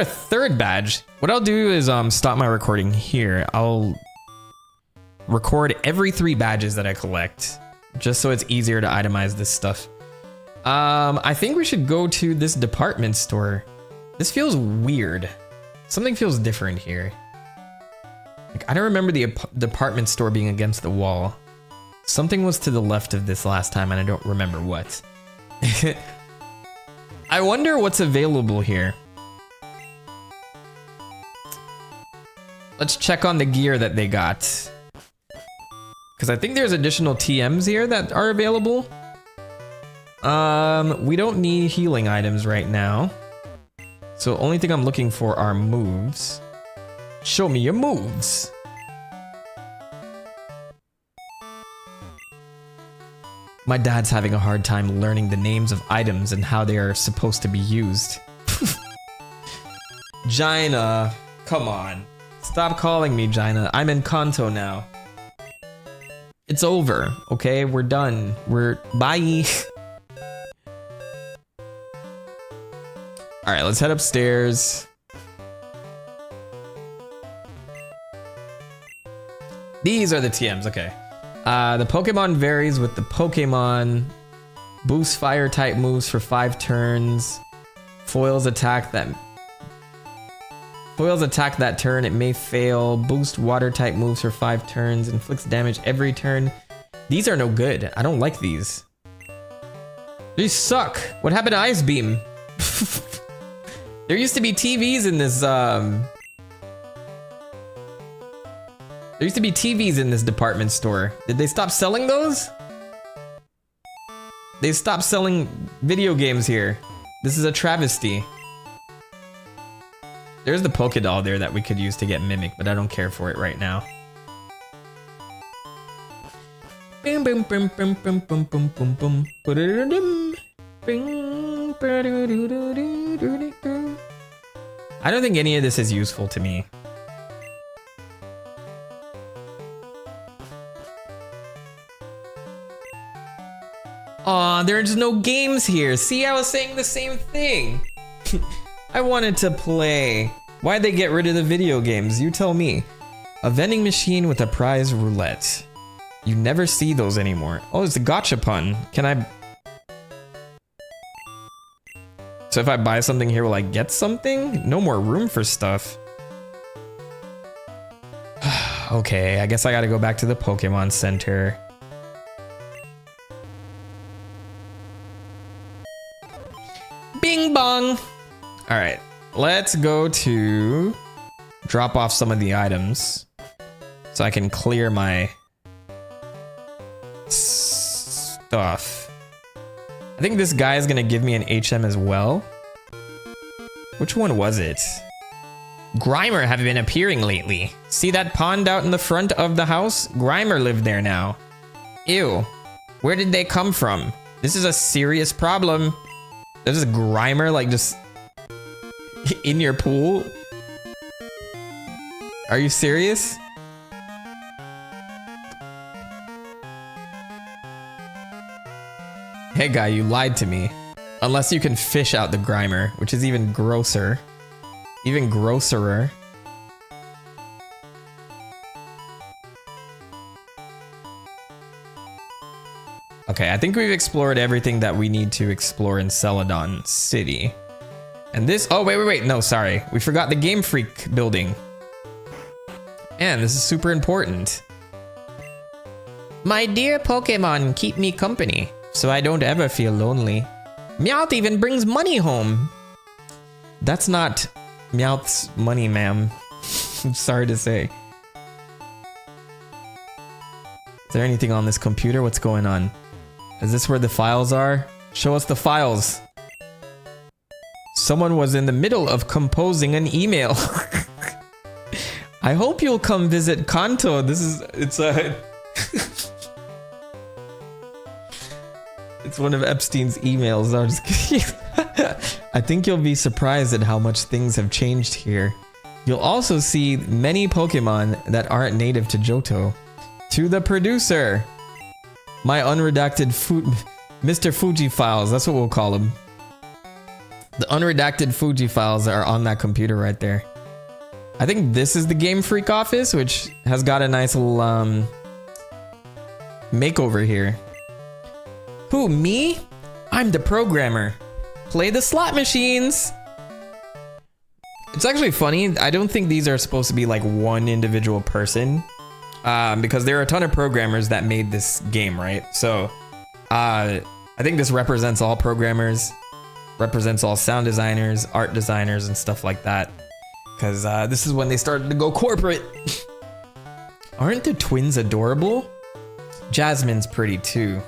third badge. What I'll do is stop my recording here. I'll record every 3 badges that I collect, just so it's easier to itemize this stuff. I think we should go to this department store. This feels weird. Something feels different here. Like, I don't remember the department store being against the wall. Something was to the left of this last time, and I don't remember what. I wonder what's available here. Let's check on the gear that they got. Because I think there's additional TMs here that are available. We don't need healing items right now. So only thing I'm looking for are moves. Show me your moves. My dad's having a hard time learning the names of items and how they are supposed to be used. Jaina, come on. Stop calling me Jaina. I'm in Kanto now. It's over, okay? We're done. Bye. Alright, let's head upstairs. These are the TMs, okay. The Pokemon varies with the Pokemon. Boost fire type moves for 5 turns. Foils attack that turn, it may fail. Boost water type moves for 5 turns. Inflicts damage every turn. These are no good. I don't like these. These suck. What happened to Ice Beam? There used to be TVs in this, there used to be TVs in this department store. Did they stop selling those? They stopped selling video games here. This is a travesty. There's the Pokédoll there that we could use to get Mimic, but I don't care for it right now. I don't think any of this is useful to me. Aw, there's no games here. See, I was saying the same thing. I wanted to play. Why'd they get rid of the video games? You tell me. A vending machine with a prize roulette. You never see those anymore. Oh, it's a gachapon. Can I... So if I buy something here, will I get something? No more room for stuff. Okay, I guess I gotta go back to the Pokemon Center. Bing bong! Alright, let's go to drop off some of the items so I can clear my stuff. I think this guy is gonna give me an HM as well. Which one was it? Grimer have been appearing lately. See that pond out in the front of the house? Grimer lived there now. Ew. Where did they come from? This is a serious problem. There's a Grimer like just in your pool? Are you serious? Hey guy, you lied to me. Unless you can fish out the Grimer, which is even grosser. Even grosserer. Okay, I think we've explored everything that we need to explore in Celadon City. And this, oh wait, no, sorry. We forgot the Game Freak building. Man, this is super important. My dear Pokemon keep me company, so I don't ever feel lonely. Meowth even brings money home. That's not Meowth's money, ma'am. I'm sorry to say. Is there anything on this computer? What's going on? Is this where the files are? Show us the files. Someone was in the middle of composing an email. I hope you'll come visit Kanto. It's one of Epstein's emails. No, I'm just kidding. I think you'll be surprised at how much things have changed here. You'll also see many Pokemon that aren't native to Johto. To the producer. My unredacted Mr. Fuji files. That's what we'll call him. The unredacted Fuji files are on that computer right there. I think this is the Game Freak office, which has got a nice little makeover here. Who, me? I'm the programmer. Play the slot machines. It's actually funny. I don't think these are supposed to be like one individual person, because there are a ton of programmers that made this game, right? So I think this represents all programmers, represents all sound designers, art designers, and stuff like that. Because this is when they started to go corporate. Aren't the twins adorable? Jasmine's pretty too.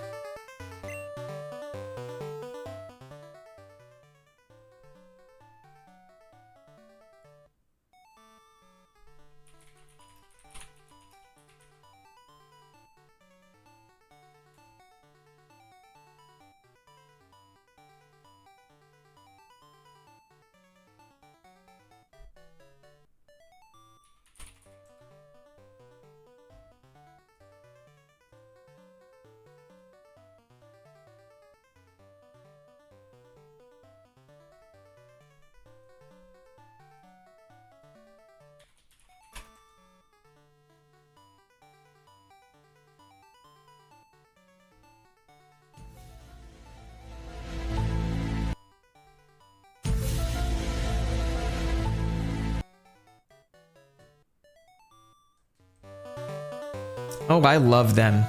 Oh, I love them.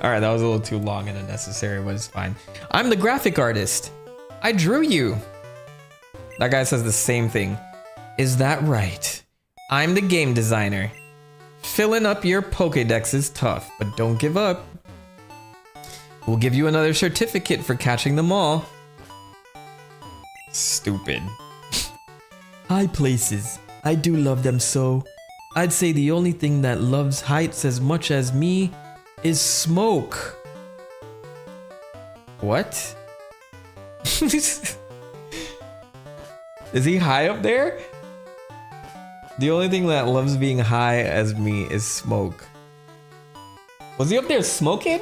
Alright, that was a little too long and unnecessary, but it's fine. I'm the graphic artist. I drew you. That guy says the same thing. Is that right? I'm the game designer. Filling up your Pokédex is tough, but don't give up. We'll give you another certificate for catching them all. Stupid. High places. I do love them so. I'd say the only thing that loves heights as much as me is smoke. What? Is he high up there? The only thing that loves being high as me is smoke. Was he up there smoking?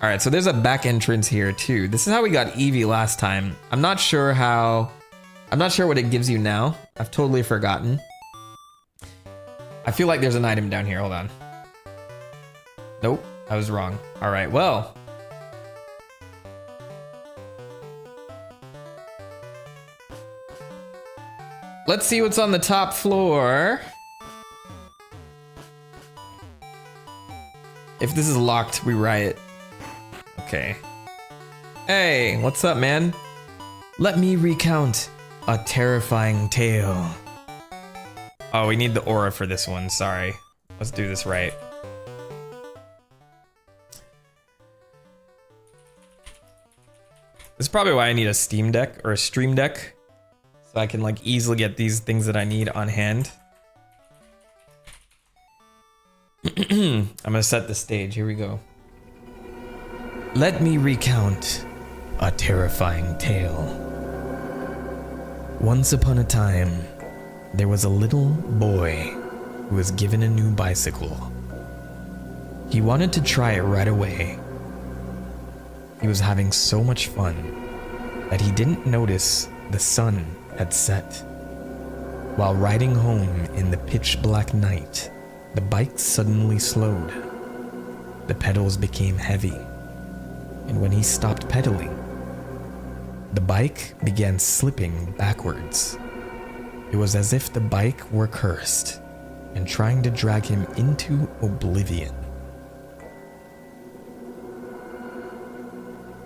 Alright, so there's a back entrance here too. This is how we got Eevee last time. I'm not sure what it gives you now. I've totally forgotten. I feel like there's an item down here. Hold on. Nope, I was wrong. All right, well. Let's see what's on the top floor. If this is locked, we riot. Okay. Hey, what's up, man? Let me recount a terrifying tale. Oh, we need the aura for this one, sorry. Let's do this right. This is probably why I need a Steam Deck or a Stream Deck. So I can like easily get these things that I need on hand. I'm gonna set the stage. Here we go. Let me recount a terrifying tale. Once upon a time, there was a little boy who was given a new bicycle. He wanted to try it right away. He was having so much fun that he didn't notice the sun had set. While riding home in the pitch black night, the bike suddenly slowed. The pedals became heavy, and when he stopped pedaling, the bike began slipping backwards. It was as if the bike were cursed and trying to drag him into oblivion.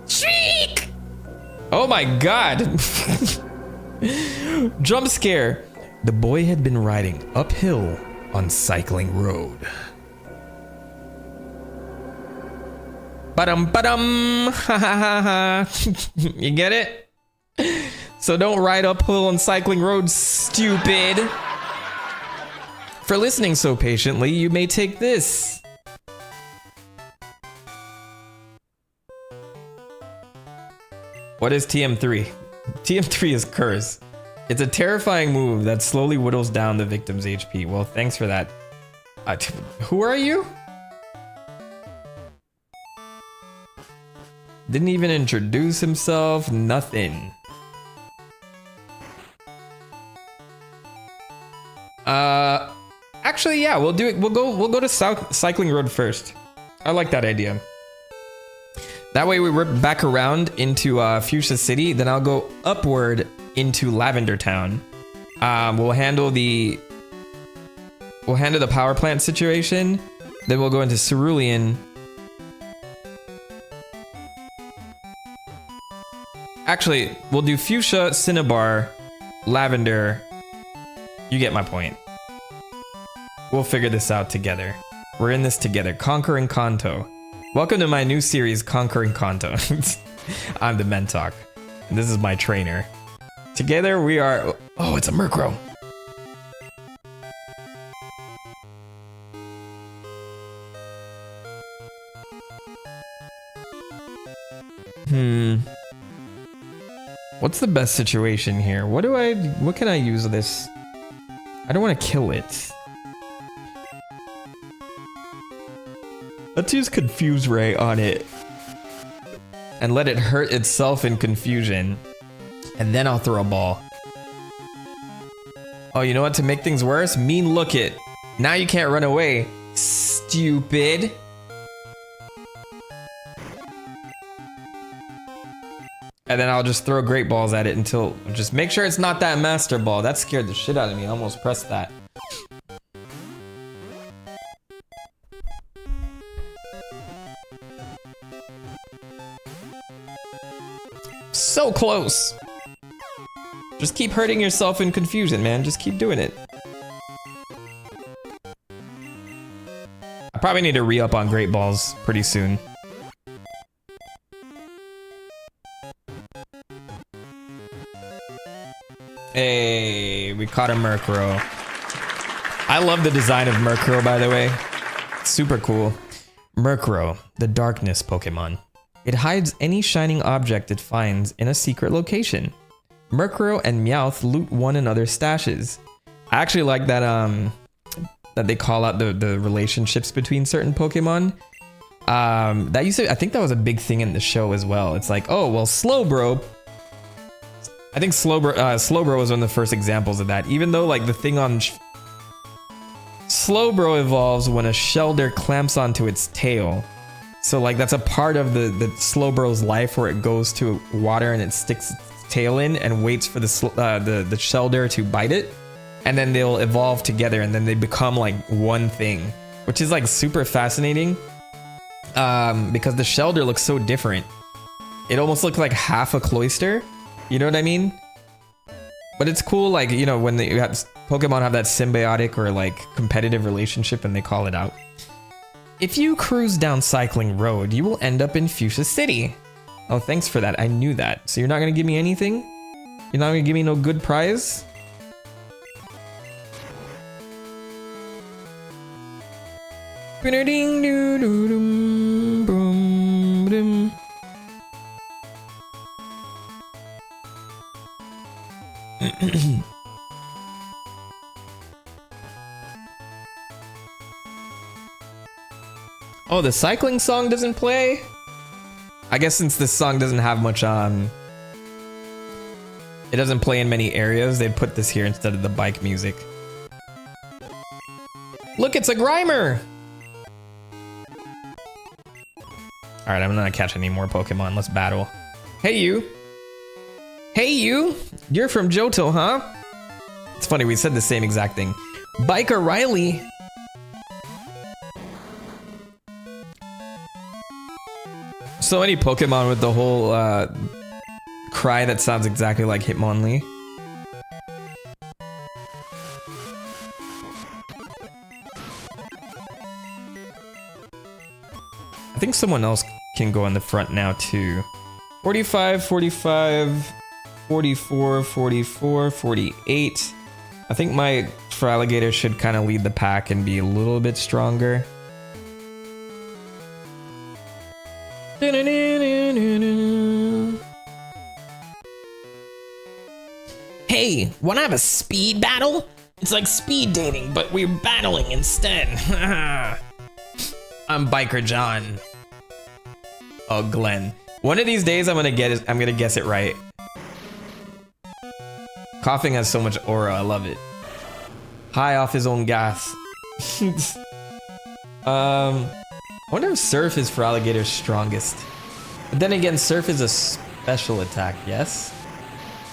Shriek! Oh my god! Jump scare! The boy had been riding uphill on Cycling Road. Ba-dum, ha ha ha ha. You get it? So don't ride uphill on Cycling Road, stupid. For listening so patiently, you may take this. What is TM3? TM3 is Curse. It's a terrifying move that slowly whittles down the victim's HP. Well, thanks for that. Who are you? Didn't even introduce himself, nothing. Actually, yeah, we'll do it. We'll go to Cycling Road first. I like that idea. That way we work back around into Fuchsia City, then I'll go upward into Lavender Town. We'll handle the power plant situation, then we'll go into Cerulean. Actually, we'll do Fuchsia, Cinnabar, Lavender. You get my point. We'll figure this out together. We're in this together. Conquering Kanto. Welcome to my new series, Conquering Kanto. I'm TheMentok, and this is my trainer. Together we are... Oh, it's a Murkrow. What's the best situation here? What can I use this? I don't want to kill it. Let's use Confuse Ray on it. And let it hurt itself in confusion. And then I'll throw a ball. Oh, you know what? To make things worse? Mean Look It. Now you can't run away. Stupid. And then I'll just throw great balls at it until... Just make sure it's not that Master Ball. That scared the shit out of me. I almost pressed that. So close. Just keep hurting yourself in confusion, man. Just keep doing it. I probably need to re-up on great balls pretty soon. Hey, we caught a Murkrow. I love the design of Murkrow, by the way. It's super cool. Murkrow, the darkness Pokemon. It hides any shining object it finds in a secret location. Murkrow and Meowth loot one another's stashes. I actually like that that they call out the relationships between certain Pokemon. That used to, I think that was a big thing in the show as well. It's like, oh well, Slowbro. I think Slowbro was one of the first examples of that. Even though like the thing on Slowbro evolves when a Shelder clamps onto its tail. So like that's a part of the Slowbro's life where it goes to water and it sticks its tail in and waits for the Shelder to bite it, and then they'll evolve together and then they become like one thing, which is like super fascinating. Because the Shelder looks so different. It almost looks like half a Cloyster. You know what I mean? But it's cool, like, you know, when you have Pokemon have that symbiotic or like competitive relationship and they call it out. If you cruise down Cycling Road, you will end up in Fuchsia City. Oh, thanks for that. I knew that. So you're not going to give me anything? You're not going to give me no good prize? Oh, the cycling song doesn't play? I guess since this song doesn't have much it doesn't play in many areas, they'd put this here instead of the bike music. Look, it's a Grimer! Alright, I'm not gonna catch any more Pokemon. Let's battle. Hey, you! Hey, you! You're from Johto, huh? It's funny, we said the same exact thing. Biker Riley! So many Pokemon with the whole cry that sounds exactly like Hitmonlee. I think someone else can go in the front now too. 45, 45, 44, 44, 48. I think my Feraligatr should kind of lead the pack and be a little bit stronger. Hey, wanna have a speed battle? It's like speed dating, but we're battling instead. I'm Biker John. Oh, Glenn. One of these days I'm gonna guess it right. Coughing has so much aura, I love it. High off his own gas. I wonder if Surf is Feraligatr's strongest. But then again, Surf is a special attack, yes?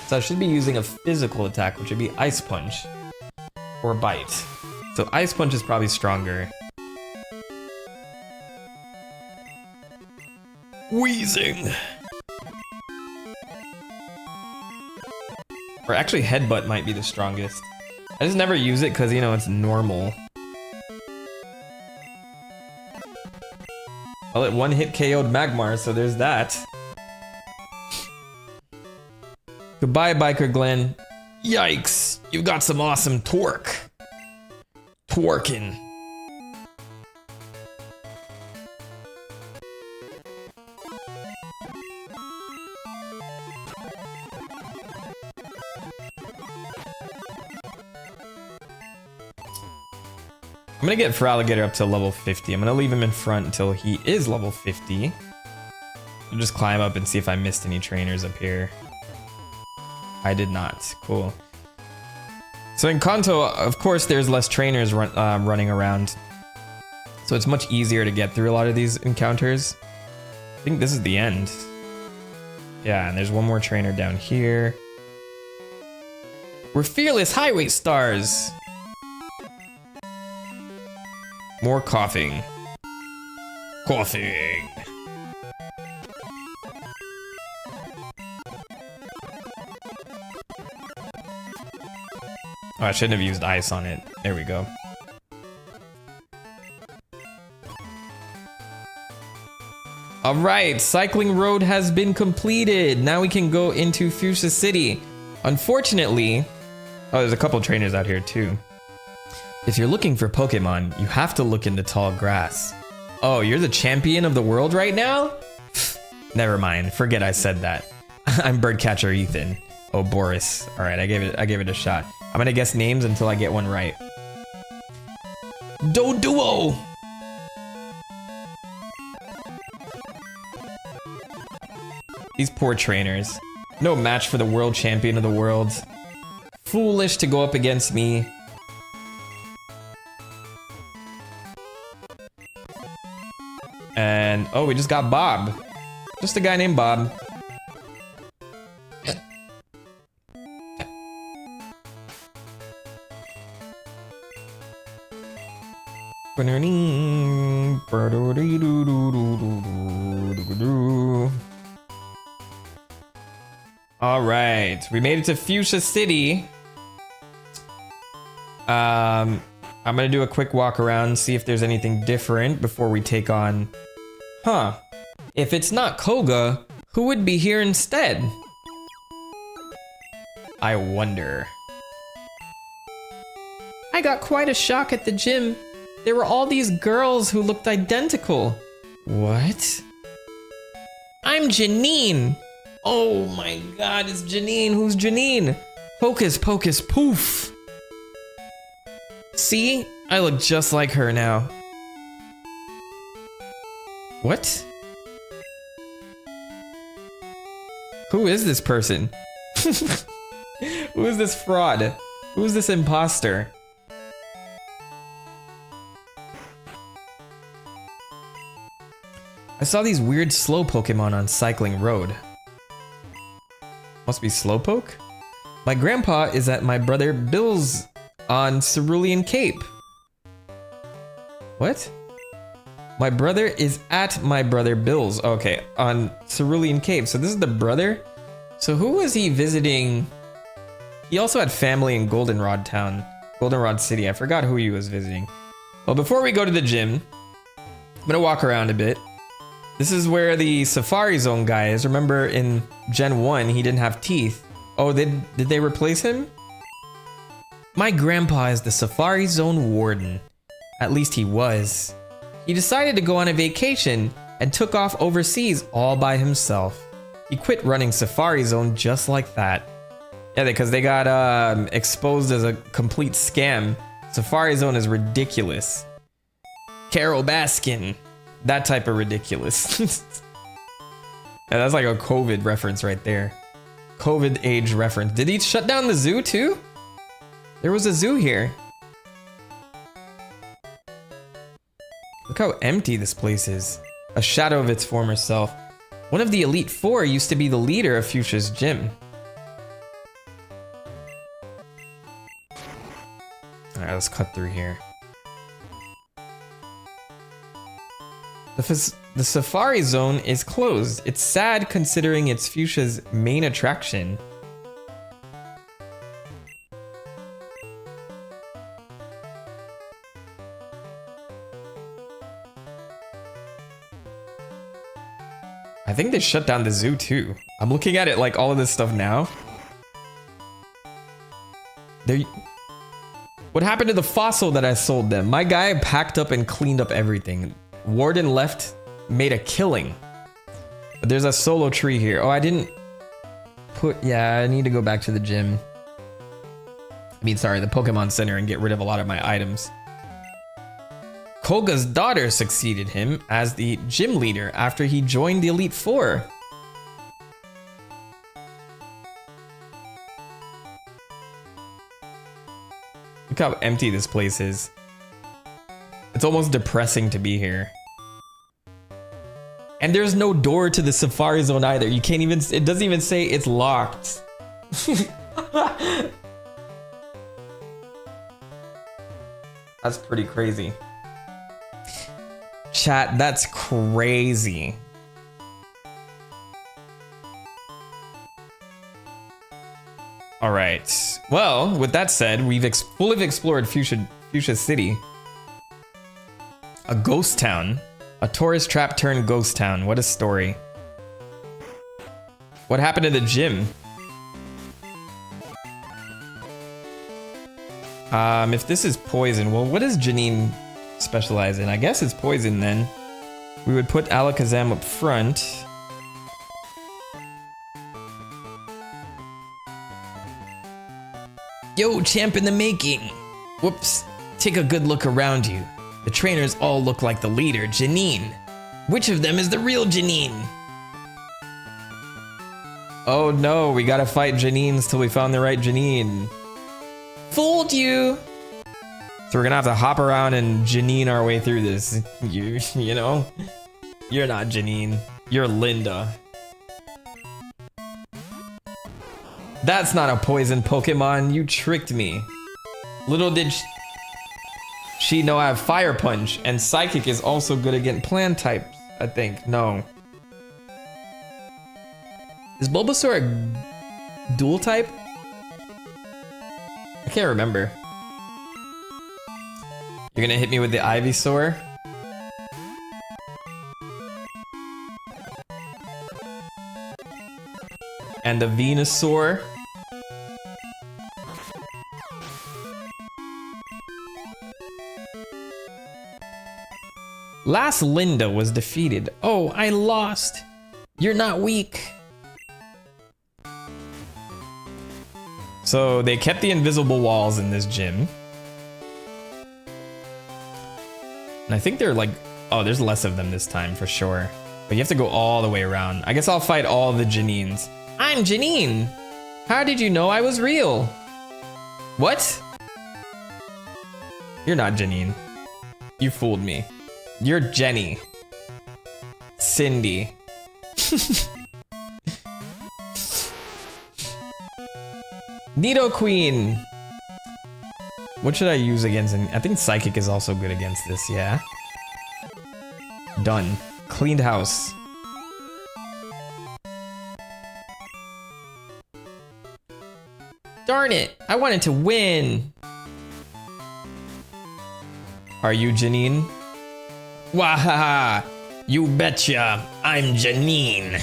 So I should be using a physical attack, which would be Ice Punch. Or Bite. So Ice Punch is probably stronger. Wheezing. Or actually Headbutt might be the strongest. I just never use it because, you know, it's normal. Well, it one-hit KO'd Magmar, so there's that. Goodbye, Biker Glenn. Yikes, you've got some awesome torque. Twerking. I'm gonna get Feraligatr up to level 50. I'm gonna leave him in front until he is level 50. I'll just climb up and see if I missed any trainers up here. I did not. Cool. So in Kanto, of course, there's less trainers running around. So it's much easier to get through a lot of these encounters. I think this is the end. Yeah, and there's one more trainer down here. We're fearless highway stars! More coughing. Coughing. Oh, I shouldn't have used ice on it. There we go. Alright, Cycling Road has been completed. Now we can go into Fuchsia City. Unfortunately... Oh, there's a couple trainers out here too. If you're looking for Pokemon, you have to look into tall grass. Oh, you're the champion of the world right now? Never mind, forget I said that. I'm Birdcatcher Ethan. Oh, Boris. Alright, I gave it a shot. I'm gonna guess names until I get one right. Doduo! These poor trainers. No match for the world champion of the world. Foolish to go up against me. And, oh, we just got Bob. Just a guy named Bob. All right, we made it to Fuchsia City. I'm gonna do a quick walk around, see if there's anything different before we take on... Huh. If it's not Koga, who would be here instead? I wonder. I got quite a shock at the gym. There were all these girls who looked identical. What? I'm Janine. Oh my god, it's Janine. Who's Janine? Hocus pocus poof! See? I look just like her now. What? Who is this person? Who is this fraud? Who is this imposter? I saw these weird slow Pokemon on Cycling Road. Must be Slowpoke? My grandpa is at my brother Bill's on Cerulean Cape. What? My brother is at my brother Bill's. Okay, on Cerulean Cape. So this is the brother? So who was he visiting? He also had family in Goldenrod Town. Goldenrod City. I forgot who he was visiting. Well, before we go to the gym, I'm gonna walk around a bit. This is where the Safari Zone guy is. Remember in Gen 1, he didn't have teeth. Oh, did they replace him? My grandpa is the Safari Zone warden. At least he was. He decided to go on a vacation and took off overseas all by himself. He quit running Safari Zone just like that. Yeah, because they got exposed as a complete scam. Safari Zone is ridiculous. Carol Baskin. That type of ridiculous. Yeah, that's like a COVID reference right there. COVID age reference. Did he shut down the zoo too? There was a zoo here. Look how empty this place is. A shadow of its former self. One of the Elite Four used to be the leader of Fuchsia's gym. Alright, let's cut through here. The Safari Zone is closed. It's sad considering it's Fuchsia's main attraction. I think they shut down the zoo too. I'm looking at it like all of this stuff now. What happened to the fossil that I sold them? My guy packed up and cleaned up everything. Warden left, made a killing. But there's a solo tree here. Oh, I didn't put... Yeah, I need to go back to the gym. I mean, sorry, the Pokemon Center and get rid of a lot of my items. Koga's daughter succeeded him as the gym leader after he joined the Elite Four. Look how empty this place is. It's almost depressing to be here. And there's no door to the Safari Zone either. You can't even, it doesn't even say it's locked. That's pretty crazy. Chat, that's crazy. All right. Well, with that said, we've fully explored Fuchsia City. A ghost town. A tourist trap turned ghost town. What a story. What happened to the gym? If this is poison, well, what does Janine specialize in? I guess it's poison then. We would put Alakazam up front. Yo, champ in the making. Whoops. Take a good look around you. The trainers all look like the leader, Janine. Which of them is the real Janine? Oh no, we gotta fight Janines till we found the right Janine. Fooled you! So we're gonna have to hop around and Janine our way through this. You know? You're not Janine. You're Linda. That's not a poison Pokemon. You tricked me. Little did she know I have Fire Punch, and Psychic is also good against plant types, I think. No. Is Bulbasaur a dual type? I can't remember. You're gonna hit me with the Ivysaur? And the Venusaur. Last Linda was defeated. Oh, I lost. You're not weak. So they kept the invisible walls in this gym. And I think they're like, oh, there's less of them this time for sure. But you have to go all the way around. I guess I'll fight all the Janines. I'm Janine. How did you know I was real? What? You're not Janine. You fooled me. You're Jenny. Cindy. Nidoqueen. What should I use against him? I think Psychic is also good against this, yeah. Done. Cleaned house. Darn it, I wanted to win. Are you Janine? Wahaha, you betcha, I'm Janine.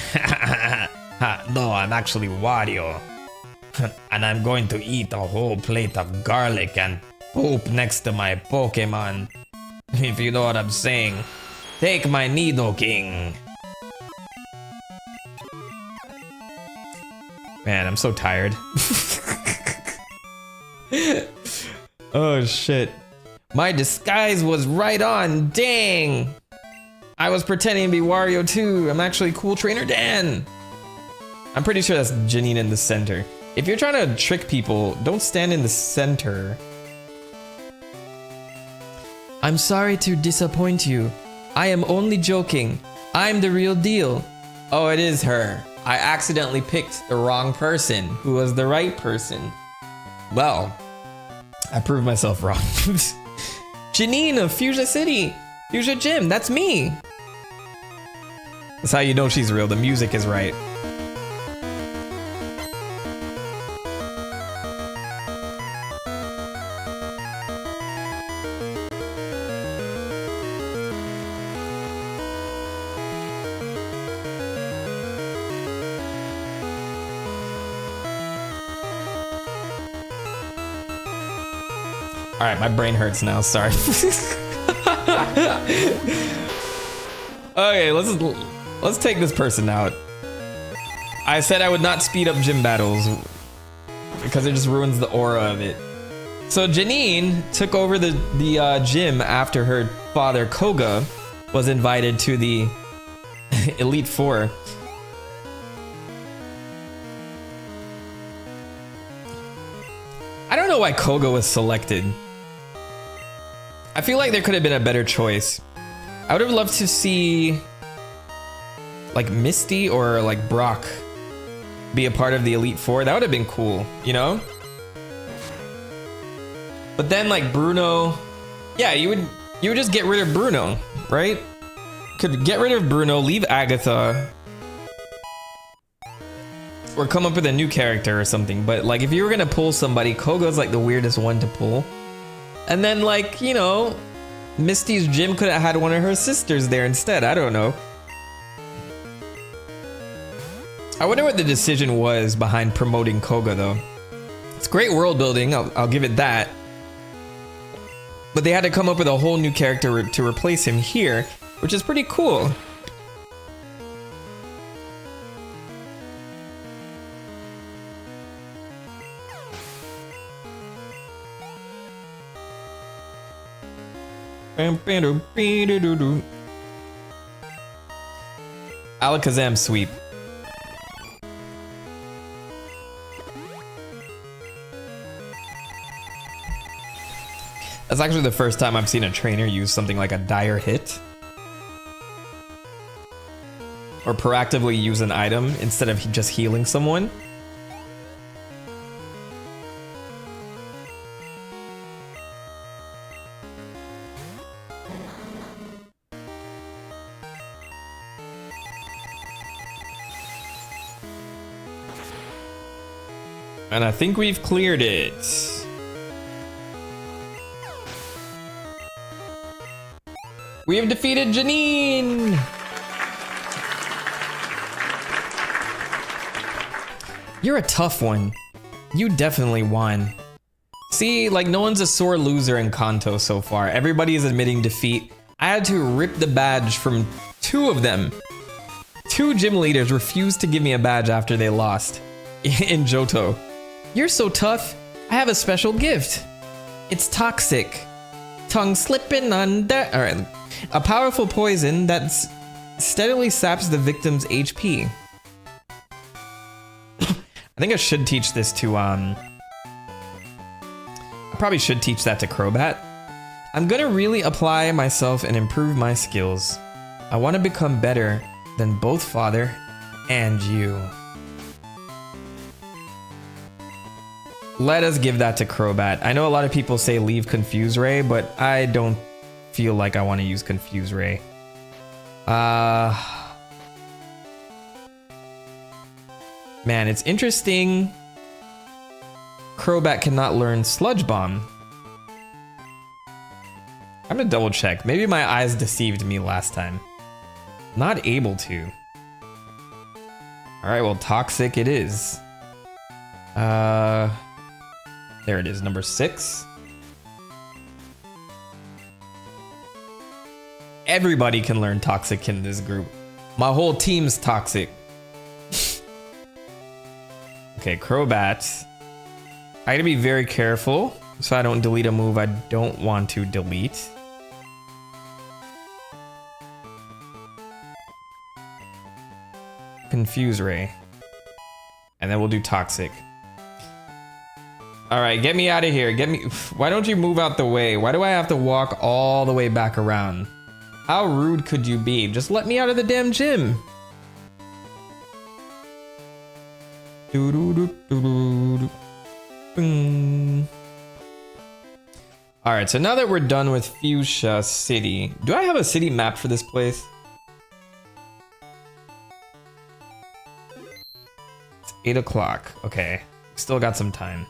No, I'm actually Wario. And I'm going to eat a whole plate of garlic and poop next to my Pokemon. If you know what I'm saying. Take my Nidoking. Man, I'm so tired. Oh shit. My disguise was right on, dang! I was pretending to be Wario too. I'm actually Cool Trainer Dan. I'm pretty sure that's Janine in the center. If you're trying to trick people, don't stand in the center. I'm sorry to disappoint you. I am only joking. I'm the real deal. Oh, it is her. I accidentally picked the wrong person who was the right person. Well, I proved myself wrong. Janine of Fuchsia City. Fuchsia Gym, that's me. That's how you know she's real. The music is right. All right, my brain hurts now. Sorry. Okay, let's take this person out. I said I would not speed up gym battles because it just ruins the aura of it. So Janine took over the gym after her father Koga was invited to the Elite Four. I don't know why Koga was selected. I feel like there could have been a better choice. I would have loved to see like Misty or like Brock be a part of the Elite Four. That would have been cool, you know? But then like Bruno, yeah, you would just get rid of Bruno, right? Could get rid of Bruno, leave Agatha, or come up with a new character or something. But like if you were gonna pull somebody, Koga's like the weirdest one to pull. And then like, you know, Misty's gym could have had one of her sisters there instead. I don't know. I wonder what the decision was behind promoting Koga though. It's great world building, I'll give it that. But they had to come up with a whole new character to replace him here, which is pretty cool. Alakazam sweep. That's actually the first time I've seen a trainer use something like a dire hit. Or proactively use an item instead of just healing someone. And I think we've cleared it. We have defeated Janine! You're a tough one. You definitely won. See, like no one's a sore loser in Kanto so far. Everybody is admitting defeat. I had to rip the badge from 2 of them. 2 gym leaders refused to give me a badge after they lost. In Johto. You're so tough. I have a special gift. It's toxic. Tongue slipping under. Alright. A powerful poison that steadily saps the victim's HP. I think I should teach this to, I probably should teach that to Crobat. I'm gonna really apply myself and improve my skills. I want to become better than both father and you. Let us give that to Crobat. I know a lot of people say leave Confuse Ray, but I don't feel like I want to use Confuse Ray. Man, it's interesting. Crobat cannot learn Sludge Bomb. I'm gonna double check. Maybe my eyes deceived me last time. Not able to. Alright, well, Toxic it is. There it is, number 6. Everybody can learn Toxic in this group. My whole team's Toxic. Okay, Crobat. I gotta be very careful so I don't delete a move I don't want to delete. Confuse Ray. And then we'll do Toxic. Alright, get me out of here. Get me. Why don't you move out the way? Why do I have to walk all the way back around? How rude could you be? Just let me out of the damn gym. Alright, so now that we're done with Fuchsia City, do I have a city map for this place? It's 8 o'clock. Okay, still got some time.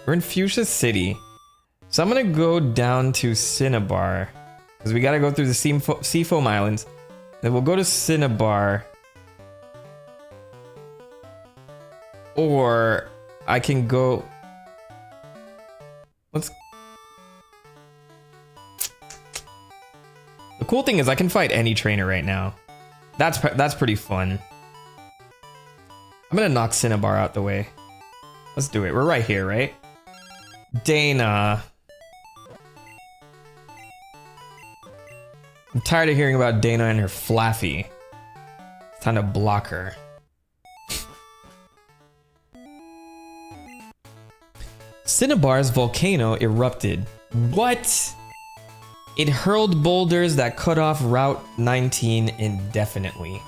We're in Fuchsia City. So I'm gonna go down to Cinnabar, because we gotta go through the Seafoam Islands. Then we'll go to Cinnabar. Or I can go. The cool thing is I can fight any trainer right now. That's pretty fun. I'm gonna knock Cinnabar out the way. Let's do it. We're right here, right? Dana. I'm tired of hearing about Dana and her Flaffy. It's time to block her. Cinnabar's volcano erupted. What? It hurled boulders that cut off Route 19 indefinitely.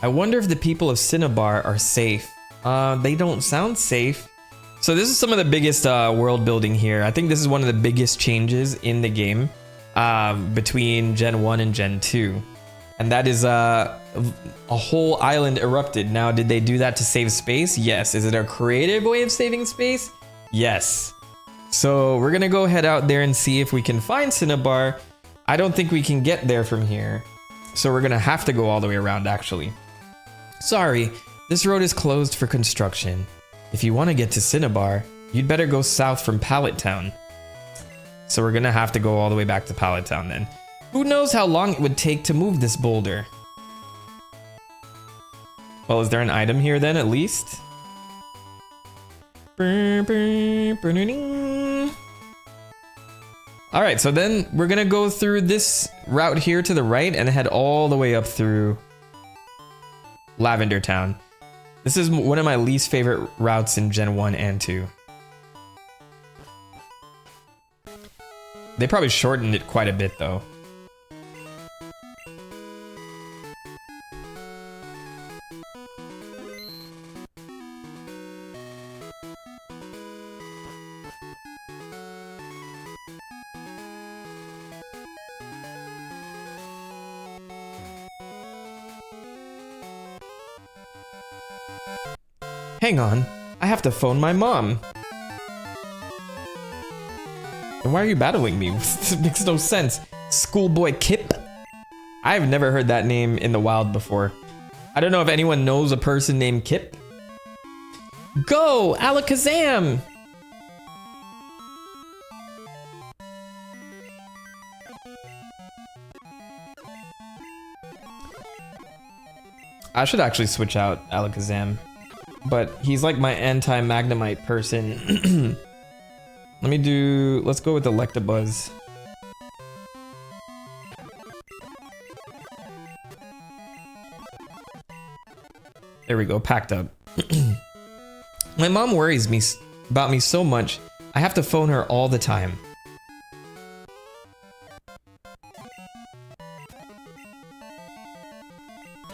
I wonder if the people of Cinnabar are safe. They don't sound safe. So this is some of the biggest world building here. I think this is one of the biggest changes in the game between Gen 1 and Gen 2. And that is a whole island erupted. Now, did they do that to save space? Yes. Is it a creative way of saving space? Yes. So we're gonna go head out there and see if we can find Cinnabar. I don't think we can get there from here. So we're gonna have to go all the way around, actually. Sorry, this road is closed for construction. If you want to get to Cinnabar, you'd better go south from Pallet Town. So we're gonna have to go all the way back to Pallet Town then. Who knows how long it would take to move this boulder? Well, is there an item here then, at least? Alright, so then we're gonna go through this route here to the right and head all the way up through Lavender Town. This is one of my least favorite routes in Gen 1 and 2. They probably shortened it quite a bit though. Hang on, I have to phone my mom. And why are you battling me? This makes no sense. Schoolboy Kip? I've never heard that name in the wild before. I don't know if anyone knows a person named Kip. Go, Alakazam! I should actually switch out Alakazam, but he's like my anti-Magnemite person. Let's go with Electabuzz. There we go, packed up. My mom worries me about me so much, I have to phone her all the time.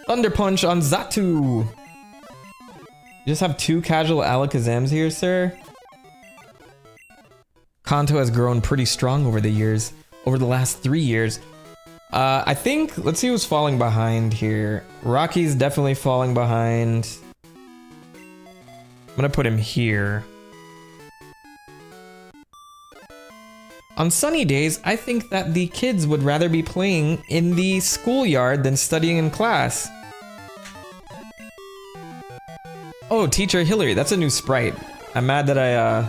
Thunder Punch on Zatu! You just have 2 casual Alakazams here, sir? Kanto has grown pretty strong over the years. Over the last 3 years. I think, let's see who's falling behind here. Rocky's definitely falling behind. I'm gonna put him here. On sunny days, I think that the kids would rather be playing in the schoolyard than studying in class. Oh, Teacher Hillary, that's a new sprite. I'm mad that I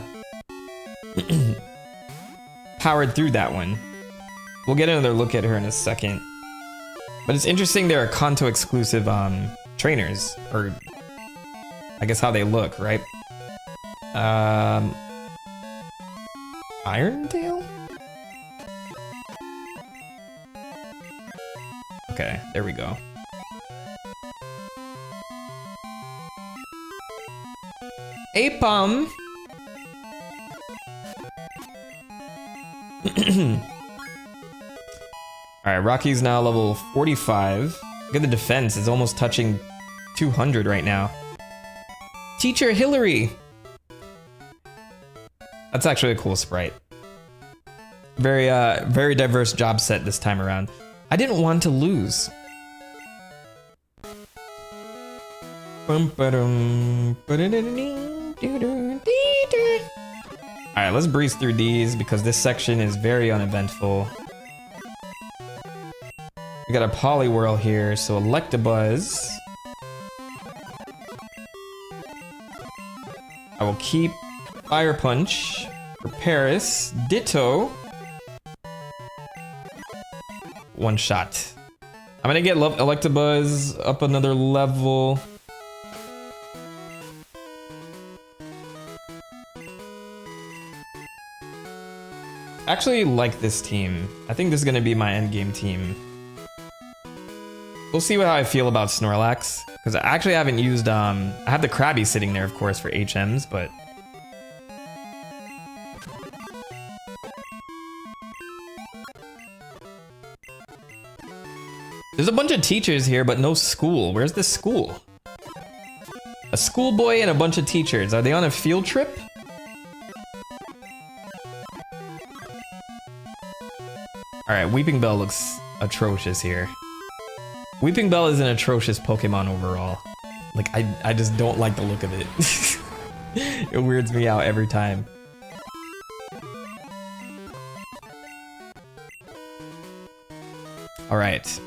powered through that one. We'll get another look at her in a second. But it's interesting there are Kanto exclusive trainers, or I guess how they look, right? Iron Tail? Okay, there we go. Apom! Alright, Rocky's now level 45. Look at the defense, it's almost touching 200 right now. Teacher Hillary! That's actually a cool sprite. Very diverse job set this time around. I didn't want to lose. Alright, let's breeze through these because this section is very uneventful. We got a Poliwhirl here, so Electabuzz. I will keep Fire Punch for Paris. Ditto. One shot. I'm gonna get Electabuzz up another level. Actually like this team. I think this is gonna be my endgame team. We'll see how I feel about Snorlax, because I actually haven't used, I have the Krabby sitting there, of course, for HMs, but... There's a bunch of teachers here, but no school. Where's the school? A schoolboy and a bunch of teachers. Are they on a field trip? Alright, Weeping Bell looks atrocious here. Weeping Bell is an atrocious Pokemon overall. Like, I just don't like the look of it. It weirds me out every time. Alright.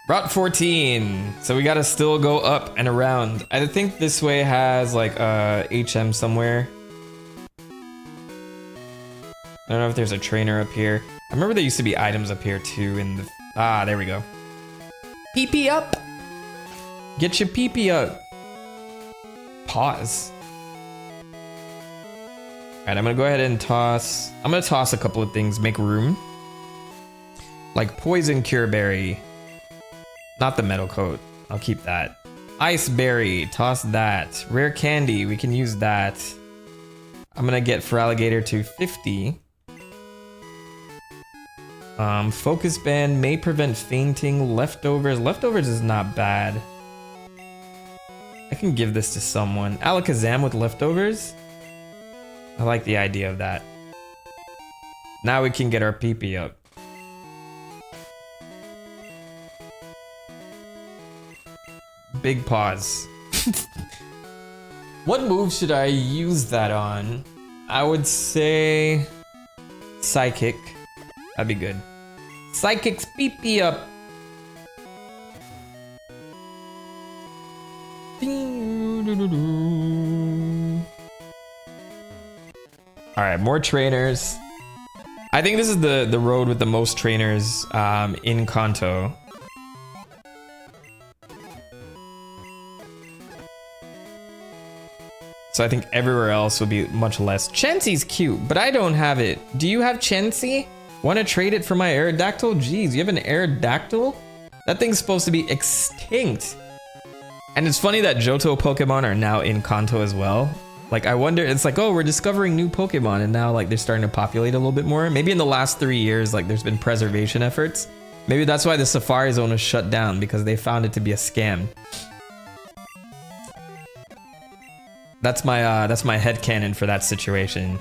Route 14. So we gotta still go up and around. I think this way has like a HM somewhere. I don't know if there's a trainer up here. I remember there used to be items up here too in the... Ah, there we go. Pee-pee up! Get your pee-pee up. Pause. Alright, I'm gonna go ahead and toss... I'm gonna toss a couple of things, make room. Like Poison Cure Berry. Not the Metal Coat. I'll keep that. Ice Berry. Toss that. Rare Candy. We can use that. I'm gonna get Feraligatr to 50. Focus Band may prevent fainting. Leftovers. Leftovers is not bad. I can give this to someone. Alakazam with Leftovers? I like the idea of that. Now we can get our PP up. Big pause. What move should I use that on? I would say... Psychic. That'd be good. Psychic's pee up. Alright, more trainers. I think this is the road with the most trainers in Kanto. So I think everywhere else would be much less. Chansey's cute, but I don't have it. Do you have Chansey? Want to trade it for my Aerodactyl? Jeez, you have an Aerodactyl? That thing's supposed to be extinct. And it's funny that Johto Pokemon are now in Kanto as well. Like, I wonder, it's like, oh, we're discovering new Pokemon, and now, like, they're starting to populate a little bit more. Maybe in the last 3 years, like, there's been preservation efforts. Maybe that's why the Safari Zone was shut down, because they found it to be a scam. That's my headcanon for that situation.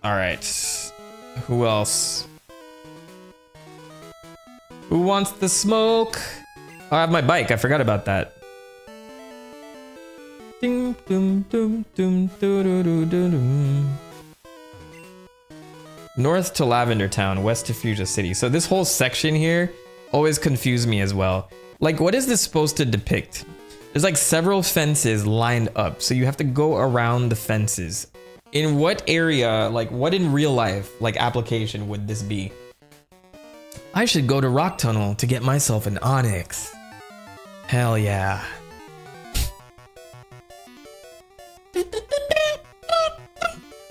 Alright. Who else? Who wants the smoke? Oh, I have my bike. I forgot about that. Ding, dum, dum, dum, doo, doo, doo, doo, dum. North to Lavender Town, west to Fuchsia City. So this whole section here always confused me as well. Like, what is this supposed to depict? There's like several fences lined up, so you have to go around the fences. In what area, like what in real life, like application would this be? I should go to Rock Tunnel to get myself an Onyx. Hell yeah.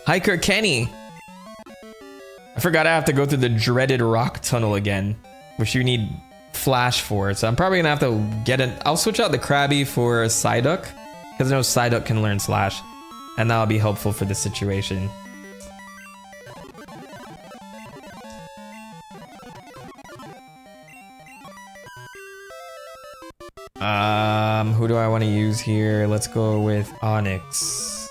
Hiker Kenny. I forgot I have to go through the dreaded Rock Tunnel again, which you need Flash for. So I'm probably gonna have to get an. I'll switch out the Krabby for a Psyduck, because I know Psyduck can learn Slash, and that'll be helpful for this situation. Who do I want to use here? Let's go with Onyx.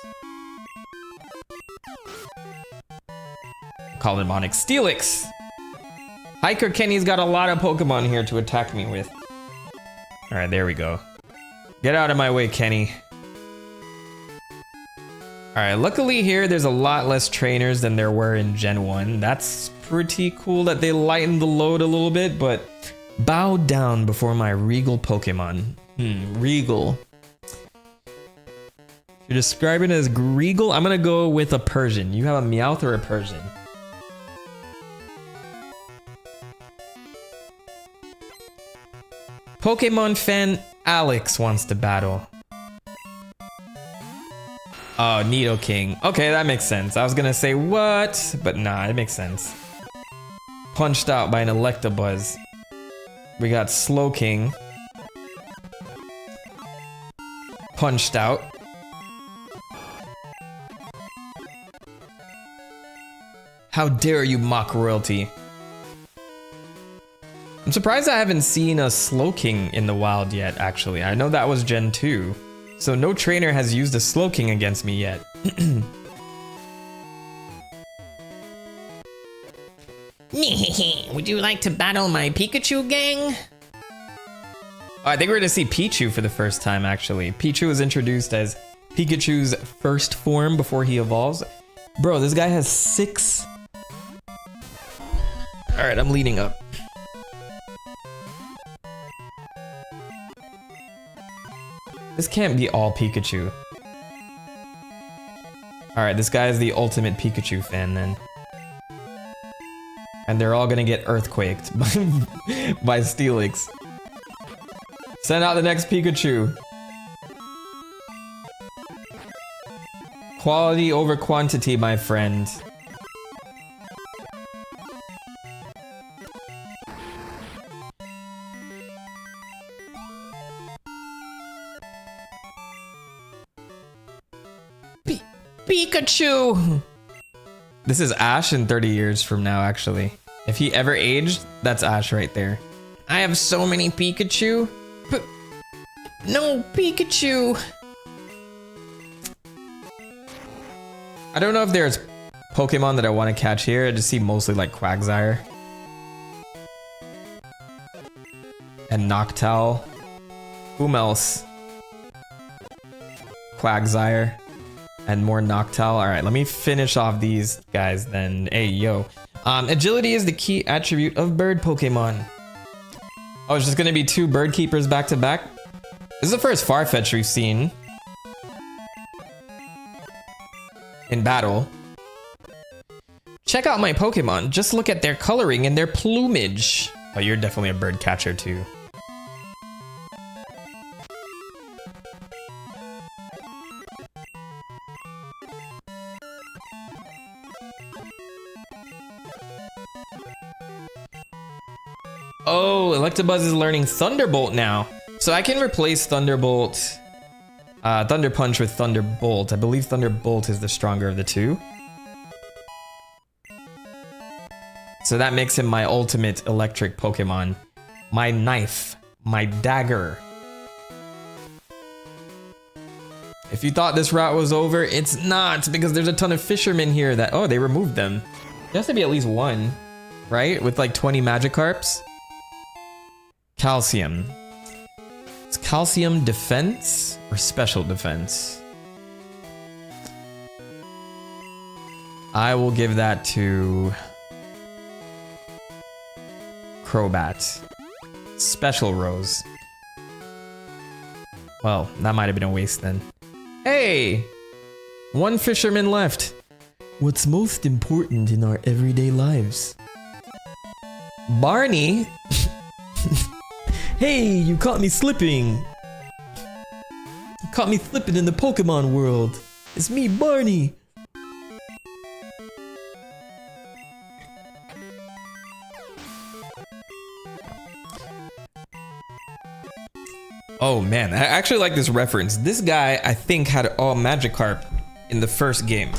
Call him Onyx. Steelix! Hiker Kenny's got a lot of Pokemon here to attack me with. Alright, there we go. Get out of my way, Kenny. Alright, luckily here there's a lot less trainers than there were in Gen 1. That's pretty cool that they lightened the load a little bit, but bow down before my regal Pokemon. Regal. You're describing it as regal? I'm gonna go with a Persian. You have a Meowth or a Persian? Pokemon fan Alex wants to battle. Oh, Nidoking. Okay, that makes sense. I was gonna say what, but nah, it makes sense. Punched out by an Electabuzz. We got Slowking. Punched out. How dare you mock royalty? I'm surprised I haven't seen a Slowking in the wild yet, actually. I know that was Gen 2. So no trainer has used a Slowking against me yet. Would you like to battle my Pikachu gang? I think we're gonna see Pichu for the first time, actually. Pichu was introduced as Pikachu's first form before he evolves. Bro, this guy has 6. Alright, I'm leading up. This can't be all Pikachu. Alright, this guy is the ultimate Pikachu fan then. And they're all gonna get earthquaked by Steelix. Send out the next Pikachu. Quality over quantity, my friend. Pikachu! This is Ash in 30 years from now, actually. If he ever aged, that's Ash right there. I have so many Pikachu. But no Pikachu. I don't know if there's Pokemon that I want to catch here. I just see mostly like Quagsire. and Noctowl. Whom else? Quagsire and more Noctowl. All right, let me finish off these guys then. Hey, yo. Agility is the key attribute of bird Pokemon. Oh, it's just gonna be 2 bird keepers back to back. This is the first Farfetch we've seen in battle. Check out my Pokemon. Just look at their coloring and their plumage. Oh, you're definitely a bird catcher too. Oh, Electabuzz is learning Thunderbolt now. So I can replace Thunderbolt, Thunder Punch with Thunderbolt. I believe Thunderbolt is the stronger of the two. So that makes him my ultimate electric Pokemon. My knife, my dagger. If you thought this route was over, it's not, because there's a ton of fishermen here that, oh, they removed them. There has to be at least one, right? With like 20 Magikarps. Calcium. It's calcium defense or special defense? I will give that to Crobat. Special Rose. Well, that might have been a waste then. Hey! 1 fisherman left. What's most important in our everyday lives? Barney? Hey, you caught me slipping. You caught me slipping in the Pokemon world. It's me, Barney. Oh man, I actually like this reference. This guy, I think, had all Magikarp in the first game.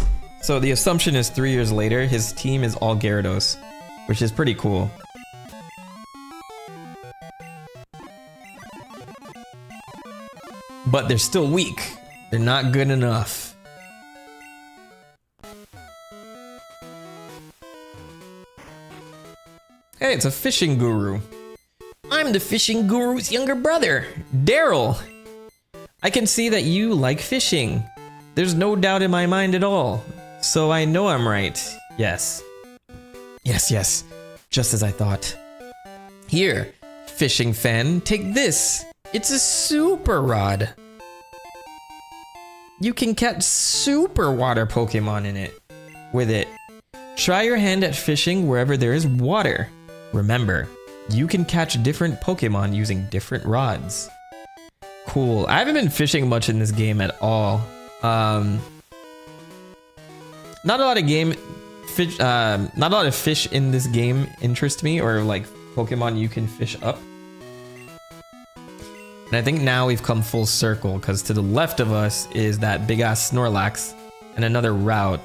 So the assumption is 3 years later, his team is all Gyarados, which is pretty cool. But they're still weak. They're not good enough. Hey, it's a fishing guru. I'm the fishing guru's younger brother, Daryl. I can see that you like fishing. There's no doubt in my mind at all. So I know I'm right. Yes. Yes. Just as I thought. Here, fishing fan, take this. It's a super rod. You can catch super water Pokemon in it. With it. Try your hand at fishing wherever there is water. Remember, you can catch different Pokemon using different rods. Cool. I haven't been fishing much in this game at all. Not a lot of fish in this game interest me, or like Pokemon you can fish up. And I think now we've come full circle, because to the left of us is that big ass Snorlax and another route.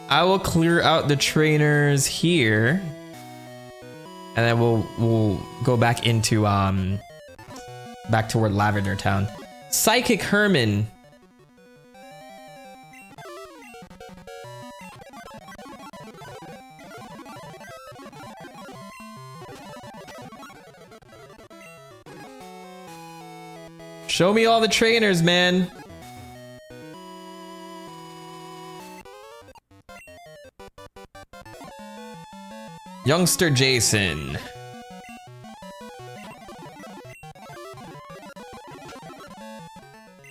I will clear out the trainers here, and then we'll go back into back toward Lavender Town. Psychic Herman. Show me all the trainers, man. Youngster Jason.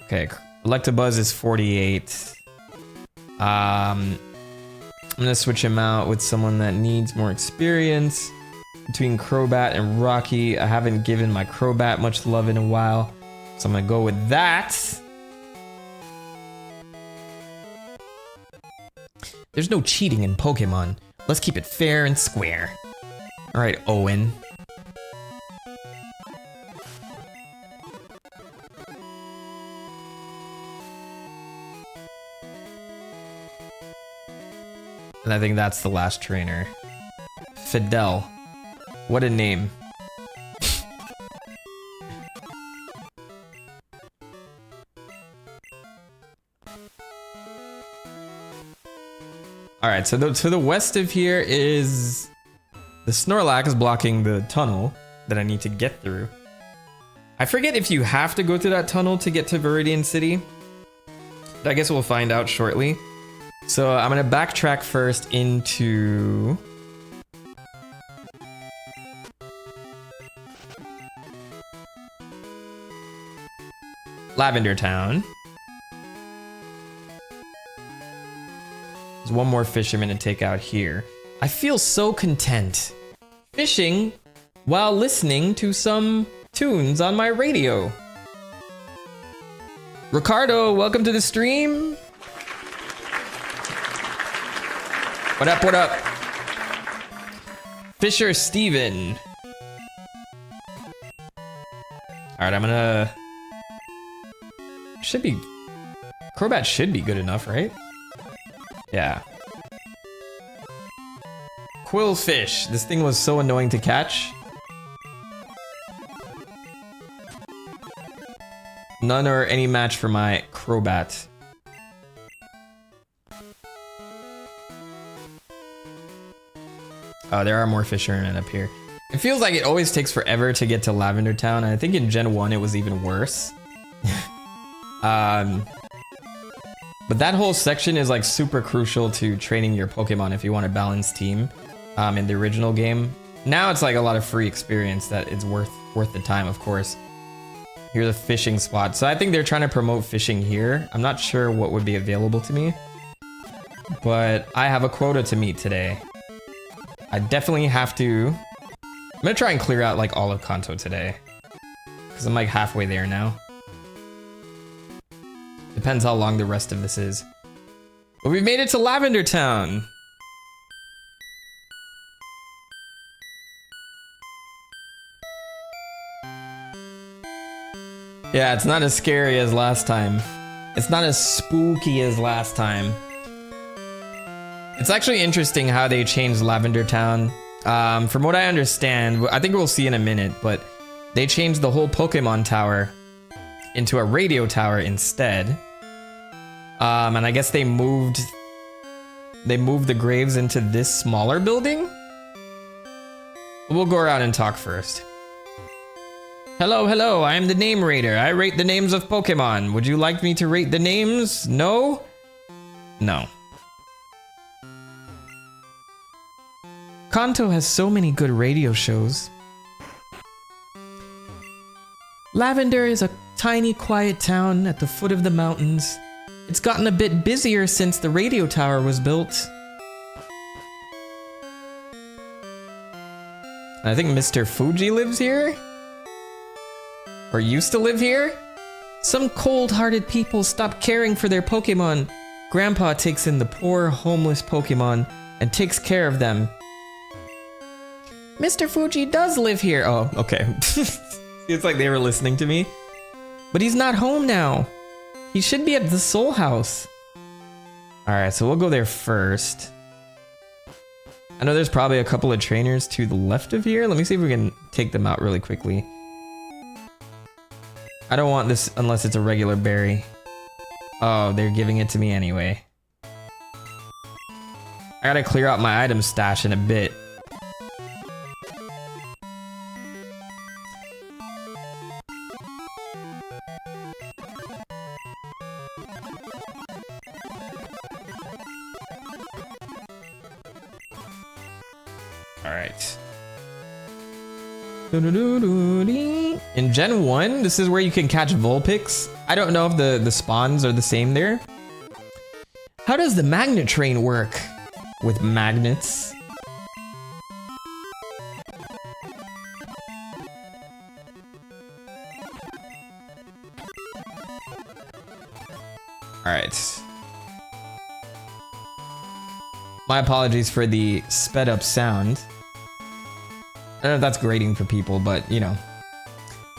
Okay, Electabuzz is 48. I'm gonna switch him out with someone that needs more experience. Between Crobat and Rocky, I haven't given my Crobat much love in a while. So I'm gonna go with that. There's no cheating in Pokemon. Let's keep it fair and square. Alright, Owen. And I think that's the last trainer. Fidel. What a name. Alright, so to the west of here is the Snorlax blocking the tunnel that I need to get through. I forget if you have to go through that tunnel to get to Viridian City. I guess we'll find out shortly. So I'm gonna backtrack first into Lavender Town. There's one more fisherman to take out here. I feel so content fishing while listening to some tunes on my radio. Ricardo, welcome to the stream. What up, what up? Fisher Steven. Alright, I'm gonna... Should be... Crobat should be good enough, right? Yeah. Quillfish. This thing was so annoying to catch. None or any match for my Crobat. Oh, there are more fishermen up here. It feels like it always takes forever to get to Lavender Town, and I think in Gen 1 it was even worse. But that whole section is like super crucial to training your Pokemon if you want a balanced team in the original game. Now it's like a lot of free experience that it's worth the time, of course. Here's a fishing spot. So I think they're trying to promote fishing here. I'm not sure what would be available to me, but I have a quota to meet today. I definitely have to... I'm gonna try and clear out like all of Kanto today, because I'm like halfway there now. Depends how long the rest of this is. But we've made it to Lavender Town. Yeah, it's not as scary as last time. It's not as spooky as last time. It's actually interesting how they changed Lavender Town. From what I understand, I think we'll see in a minute, but they changed the whole Pokemon Tower into a radio tower instead. And I guess they moved the graves into this smaller building. We'll go around and talk first. Hello, hello, I am the name rater. I rate the names of Pokemon. Would you like me to rate the names? No? No. Kanto has so many good radio shows. Lavender is a tiny, quiet town at the foot of the mountains. It's gotten a bit busier since the radio tower was built. I think Mr. Fuji lives here? Or used to live here? Some cold-hearted people stopped caring for their Pokemon. Grandpa takes in the poor, homeless Pokemon and takes care of them. Mr. Fuji does live here. Oh, okay. It's like they were listening to me. But he's not home now. He should be at the Soul House. Alright, so we'll go there first. I know there's probably a couple of trainers to the left of here. Let me see if we can take them out really quickly. I don't want this unless it's a regular berry. Oh, they're giving it to me anyway. I gotta clear out my item stash in a bit. Alright. In Gen 1, this is where you can catch Vulpix. I don't know if the spawns are the same there. How does the magnet train work? With magnets? Alright. My apologies for the sped up sound. I don't know if that's grating for people, but you know,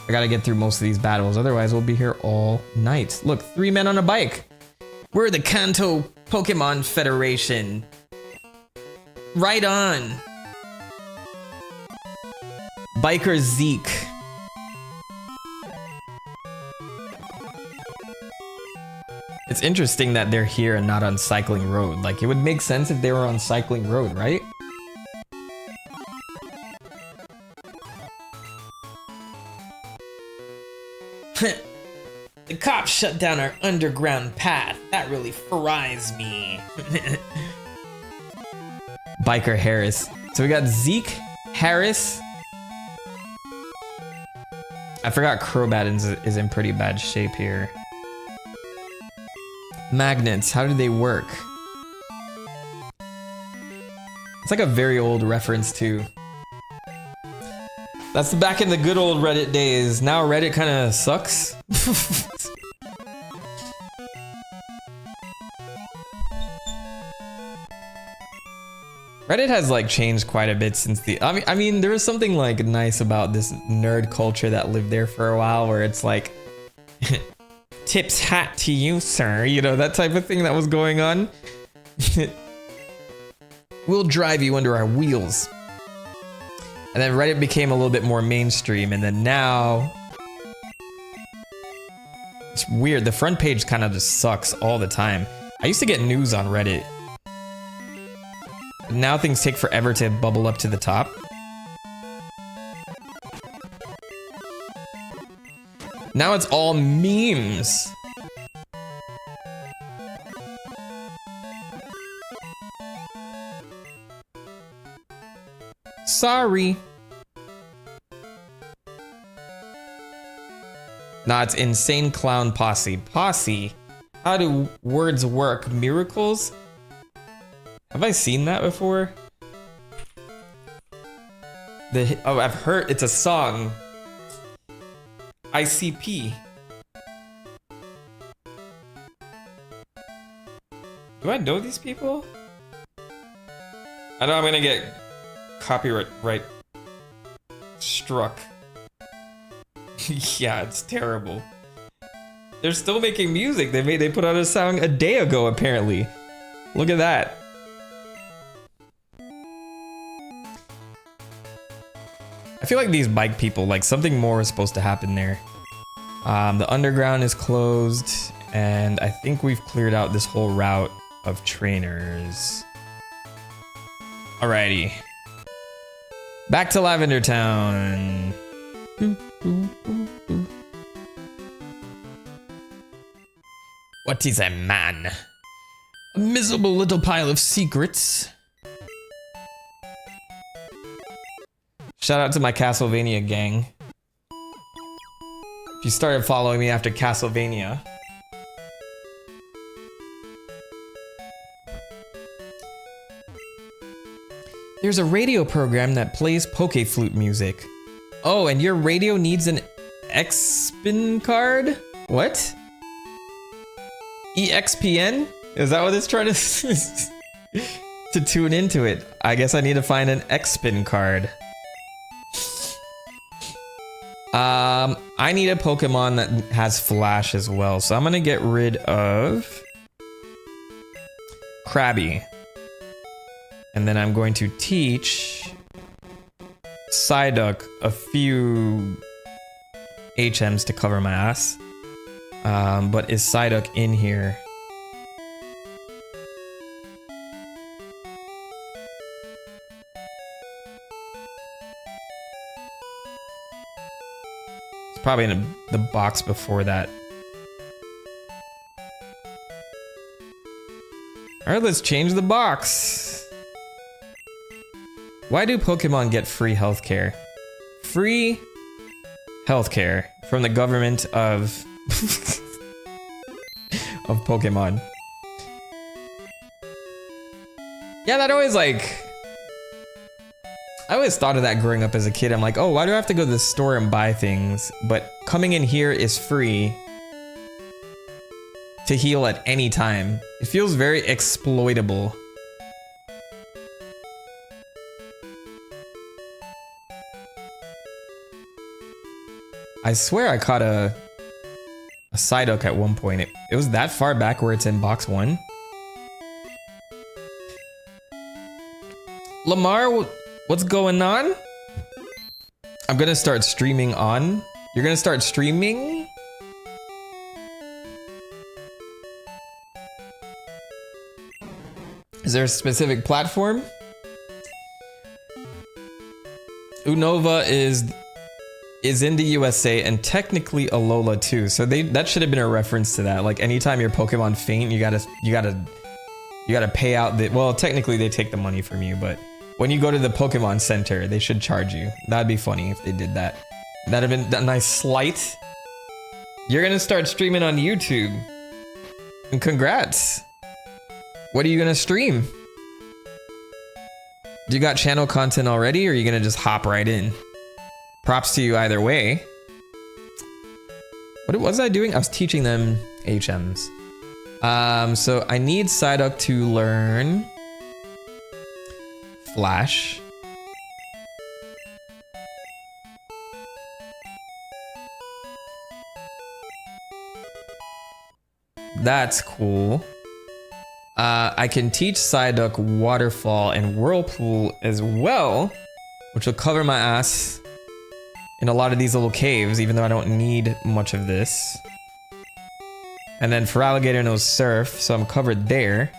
I gotta get through most of these battles, otherwise we'll be here all night. Look, 3 men on a bike. We're the Kanto Pokemon Federation. Right on. Biker Zeke. It's interesting that they're here and not on Cycling Road. Like, it would make sense if they were on Cycling Road, right? cops shut down our underground path. That really fries me. Biker Harris. So we got Zeke, Harris. I forgot Crobat is in pretty bad shape here. Magnets, how do they work? It's like a very old reference too. That's back in the good old Reddit days. Now Reddit kind of sucks. Reddit has like changed quite a bit since the. I mean, there was something like nice about this nerd culture that lived there for a while, where it's like, tips hat to you, sir. You know, that type of thing that was going on. We'll drive you under our wheels. And then Reddit became a little bit more mainstream, and then now it's weird. The front page kind of just sucks all the time. I used to get news on Reddit. Now things take forever to bubble up to the top. Now it's all memes. Sorry. Nah, it's Insane Clown Posse. Posse? How do words work? Miracles? Have I seen that before? Oh, I've heard, it's a song. ICP. Do I know these people? I know I'm gonna get copyright struck. Yeah, it's terrible. They're still making music. They put out a song a day ago, apparently. Look at that. I feel like these bike people, like something more is supposed to happen there. The underground is closed, and I think we've cleared out this whole route of trainers. Alrighty. Back to Lavender Town. What is a man? A miserable little pile of secrets. Shout out to my Castlevania gang. If you started following me after Castlevania. There's a radio program that plays Poke Flute music. Oh, and your radio needs an XPN card? What? EXPN? Is that what it's trying to to tune into it? I guess I need to find an XPN card. I need a Pokemon that has Flash as well, so I'm gonna get rid of Krabby. And then I'm going to teach Psyduck a few HMs to cover my ass. But is Psyduck in here? It's probably in the box before that. Alright, let's change the box. Why do Pokemon get free healthcare? Free healthcare from the government of of Pokemon. Yeah, that always like... I always thought of that growing up as a kid. I'm like, oh, why do I have to go to the store and buy things? But coming in here is free to heal at any time. It feels very exploitable. I swear I caught a Psyduck at one point. It was that far back where it's in box 1. Lamar, what's going on? I'm gonna start streaming on. You're gonna start streaming? Is there a specific platform? Unova is is in the USA and technically Alola too. So that should have been a reference to that. Like anytime your Pokemon faint, you gotta pay out the, well, technically they take the money from you, but when you go to the Pokemon Center, they should charge you. That'd be funny if they did that. That'd have been a nice slight. You're gonna start streaming on YouTube. And congrats. What are you gonna stream? Do you got channel content already, or are you gonna just hop right in? Props to you either way. What was I doing? I was teaching them HMs. So I need Psyduck to learn Flash. That's cool. I can teach Psyduck Waterfall and Whirlpool as well, which will cover my ass in a lot of these little caves, even though I don't need much of this. And then for Alligator knows Surf, so I'm covered there.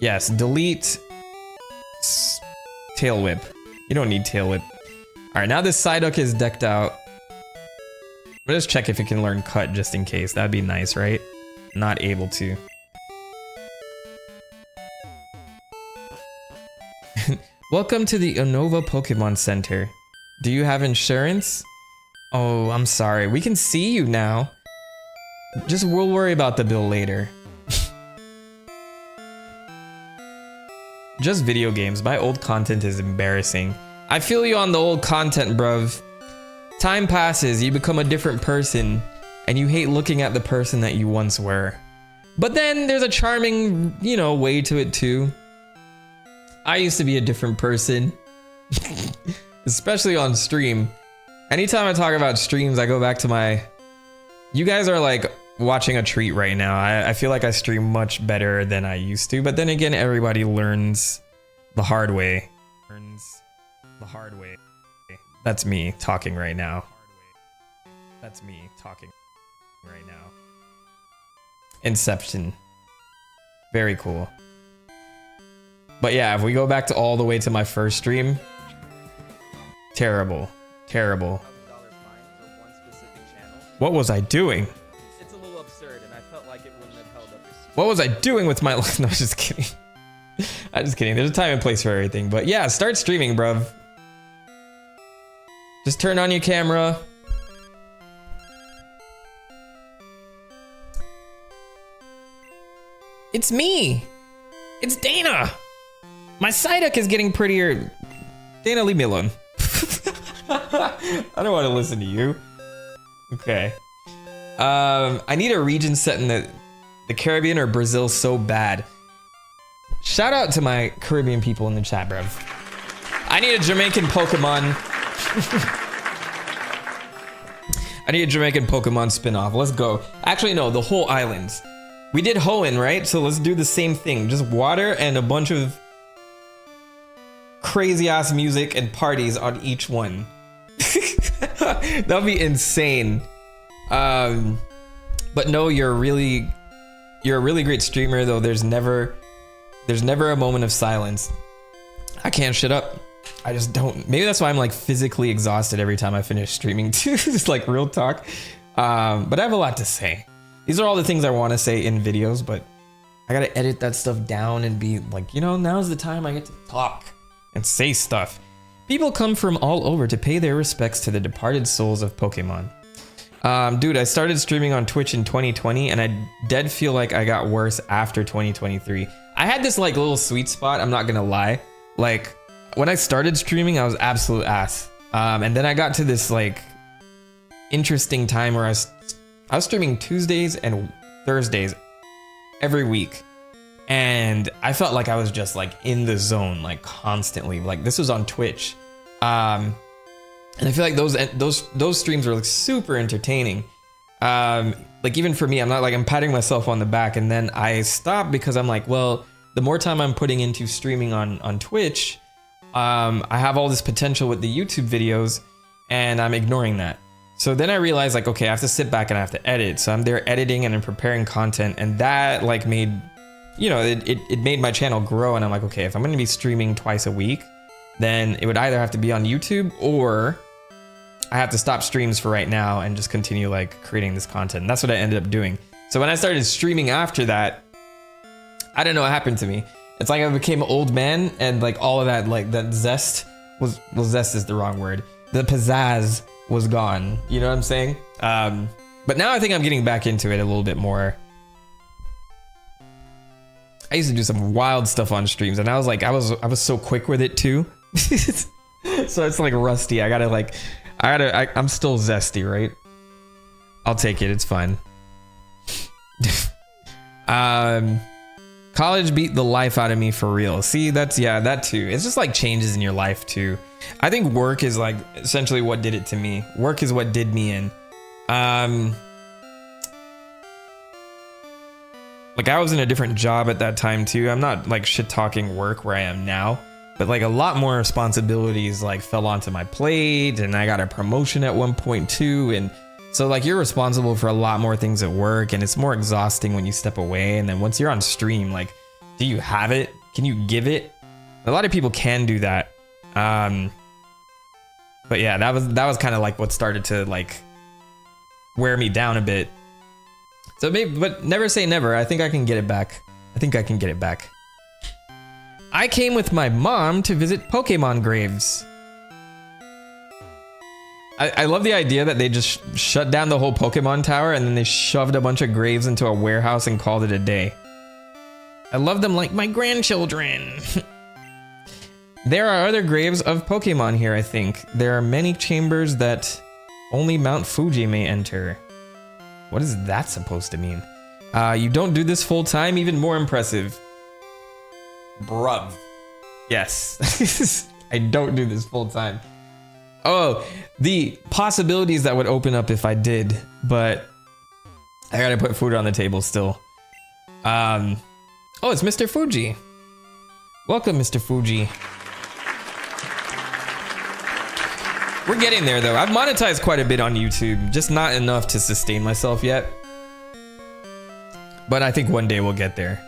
Yes, delete Tail Whip. You don't need Tail Whip. Alright, now this Psyduck is decked out. I'll just check if it can learn Cut just in case. That'd be nice, right? Not able to. Welcome to the Unova Pokemon Center. Do you have insurance? Oh, I'm sorry. We can see you now. We'll worry about the bill later. Just video games. My old content is embarrassing. I feel you on the old content, bruv. Time passes, you become a different person, and you hate looking at the person that you once were. But then there's a charming, way to it too. I used to be a different person. Especially on stream. Anytime I talk about streams, I go back to my... You guys are like watching a treat right now. I feel like I stream much better than I used to, but then again, everybody learns the hard way. That's me talking right now. Inception. Very cool. But yeah, if we go back to all the way to my first stream, terrible. What was I doing? It's a little absurd, and I felt like it wouldn't have held up. What was I doing with my life? No, just kidding. I'm just kidding. There's a time and place for everything. But yeah, start streaming, bruv. Just turn on your camera. It's me. It's Dana. My Psyduck is getting prettier. Dana, leave me alone. I don't want to listen to you. Okay. I need a region set in the Caribbean or Brazil so bad. Shout out to my Caribbean people in the chat, bruv. I need a Jamaican Pokemon. I need a Jamaican Pokemon spin-off. Let's go. Actually, no, the whole islands. We did Hoenn, right? So let's do the same thing. Just water and a bunch of crazy-ass music and parties on each one. That'll be insane. But no, you're a really great streamer, though. There's never a moment of silence. I can't shut up. I just don't. Maybe that's why I'm like physically exhausted every time I finish streaming too. Just like real talk. But I have a lot to say. These are all the things I want to say in videos, but I gotta edit that stuff down and be like, now's the time I get to talk and say stuff. People come from all over to pay their respects to the departed souls of Pokemon. Dude, I started streaming on Twitch in 2020, and I dead feel like I got worse after 2023. I had this like little sweet spot, I'm not gonna lie. Like, when I started streaming, I was absolute ass. And then I got to this like interesting time where I was streaming Tuesdays and Thursdays every week. And I felt like I was just like in the zone, like constantly. Like this was on Twitch. And I feel like those streams were like super entertaining. Like even for me, I'm patting myself on the back, and then I stopped because I'm like, well, the more time I'm putting into streaming on Twitch, I have all this potential with the YouTube videos, and I'm ignoring that. So then I realized like, okay, I have to sit back and I have to edit. So I'm there editing and I'm preparing content, and that like made, it made my channel grow. And I'm like, okay, if I'm going to be streaming twice a week, then it would either have to be on YouTube or I have to stop streams for right now and just continue like creating this content. And that's what I ended up doing. So when I started streaming after that, I don't know what happened to me. It's like I became an old man and like all of that, like that zest was, well, zest is the wrong word. The pizzazz was gone. You know what I'm saying? But now I think I'm getting back into it a little bit more. I used to do some wild stuff on streams and I was like, I was so quick with it too. So it's like rusty. I'm still zesty, right? I'll take it. It's fine. College beat the life out of me for real. See, that too. It's just like changes in your life too. I think work is like essentially what did it to me. Work is what did me in. Like I was in a different job at that time too. I'm not like shit talking work where I am now, but like a lot more responsibilities like fell onto my plate and I got a promotion at one point too. And so like you're responsible for a lot more things at work and it's more exhausting when you step away. And then once you're on stream, like, do you have it? Can you give it? A lot of people can do that. But yeah, that was kind of like what started to like wear me down a bit. So maybe, but never say never. I think I can get it back. I came with my mom to visit Pokemon graves. I love the idea that they just shut down the whole Pokemon Tower and then they shoved a bunch of graves into a warehouse and called it a day. I love them like my grandchildren. There are other graves of Pokemon here, I think. There are many chambers that only Mount Fuji may enter. What is that supposed to mean? You don't do this full time? Even more impressive. Bruv. Yes. I don't do this full time. Oh, the possibilities that would open up if I did, but I gotta put food on the table still. Oh, it's Mr. Fuji. Welcome, Mr. Fuji. We're getting there though. I've monetized quite a bit on YouTube, just not enough to sustain myself yet. But I think one day we'll get there.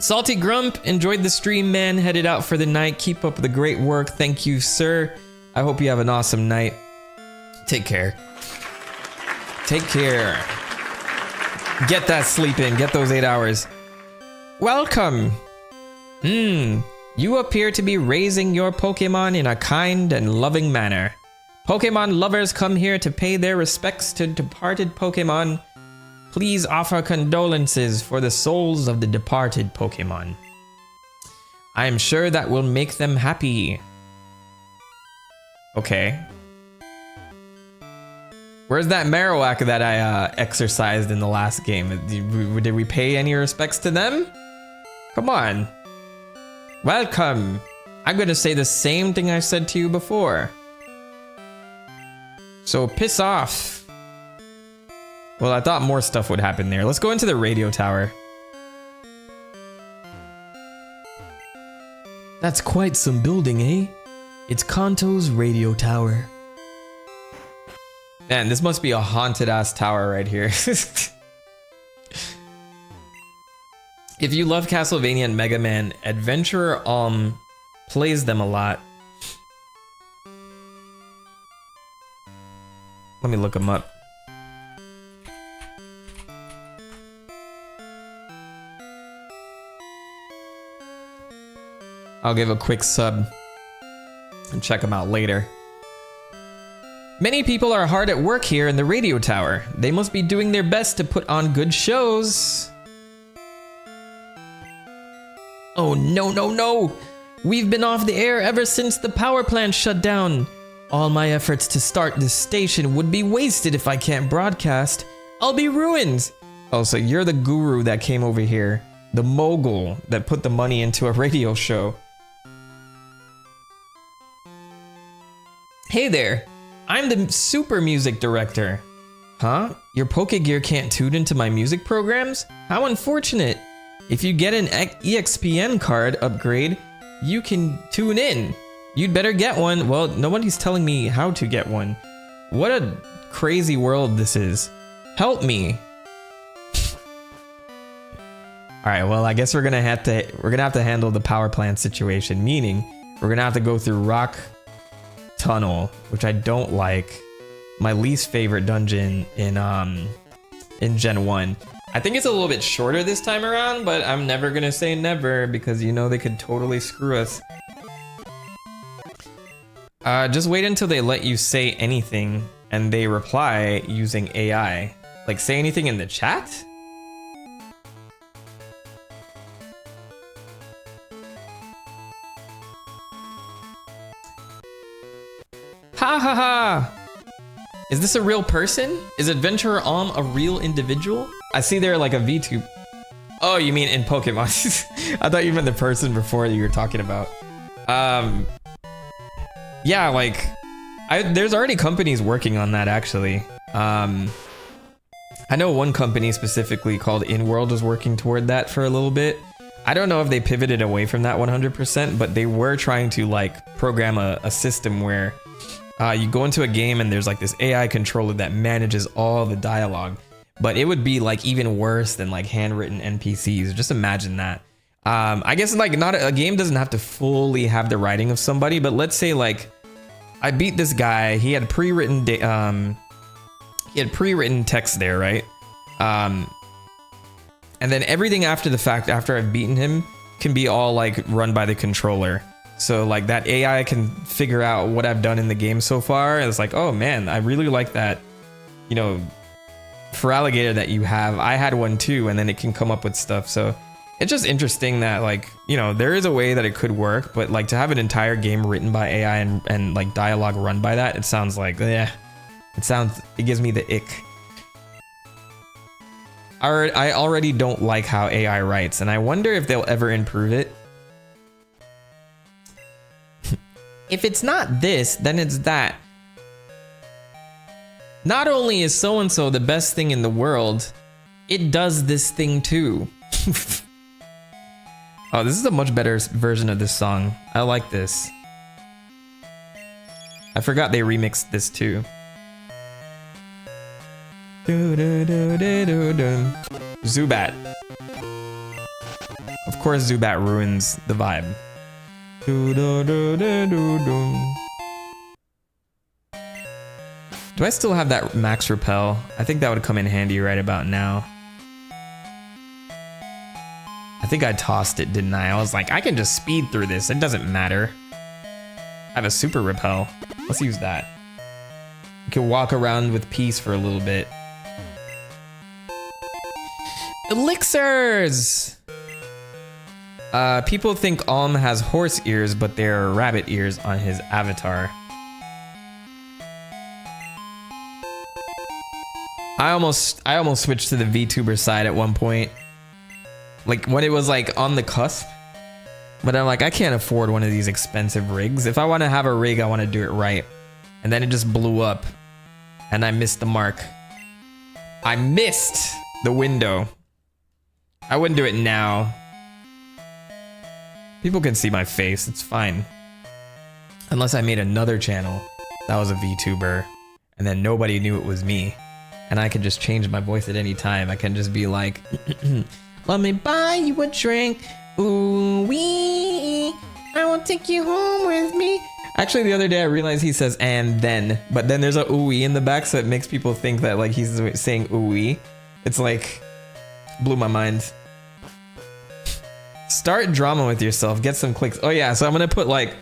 Salty Grump, enjoyed the stream, man. Headed out for the night. Keep up the great work. Thank you, sir. I hope you have an awesome night. Take care. Take care. Get that sleep in. Get those 8 hours. Welcome. You appear to be raising your Pokemon in a kind and loving manner. Pokemon lovers come here to pay their respects to departed Pokemon. Please offer condolences for the souls of the departed Pokemon. I am sure that will make them happy. Okay. Where's that Marowak that I exercised in the last game? Did we pay any respects to them? Come on. Welcome. I'm gonna say the same thing I said to you before. So piss off. Well, I thought more stuff would happen there. Let's go into the radio tower. That's quite some building, eh? It's Kanto's radio tower. Man, this must be a haunted ass tower right here. If you love Castlevania and Mega Man, Adventurer plays them a lot. Let me look them up. I'll give a quick sub and check them out later. Many people are hard at work here in the radio tower. They must be doing their best to put on good shows. Oh no, no, no! We've been off the air ever since the power plant shut down. All my efforts to start this station would be wasted if I can't broadcast. I'll be ruined. Oh, so you're the guru that came over here. The mogul that put the money into a radio show. Hey there, I'm the super music director. Huh? Your Pokegear can't tune into my music programs? How unfortunate. If you get an EXPN card upgrade, you can tune in. You'd better get one. Well, nobody's telling me how to get one. What a crazy world this is. Help me. right, well, I guess we're gonna have to handle the power plant situation, meaning we're gonna have to go through Rock Tunnel, which I don't like. My least favorite dungeon in Gen 1. I think it's a little bit shorter this time around, but I'm never gonna say never because you know they could totally screw us. Just wait until they let you say anything and they reply using AI. Like, say anything in the chat? Ha ha ha! Is this a real person? Is Adventurer Alm a real individual? I see they're like a VTuber. Oh, you mean in Pokemon? I thought you meant the person before that you were talking about. Yeah, like, there's already companies working on that actually. I know one company specifically called InWorld was working toward that for a little bit. I don't know if they pivoted away from that 100%, but they were trying to like program a system where you go into a game and there's like this AI controller that manages all the dialogue, but it would be like even worse than like handwritten NPCs. Just imagine that. I guess like not a game doesn't have to fully have the writing of somebody, but let's say like I beat this guy. He had pre-written text there, right? And then everything after the fact, after I've beaten him, can be all like run by the controller. So like that AI can figure out what I've done in the game so far. And it's like, oh man, I really like that, you know, for alligator that you have. I had one too, and then it can come up with stuff. So it's just interesting that like, you know, there is a way that it could work, but like to have an entire game written by AI and like dialogue run by that, it sounds like, yeah, it gives me the ick. I already don't like how AI writes, and I wonder if they'll ever improve it. If it's not this, then it's that. Not only is so-and-so the best thing in the world, it does this thing too. Oh, this is a much better version of this song. I like this. I forgot they remixed this too. Zubat. Of course Zubat ruins the vibe. Do I still have that max repel? I think that would come in handy right about now. I think I tossed it, didn't I? I was like, I can just speed through this. It doesn't matter. I have a super repel. Let's use that. You can walk around with peace for a little bit. Elixirs! People think Alm has horse ears, but they're rabbit ears on his avatar. I almost switched to the VTuber side at one point. Like when it was like on the cusp. But I'm like, I can't afford one of these expensive rigs. If I want to have a rig, I want to do it right. And then it just blew up. And I missed the mark. I missed the window. I wouldn't do it now. People can see my face, it's fine. Unless I made another channel that was a VTuber and then nobody knew it was me. And I could just change my voice at any time. I can just be like, let me buy you a drink. Ooh wee, I will take you home with me. Actually, the other day I realized he says and then, but then there's a ooh wee in the back, so it makes people think that like he's saying ooh wee. It's like, blew my mind. Start drama with yourself, get some clicks. Oh yeah, so I'm gonna put like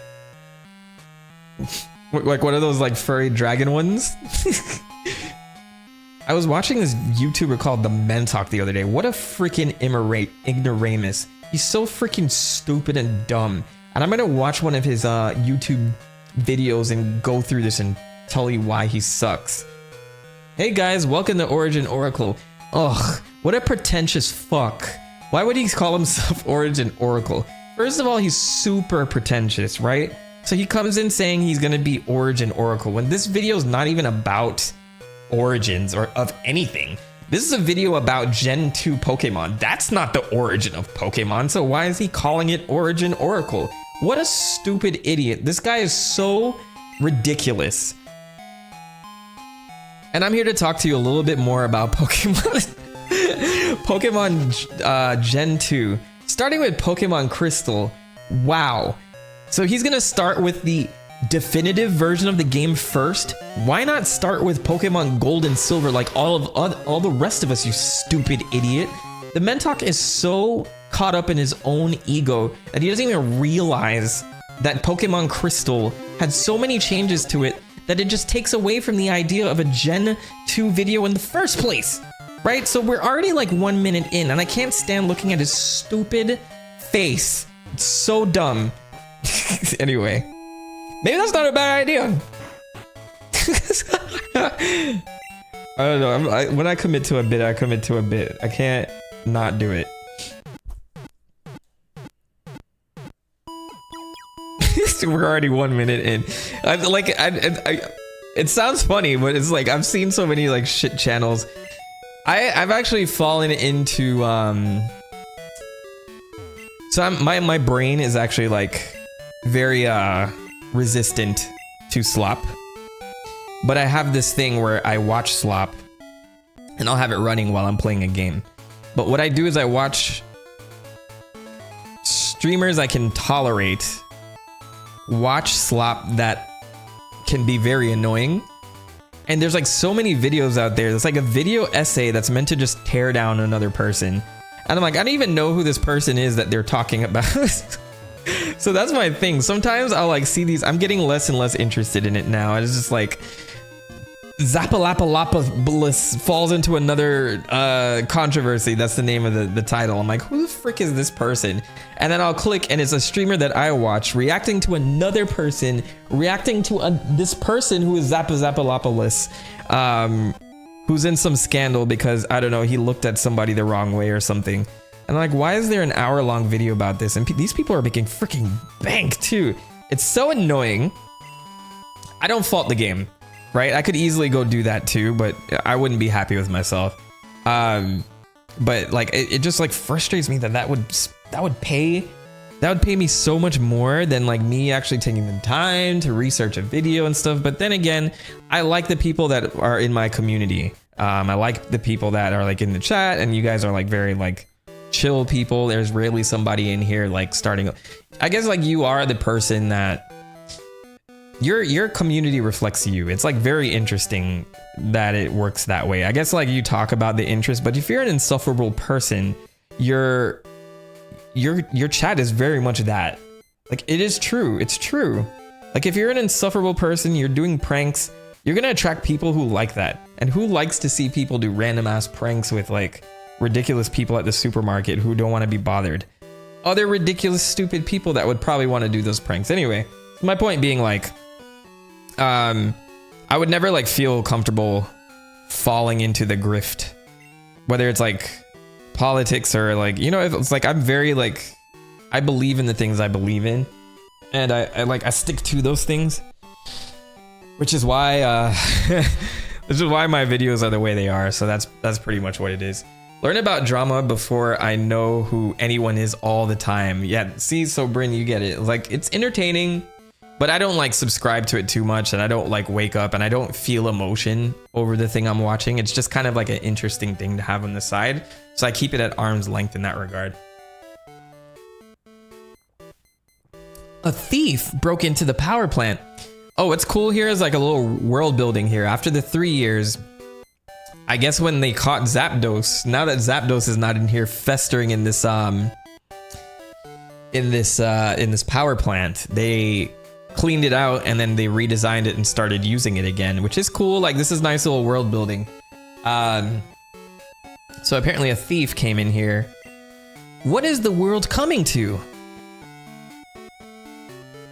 one of those like furry dragon ones. I was watching this YouTuber called TheMentok the other day. What a freaking ignoramus. He's so freaking stupid and dumb. And I'm gonna watch one of his YouTube videos and go through this and tell you why he sucks. Hey guys, welcome to Origin Oracle. Ugh, what a pretentious fuck. Why would he call himself Origin Oracle? First of all, he's super pretentious, right? So he comes in saying he's gonna be Origin Oracle when this video is not even about origins or of anything. This is a video about Gen 2 Pokemon. That's not the origin of Pokemon, so why is he calling it Origin Oracle? What a stupid idiot. This guy is so ridiculous. And I'm here to talk to you a little bit more about Pokemon. Pokemon Gen 2. Starting with Pokemon Crystal. Wow. So he's gonna start with the definitive version of the game first. Why not start with Pokemon Gold and Silver like all the rest of us, you stupid idiot? TheMentok is so caught up in his own ego that he doesn't even realize that Pokemon Crystal had so many changes to it that it just takes away from the idea of a Gen 2 video in the first place, right? So we're already like 1 minute in and I can't stand looking at his stupid face. It's so dumb. Anyway, maybe that's not a bad idea. I don't know. When I commit to a bit, I commit to a bit. I can't not do it. We're already 1 minute in. It sounds funny, but it's like I've seen so many like shit channels. I've actually fallen into so my brain is actually like very resistant to slop, but I have this thing where I watch slop and I'll have it running while I'm playing a game. But what I do is I watch streamers I can tolerate watch slop that can be very annoying. And there's like so many videos out there. It's like a video essay that's meant to just tear down another person. And I'm like, I don't even know who this person is that they're talking about. So that's my thing. Sometimes I'll like see these, I'm getting less and less interested in it now. It's just like Zappalapalapalus falls into another controversy. That's the name of the title. I'm like, who the frick is this person? And then I'll click and it's a streamer that I watch reacting to another person, reacting to this person who is Zappalapalus, who's in some scandal because, I don't know, he looked at somebody the wrong way or something. And I'm like, why is there an hour-long video about this? And these people are making freaking bank too. It's so annoying. I don't fault the game. Right? I could easily go do that too, but I wouldn't be happy with myself. But like it just like frustrates me that would pay me so much more than like me actually taking the time to research a video and stuff. But then again, I like the people that are in my community. I like the people that are like in the chat, and you guys are like very like chill people. There's rarely somebody in here like starting. I guess like you are the person that your community reflects you. It's like very interesting that it works that way. I guess like you talk about the interest, but if you're an insufferable person, your chat is very much that. Like it is true. It's true. Like if you're an insufferable person, you're doing pranks, you're gonna attract people who like that. And who likes to see people do random ass pranks with like ridiculous people at the supermarket who don't want to be bothered? Other ridiculous stupid people that would probably want to do those pranks. Anyway, my point being like, I would never like feel comfortable falling into the grift, whether it's like politics or like, you know, it's like I'm very like, I believe in the things I believe in, and I stick to those things, which is why this is why my videos are the way they are. So that's pretty much what it is. Learn about drama before I know who anyone is all the time. Yeah, see, so Bryn, you get it. Like it's entertaining, but I don't like subscribe to it too much, and I don't like wake up and I don't feel emotion over the thing I'm watching. It's just kind of like an interesting thing to have on the side. So I keep it at arm's length in that regard. A thief broke into the power plant. Oh, what's cool here is like a little world building here. After the 3 years, I guess when they caught Zapdos, now that Zapdos is not in here festering in this power plant, they cleaned it out and then they redesigned it and started using it again, which is cool. Like this is nice little world building. So apparently a thief came in here. What is the world coming to?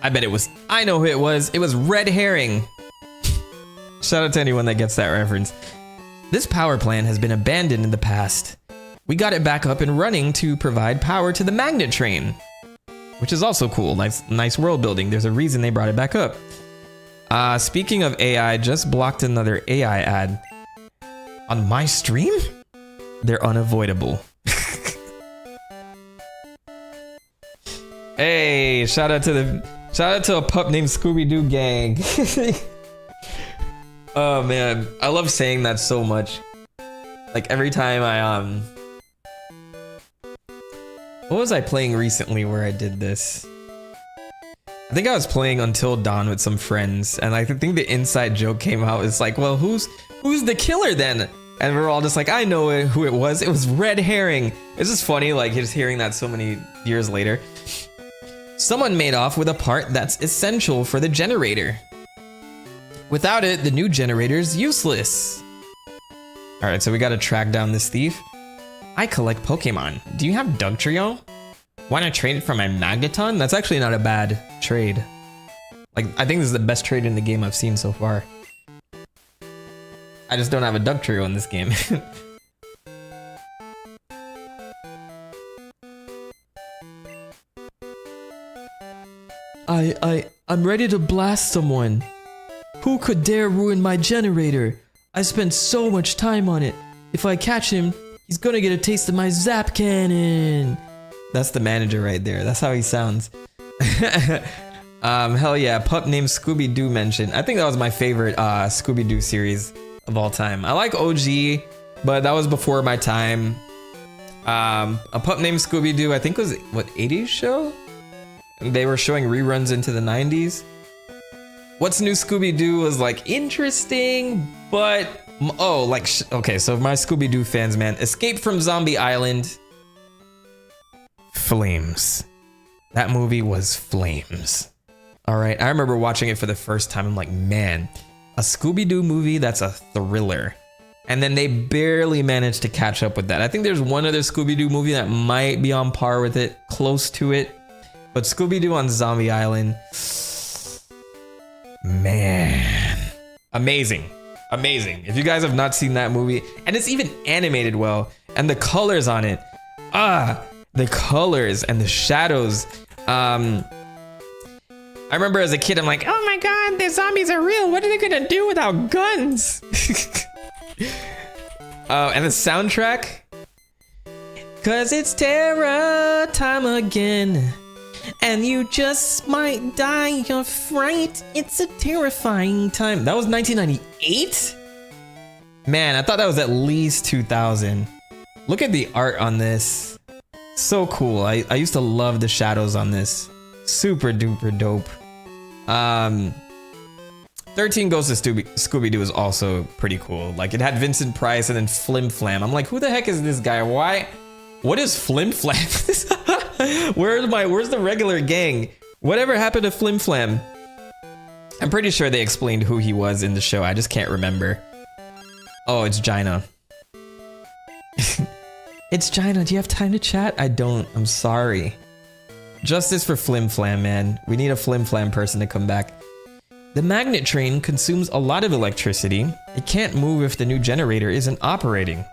I bet it was, I know who it was. It was Red Herring. Shout out to anyone that gets that reference. This power plant has been abandoned in the past. We got it back up and running to provide power to the magnet train, which is also cool. Nice world building. There's a reason they brought it back up. Speaking of AI, just blocked another AI ad. On my stream? They're unavoidable. Hey, shout out to a pup named Scooby-Doo Gang. Oh man, I love saying that so much. Like every time I what was I playing recently where I did this? I think I was playing Until Dawn with some friends, and I think the inside joke came out. It's like, well, who's the killer then? And we're all just like, I know who it was. It was Red Herring. It's just funny, like just hearing that so many years later. Someone made off with a part that's essential for the generator. Without it, the new generator's useless. All right, so we gotta track down this thief. I collect Pokemon. Do you have Dugtrio? Want to trade it for my Magneton? That's actually not a bad trade. Like, I think this is the best trade in the game I've seen so far. I just don't have a Dugtrio in this game. I'm ready to blast someone. Who could dare ruin my generator? I spent so much time on it. If I catch him, he's gonna get a taste of my Zap Cannon. That's the manager right there. That's how he sounds. Hell yeah, pup named Scooby-Doo mentioned. I think that was my favorite Scooby-Doo series of all time. I like OG, but that was before my time. A pup named Scooby-Doo, I think was, what, 80s show? They were showing reruns into the 90s. What's New Scooby-Doo was like interesting, but oh, like okay, so my Scooby-Doo fans, man, Escape from Zombie Island. Flames. That movie was flames. All right, I remember watching it for the first time. I'm like, man, a Scooby-Doo movie that's a thriller. And then they barely managed to catch up with that. I think there's one other Scooby-Doo movie that might be on par with it, close to it. But Scooby-Doo on Zombie Island, man, amazing, amazing. If you guys have not seen that movie, and it's even animated well, and the colors on it, the colors and the shadows. I remember as a kid, I'm like, oh my god, the zombies are real. What are they gonna do without guns? And the soundtrack, cause it's terror time again. And you just might die of fright. It's a terrifying time. That was 1998? Man, I thought that was at least 2000. Look at the art on this. So cool. I used to love the shadows on this. Super duper dope. 13 Ghosts of Scooby-Doo is also pretty cool. Like, it had Vincent Price and then Flim Flam. I'm like, who the heck is this guy? Why? What is Flim Flam? Where's the regular gang? Whatever happened to Flim Flam? I'm pretty sure they explained who he was in the show. I just can't remember. Oh, it's Gina. It's Gina. Do you have time to chat? I don't. I'm sorry. Justice for Flim Flam, man. We need a Flim Flam person to come back. The magnet train consumes a lot of electricity. It can't move if the new generator isn't operating.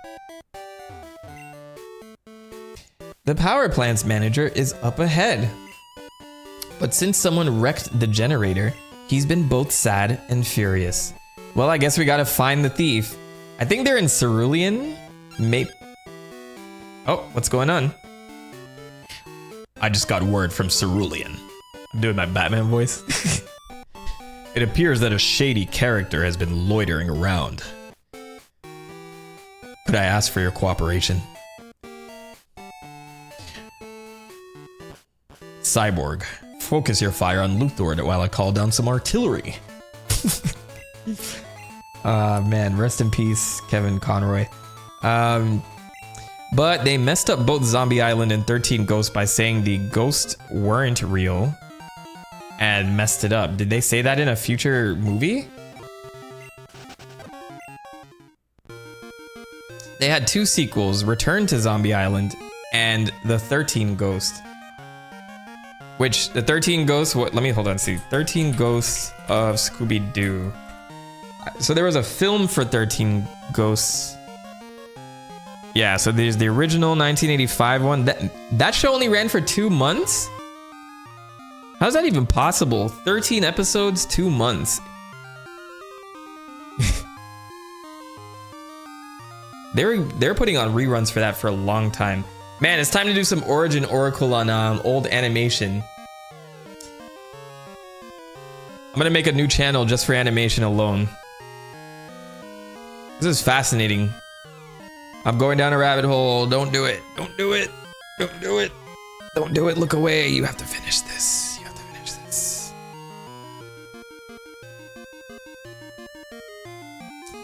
The power plant's manager is up ahead. But since someone wrecked the generator, he's been both sad and furious. Well, I guess we gotta find the thief. I think they're in Cerulean. Oh, what's going on? I just got word from Cerulean. I'm doing my Batman voice. It appears that a shady character has been loitering around. Could I ask for your cooperation? Cyborg, focus your fire on Luthor while I call down some artillery. Man, rest in peace, Kevin Conroy. But they messed up both Zombie Island and 13 Ghosts by saying the ghosts weren't real and messed it up. Did they say that in a future movie? They had two sequels, Return to Zombie Island and The 13 Ghosts. Which, the 13 Ghosts, let me hold on, see. 13 Ghosts of Scooby-Doo. So there was a film for 13 Ghosts. Yeah, so there's the original 1985 one. That show only ran for 2 months? How's that even possible? 13 episodes, 2 months. They're putting on reruns for that for a long time. Man, it's time to do some Origin Oracle on old animation. I'm gonna make a new channel just for animation alone. This is fascinating. I'm going down a rabbit hole. Don't do it. Don't do it. Don't do it. Don't do it. Look away. You have to finish this. You have to finish this.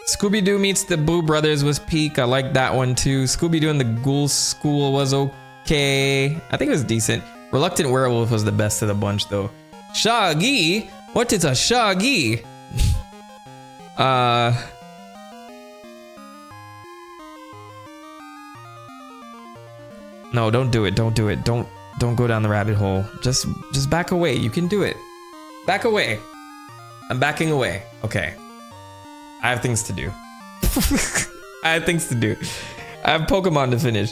Scooby-Doo meets the Boo Brothers was peak. I like that one too. Scooby-Doo and the Ghoul School was okay. I think it was decent. Reluctant Werewolf was the best of the bunch though. Shaggy? What is a Shaggy? No, don't do it. Don't do it. Don't go down the rabbit hole. Just back away. You can do it. Back away. I'm backing away. Okay. I have things to do. I have things to do. I have Pokemon to finish.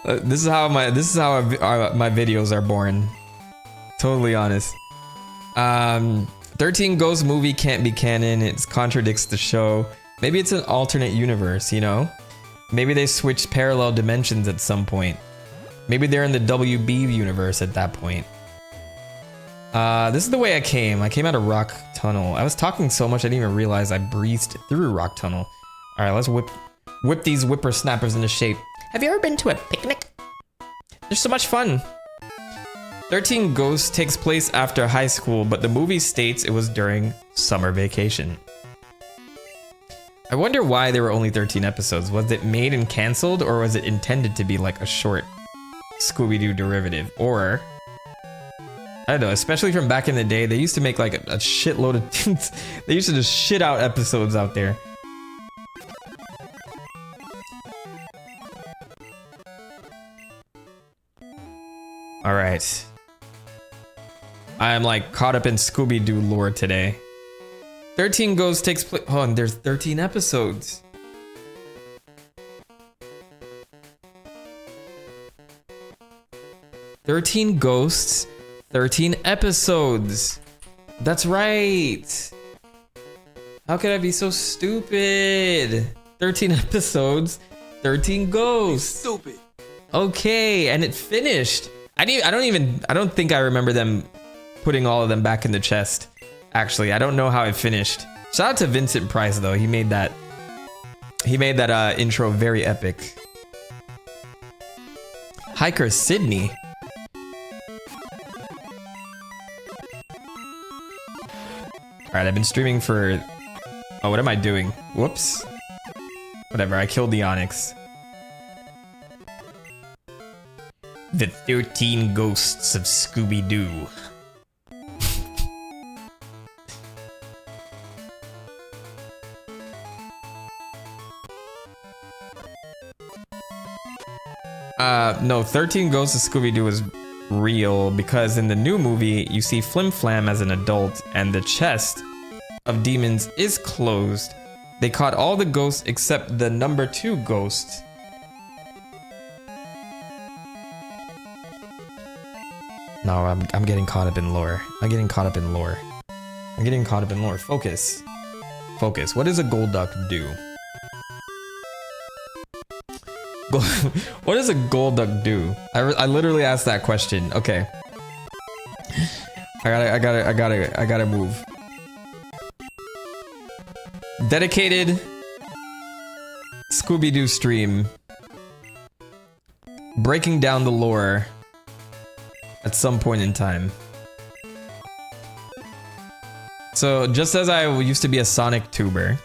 This is how my videos are born. Totally honest. 13 Ghosts movie can't be canon. It contradicts the show. Maybe it's an alternate universe, you know? Maybe they switched parallel dimensions at some point. Maybe they're in the WB universe at that point. This is the way I came. I came out of Rock Tunnel. I was talking so much I didn't even realize I breezed through Rock Tunnel. All right, let's whip these whippersnappers into shape. Have you ever been to a picnic? They're so much fun. 13 Ghosts takes place after high school, but the movie states it was during summer vacation. I wonder why there were only 13 episodes. Was it made and canceled, or was it intended to be like a short Scooby-Doo derivative? Or, I don't know, especially from back in the day, they used to make like a shitload of things. They used to just shit out episodes out there. All right. I'm like caught up in Scooby-Doo lore today. 13 Ghosts takes place. Oh, and there's 13 episodes. "13 Ghosts, 13 episodes." That's right. How could I be so stupid? 13 episodes, 13 Ghosts. Stupid. Okay, and it finished. I don't think I remember them putting all of them back in the chest. Actually, I don't know how it finished. Shout out to Vincent Price though. He made that intro very epic. Hiker Sydney. All right, I've been streaming for. Oh, what am I doing? Whoops. Whatever. I killed the Onyx. The 13 Ghosts of Scooby-Doo. No, 13 Ghosts of Scooby-Doo is real because in the new movie, you see Flim Flam as an adult and the chest of demons is closed. They caught all the ghosts except the number 2 ghost. No, I'm getting caught up in lore. I'm getting caught up in lore. Focus. Focus. What does a Golduck do? What does a Golduck do? I literally asked that question. Okay. I gotta move. Dedicated Scooby-Doo stream. Breaking down the lore at some point in time. So just as I used to be a Sonic tuber,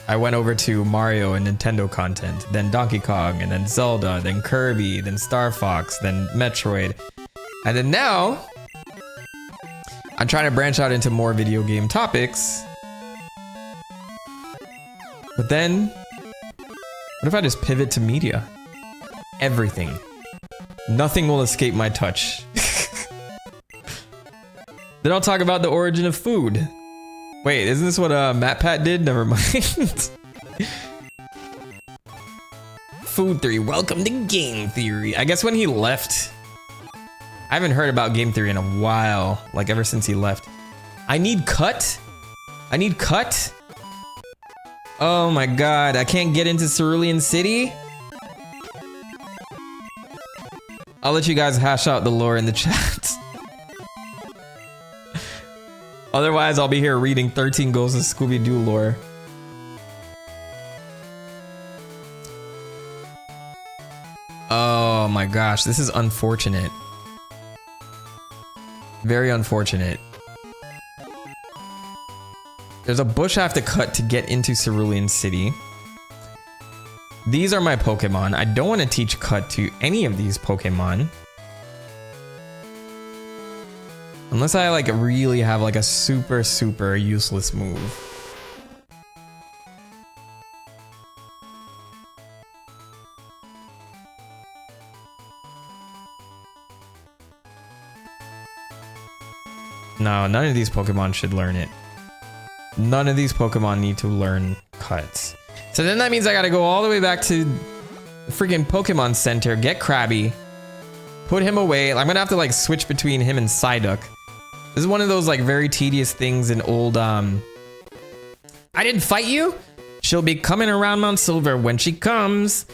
I went over to Mario and Nintendo content, then Donkey Kong, and then Zelda, then Kirby, then Star Fox, then Metroid. And then now, I'm trying to branch out into more video game topics. But then, what if I just pivot to media? Everything. Nothing will escape my touch. Then I'll talk about the origin of food. Wait, isn't this what MatPat did? Never mind. Food theory. Welcome to game theory. I guess when he left, I haven't heard about game theory in a while. Like ever since he left. I need cut. Oh my god, I can't get into Cerulean City? I'll let you guys hash out the lore in the chat. Otherwise, I'll be here reading 13 Ghosts of Scooby-Doo lore. Oh my gosh, this is unfortunate. Very unfortunate. There's a bush I have to cut to get into Cerulean City. These are my Pokemon. I don't want to teach Cut to any of these Pokemon. Unless I like really have like a super useless move. No, none of these Pokemon should learn it. None of these Pokemon need to learn Cuts. So then that means I gotta go all the way back to the freaking Pokemon Center, get Krabby, put him away. I'm gonna have to like switch between him and Psyduck. This is one of those like very tedious things in old, I didn't fight you? She'll be coming around Mount Silver when she comes.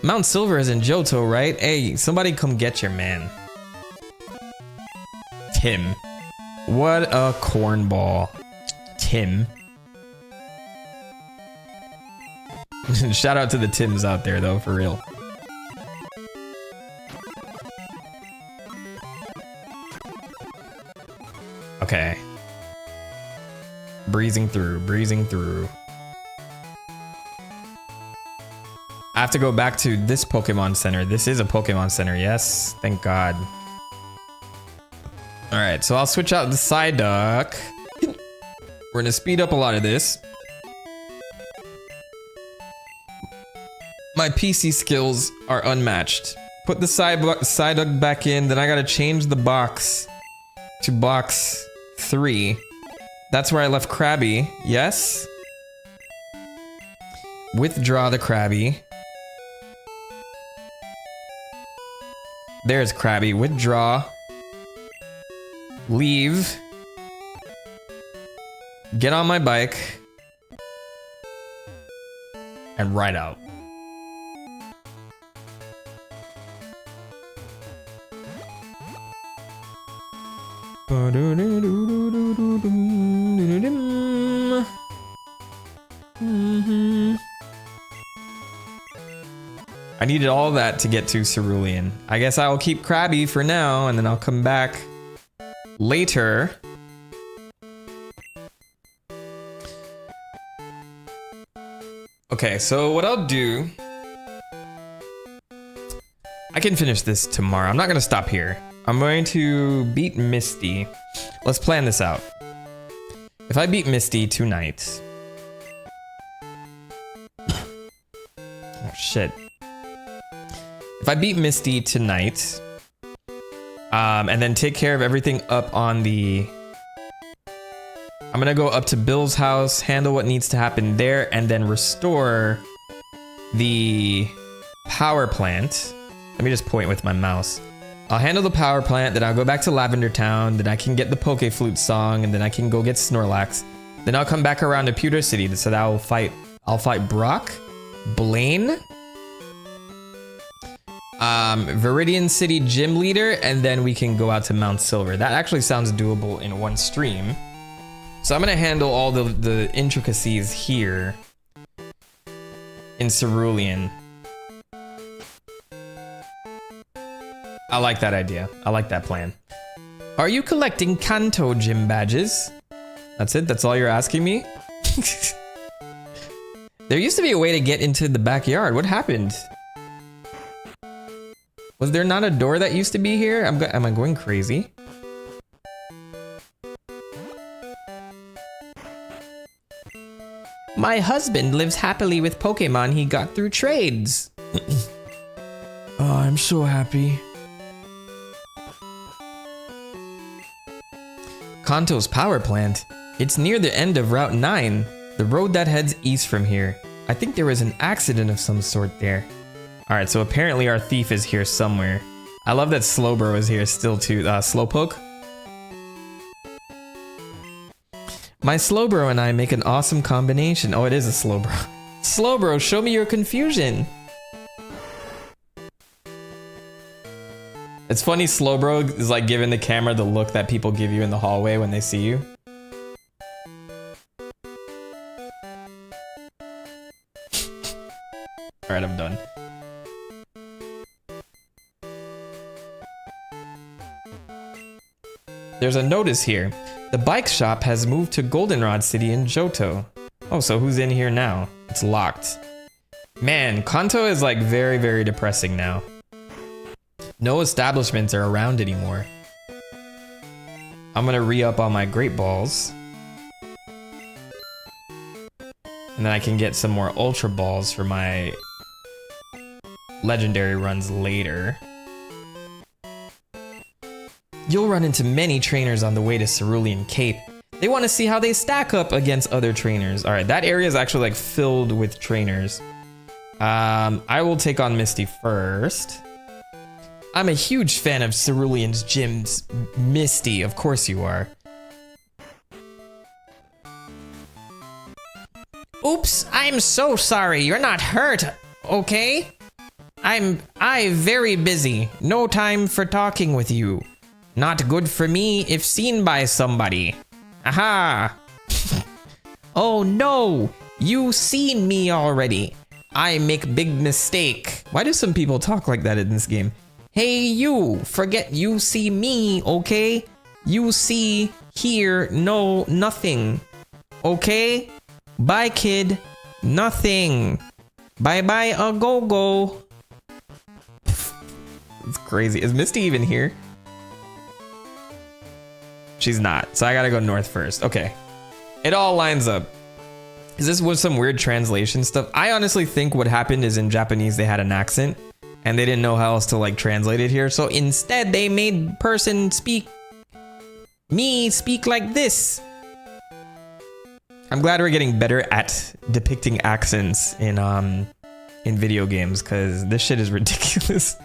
Mount Silver is in Johto, right? Hey, somebody come get your man. Tim. What a cornball. Tim. Shout out to the Tims out there though, for real. Okay. Breezing through. I have to go back to this Pokemon Center. This is a Pokemon Center, yes. Thank God. Alright, so I'll switch out the Psyduck. We're gonna speed up a lot of this. My PC skills are unmatched. Put the Psyduck back in, then I gotta change the box to box 3. That's where I left Krabby, yes? Withdraw the Krabby. There's Krabby, withdraw. Leave. Get on my bike. And ride out. I needed all that to get to Cerulean. I guess I'll keep Krabby for now, and then I'll come back later. Okay, so what I'll do... I can finish this tomorrow. I'm not going to stop here. I'm going to beat Misty. Let's plan this out. If I beat Misty tonight... Oh, shit. If I beat Misty tonight... and then take care of everything up on the... I'm gonna go up to Bill's house, handle what needs to happen there, and then restore the power plant. Let me just point with my mouse. I'll handle the power plant, then I'll go back to Lavender Town, then I can get the Poke Flute song, and then I can go get Snorlax. Then I'll come back around to Pewter City, so that I'll fight Brock, Blaine, Viridian City Gym Leader, and then we can go out to Mount Silver. That actually sounds doable in one stream. So I'm gonna handle all the intricacies here in Cerulean. I like that idea. I like that plan. Are you collecting Kanto gym badges? That's it? That's all you're asking me? There used to be a way to get into the backyard. What happened? Was there not a door that used to be here? Am I going crazy? My husband lives happily with Pokemon he got through trades. Oh, I'm so happy. Kanto's power plant. It's near the end of Route 9, the road that heads east from here. I think there was an accident of some sort there. Alright, so apparently our thief is here somewhere. I love that Slowbro is here still too. Slowpoke? My Slowbro and I make an awesome combination. Oh, it is a Slowbro. Slowbro, show me your confusion. It's funny, Slowbro is like giving the camera the look that people give you in the hallway when they see you. Alright, I'm done. There's a notice here. The bike shop has moved to Goldenrod City in Johto. Oh, so who's in here now? It's locked. Man, Kanto is like very, very depressing now. No establishments are around anymore. I'm gonna re-up on my Great Balls. And then I can get some more Ultra Balls for my legendary runs later. You'll run into many trainers on the way to Cerulean Cape. They want to see how they stack up against other trainers. Alright, that area is actually like filled with trainers. I will take on Misty first. I'm a huge fan of Cerulean's gyms. Misty, of course you are. Oops, I'm so sorry. You're not hurt, okay? I'm very busy. No time for talking with you. Not good for me if seen by somebody. Aha! Oh no! You seen me already. I make big mistake. Why do some people talk like that in this game? Hey you! Forget you see me, okay? You see, hear, know, nothing. Okay? Bye kid. Nothing. Bye bye a go-go. It's crazy. Is Misty even here? She's not, so I gotta go north first. Okay. It all lines up. Is this was some weird translation stuff? I honestly think what happened is in Japanese they had an accent and they didn't know how else to like translate it here. So instead they made person speak like this. I'm glad we're getting better at depicting accents in video games because this shit is ridiculous.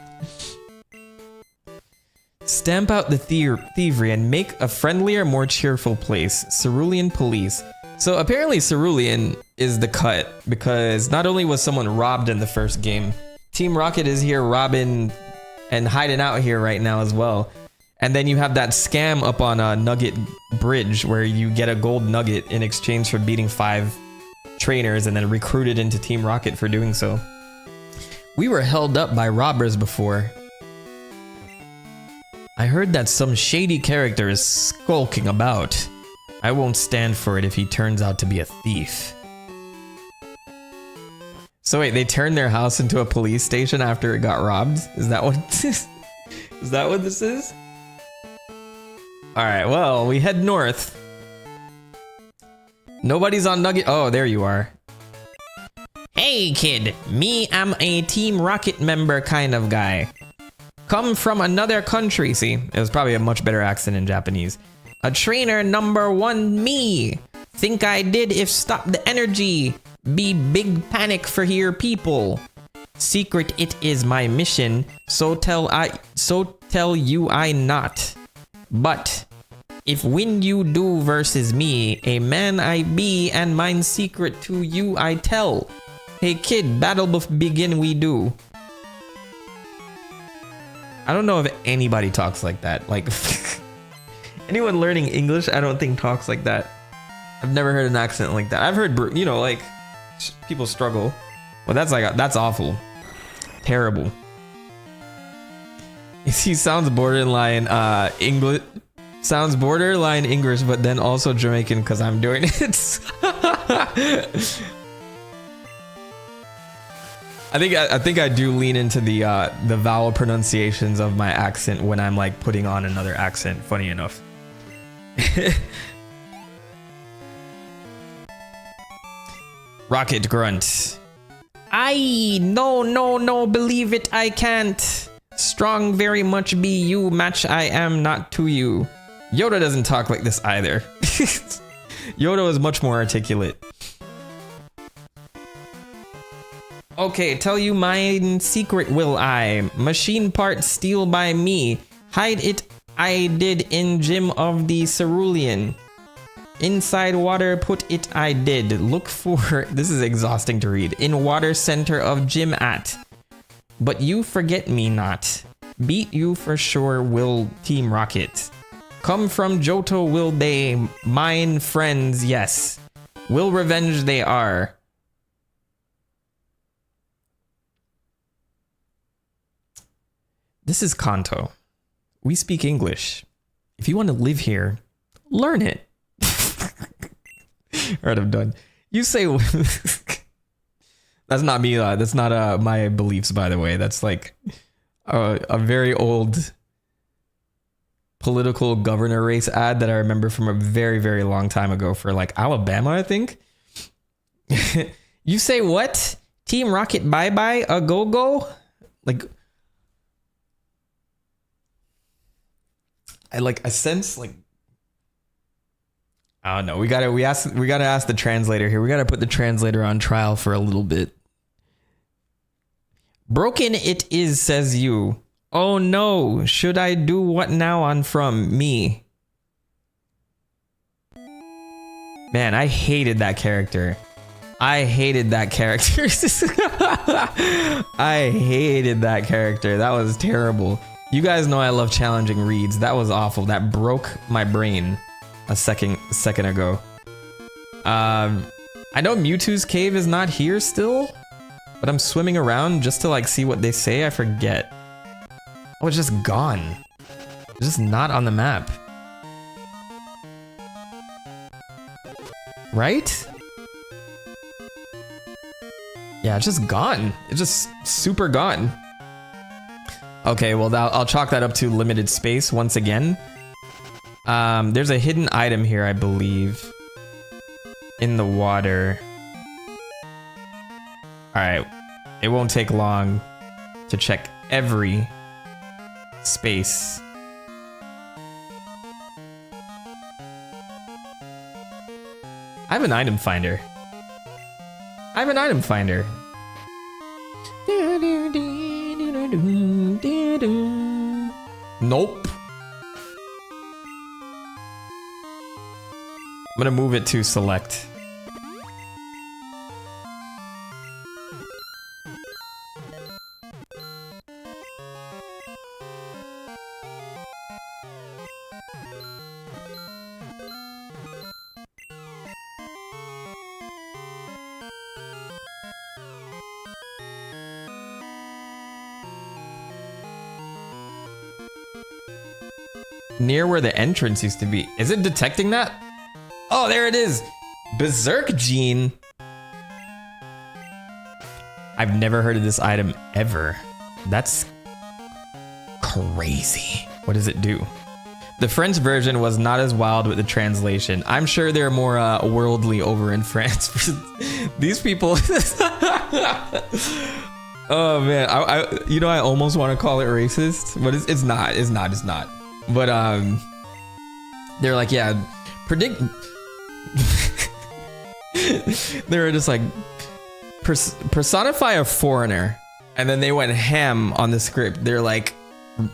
Stamp out the thievery and make a friendlier, more cheerful place. Cerulean Police. So apparently Cerulean is the cut because not only was someone robbed in the first game, Team Rocket is here robbing and hiding out here right now as well. And then you have that scam up on a Nugget Bridge where you get a gold nugget in exchange for beating 5 trainers and then recruited into Team Rocket for doing so. We were held up by robbers before. I heard that some shady character is skulking about. I won't stand for it if he turns out to be a thief. So wait, they turned their house into a police station after it got robbed? Is that what this is? Is that what this is? Alright, well, we head north. Nobody's on Nugget. Oh, there you are. Hey kid, me am a Team Rocket member kind of guy. Come from another country, see? It was probably a much better accent in Japanese. A trainer number 1 me. Think I did if stop the energy. Be big panic for here people. Secret it is my mission, so tell you I not. But if win you do versus me, a man I be and mine secret to you I tell. Hey kid, battle begin we do. I don't know if anybody talks like that. Like, anyone learning English, I don't think talks like that. I've never heard an accent like that. I've heard, you know, like, people struggle. Well, that's awful. Terrible. He sounds borderline English. Sounds borderline English, but then also Jamaican because I'm doing it. I think I do lean into the vowel pronunciations of my accent when I'm like putting on another accent. Funny enough. Rocket grunt. No, believe it, I can't. Strong very much be you, match I am not to you. Yoda doesn't talk like this either. Yoda is much more articulate. Okay, tell you mine secret will I. Machine part steal by me. Hide it I did in gym of the Cerulean. Inside water put it I did. Look for, this is exhausting to read. In water center of gym at. But you forget me not. Beat you for sure will Team Rocket. Come from Johto will they, mine friends, yes. Will revenge they are. This is Kanto. We speak English. If you want to live here, learn it. Alright, I'm done. You say... That's not me. That's not my beliefs, by the way. That's like a very old political governor race ad that I remember from a very, very long time ago for like Alabama, I think. You say what? Team Rocket bye-bye? A go-go? Like... I sense like I don't know. We gotta ask the translator here. We gotta put the translator on trial for a little bit. Broken it is, says you. Oh no, should I do what now on from me? Man, I hated that character. I hated that character. I hated that character. That was terrible. You guys know I love challenging reads. That was awful. That broke my brain a second ago. I know Mewtwo's cave is not here still, but I'm swimming around just to like see what they say. I forget. Oh, it's just gone. It's just not on the map. Right? Yeah, it's just gone. It's just super gone. Okay, well, I'll chalk that up to limited space once again. There's a hidden item here, I believe, in the water. Alright, it won't take long to check every space. I have an item finder. Nope. I'm gonna move it to select. Near where the entrance used to be. Is it detecting that? Oh, there it is. Berserk Gene. I've never heard of this item ever. That's crazy. What does it do? The French version was not as wild with the translation. I'm sure they're more worldly over in France. These people. Oh man, I almost want to call it racist, but it's not. But they're like, yeah, predict. They were just like personify a foreigner, and then they went ham on the script. They're like,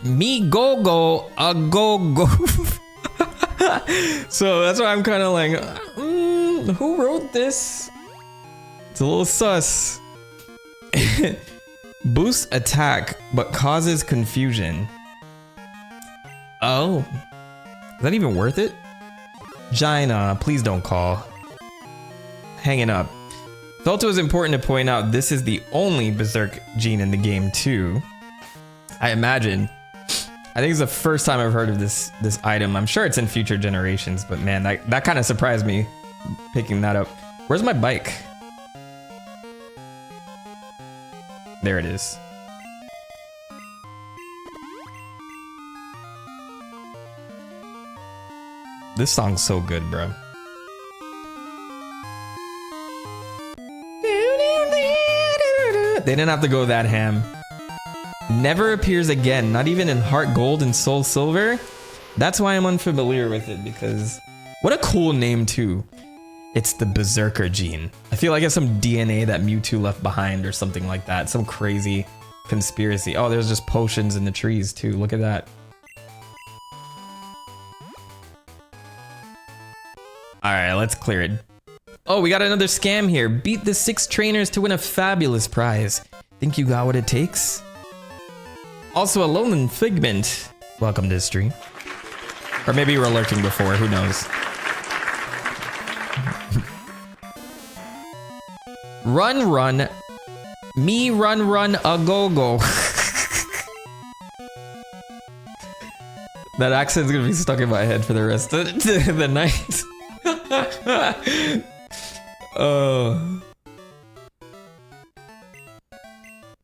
me go a go. So that's why I'm kind of like, who wrote this? It's a little sus. Boosts attack, but causes confusion. Oh, is that even worth it? Gina, please don't call. Hanging up. Felt it was important to point out this is the only Berserk gene in the game too. I imagine. I think it's the first time I've heard of this item. I'm sure it's in future generations, but man, that kind of surprised me picking that up. Where's my bike? There it is. This song's so good, bro. They didn't have to go that ham. Never appears again, not even in Heart Gold and Soul Silver. That's why I'm unfamiliar with it, because what a cool name too. It's the Berserker gene. I feel like it's some DNA that Mewtwo left behind or something like that. Some crazy conspiracy. Oh, there's just potions in the trees too. Look at that. All right, let's clear it. Oh, we got another scam here. Beat the 6 trainers to win a fabulous prize. Think you got what it takes? Also, a Lowland Figment. Welcome to the stream. Or maybe you were lurking before, who knows? Run. Me run, a go. That accent's gonna be stuck in my head for the rest of the night. Oh.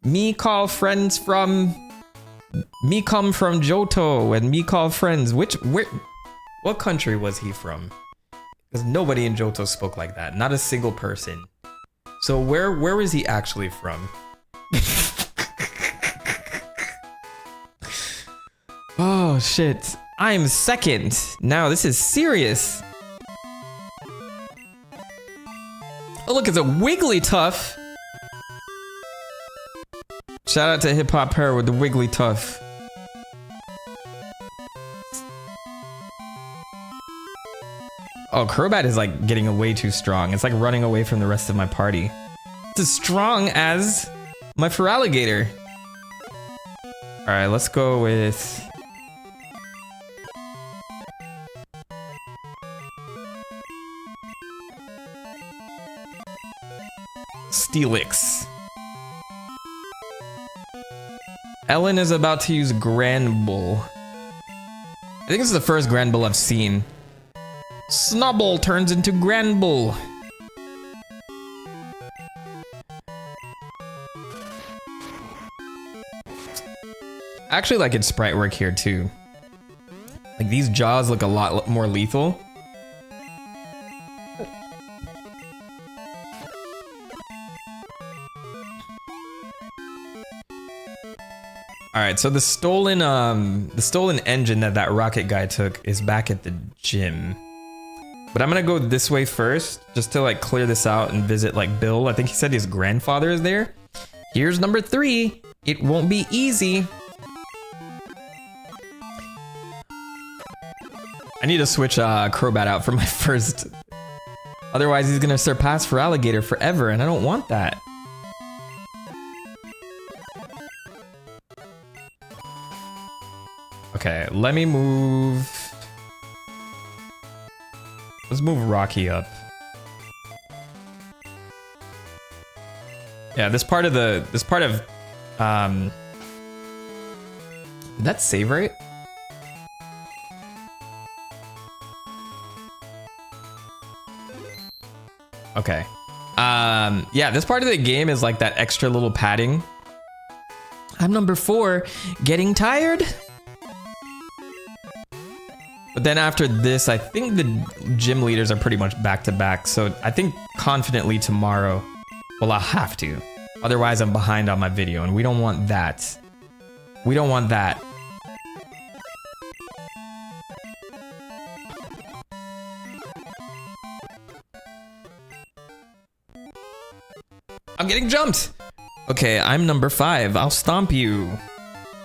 Me call friends from... Me come from Johto and me call friends. What country was he from? Because nobody in Johto spoke like that. Not a single person. So where was he actually from? Oh shit. I'm second. Now this is serious. Oh look, it's a Wigglytuff. Shout out to Hip Hop Pair with the Wigglytuff. Oh, Crobat is like getting way too strong. It's like running away from the rest of my party. It's as strong as my Feraligatr. Alright, let's go with... Steelix. Ellen is about to use Grand Bull. I think this is the first Grand Bull I've seen. Snubbull turns into Grand Bull. I actually like its sprite work here too. Like these jaws look a lot more lethal. Alright, so the stolen engine that rocket guy took is back at the gym. But I'm gonna go this way first, just to like clear this out and visit like Bill. I think he said his grandfather is there. Here's number 3. It won't be easy. I need to switch Crobat out for my first. Otherwise he's gonna surpass Feraligatr forever, and I don't want that. Okay, let me move. Let's move Rocky up. Yeah, this part of did that save right? Okay. Yeah, this part of the game is like that extra little padding. I'm number 4, getting tired. But then after this, I think the gym leaders are pretty much back to back. So I think confidently tomorrow, well, I'll have to. Otherwise, I'm behind on my video, and we don't want that. We don't want that. I'm getting jumped. Okay, I'm number 5. I'll stomp you.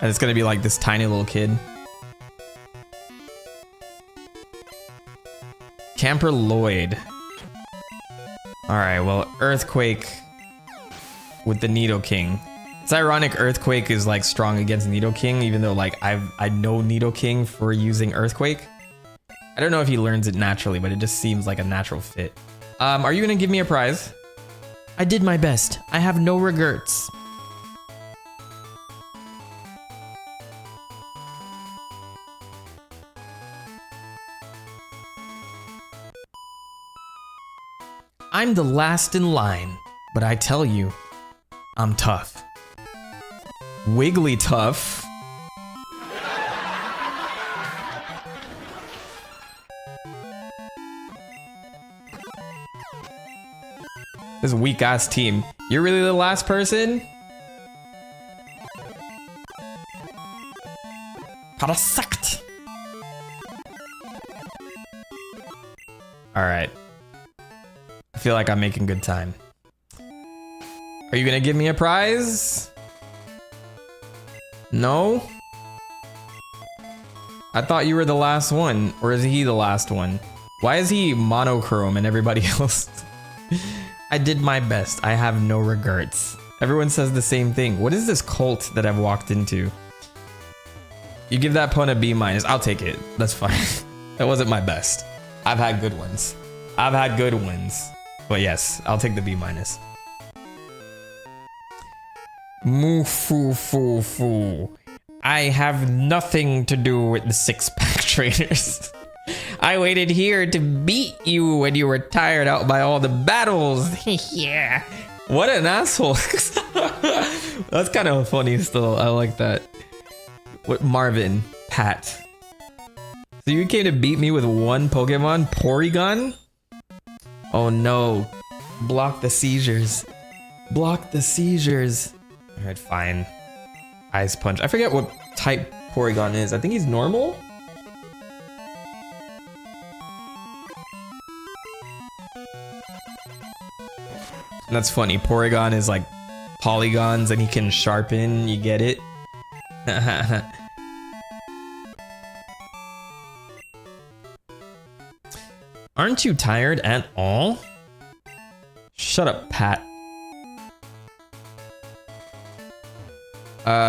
And it's gonna be like this tiny little kid. Camper Lloyd. Alright, well, Earthquake with the Nidoking. It's ironic Earthquake is like strong against Nidoking, even though like I know Nidoking for using Earthquake. I don't know if he learns it naturally, but it just seems like a natural fit. Are you gonna give me a prize? I did my best. I have no regrets. I'm the last in line, but I tell you, I'm tough. Wigglytuff. This weak ass team. You're really the last person? Parasect. Alright. I feel like I'm making good time. Are you gonna give me a prize? No? I thought you were the last one, or is he the last one? Why is he monochrome and everybody else? I did my best. I have no regrets. Everyone says the same thing. What is this cult that I've walked into? You give that pun a B-. I'll take it. That's fine. That wasn't my best. I've had good ones. I've had good ones. But yes, I'll take the B-. Moo foo foo foo. I have nothing to do with the six-pack trainers. I waited here to beat you when you were tired out by all the battles. Yeah. What an asshole. That's kind of funny still. I like that. What Marvin? Pat. So you came to beat me with one Pokemon? Porygon? Oh no. Block the seizures. Block the seizures. Alright, fine. Ice Punch. I forget what type Porygon is. I think he's normal? That's funny. Porygon is like polygons and he can sharpen. You get it? Aren't you tired at all? Shut up, Pat.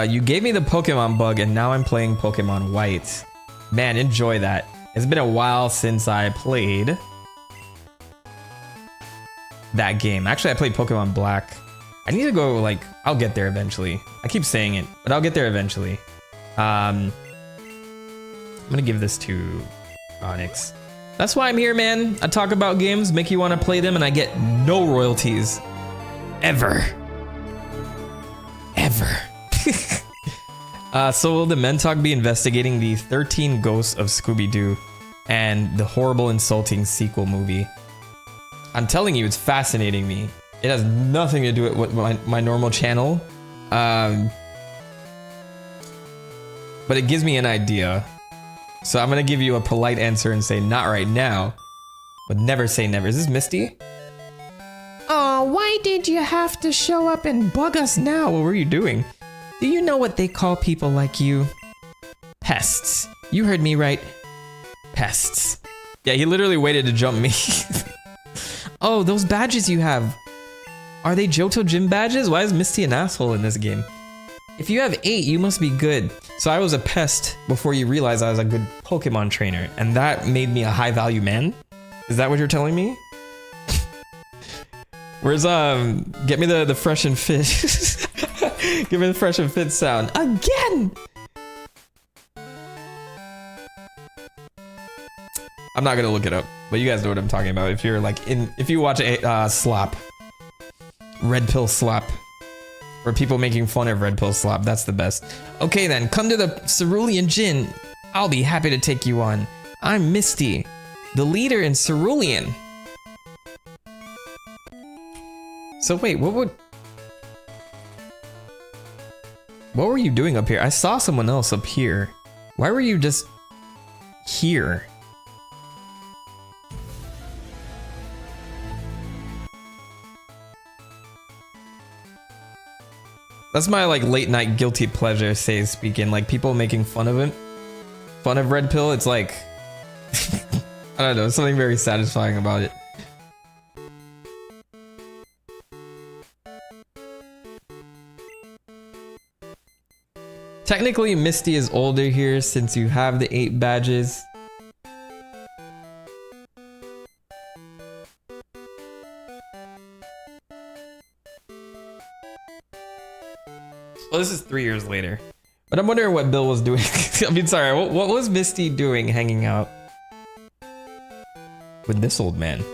You gave me the Pokemon bug and now I'm playing Pokemon White. Man, enjoy that. It's been a while since I played that game. Actually, I played Pokemon Black. I need to go, like, I'll get there eventually. I keep saying it, but I'll get there eventually. I'm gonna give this to Onyx. That's why I'm here, man. I talk about games, make you want to play them, and I get no royalties. Ever. Ever. So will TheMentok be investigating the 13 Ghosts of Scooby-Doo and the horrible, insulting sequel movie? I'm telling you, it's fascinating me. It has nothing to do with my normal channel. But it gives me an idea. So I'm gonna give you a polite answer and say not right now, but never say never. Is this Misty? Oh, why did you have to show up and bug us now? What were you doing? Do you know what they call people like you? Pests. You heard me right. Pests. Yeah, he literally waited to jump me. Oh, those badges you have. Are they Johto Gym badges? Why is Misty an asshole in this game? If you have 8, you must be good. So I was a pest before you realized I was a good Pokemon trainer, and that made me a high value man? Is that what you're telling me? Where's, get me the fresh and fit. Give me the fresh and fit sound. Again! I'm not gonna look it up, but you guys know what I'm talking about. If you're like if you watch a slop, Red Pill Slop, or people making fun of Red Pill Slop, that's the best. Okay then, come to the Cerulean Gym. I'll be happy to take you on. I'm Misty, the leader in Cerulean. So wait, what were you doing up here? I saw someone else up here. Why were you just here? That's my like late night guilty pleasure, say speaking. Like people making fun of it, fun of Red Pill. It's like I don't know, something very satisfying about it. Technically, Misty is older here since you have the 8 badges. Well, this is 3 years later. But I'm wondering what Bill was doing. I mean, sorry, what was Misty doing hanging out with this old man?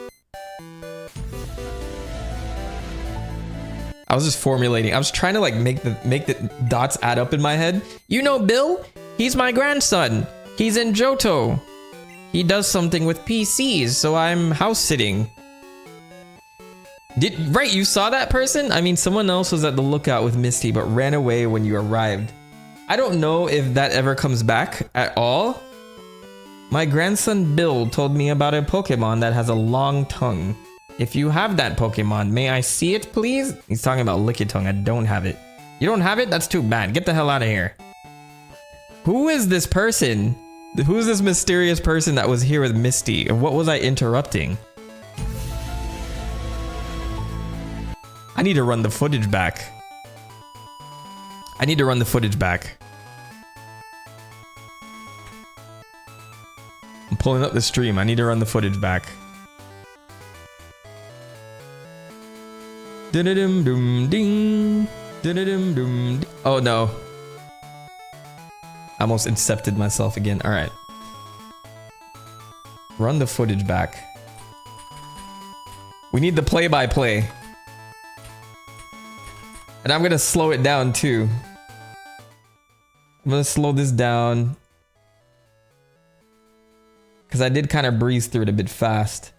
I was just formulating. I was trying to like make the dots add up in my head. You know Bill? He's my grandson. He's in Johto. He does something with PCs, so I'm house sitting. Right, you saw that person? I mean, someone else was at the lookout with Misty, but ran away when you arrived. I don't know if that ever comes back at all. My grandson Bill told me about a Pokemon that has a long tongue. If you have that Pokemon, may I see it, please? He's talking about Lickitung. I don't have it. You don't have it? That's too bad. Get the hell out of here. Who is this person? Who's this mysterious person that was here with Misty? And what was I interrupting? I need to run the footage back. I need to run the footage back. I'm pulling up the stream. I need to run the footage back. Oh no. I almost incepted myself again. All right. Run the footage back. We need the play-by-play. And I'm gonna slow it down too. I'm gonna slow this down. Because I did kind of breeze through it a bit fast.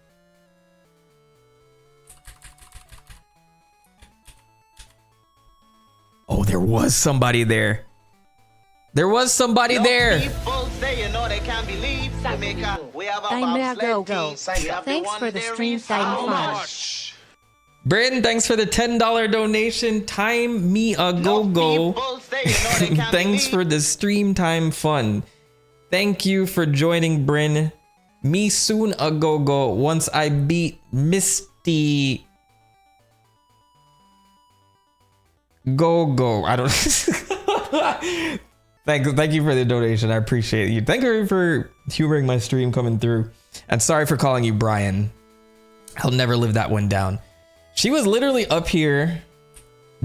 Oh, there was somebody there. There was somebody there. People say you know they can't believe. Jamaica, we have a Time go bobsled go. team. We have the Thanks for the one stream there is time fun. Bryn, thanks for the $10 donation. Time me a go-go. People say you know they can't Thanks believe. for the stream time fun. Thank you for joining, Bryn. Me soon a go-go once I beat Misty. Go-go. I don't... Thank you for the donation. I appreciate you. Thank you for humoring my stream coming through. And sorry for calling you Brian. I'll never live that one down. She was literally up here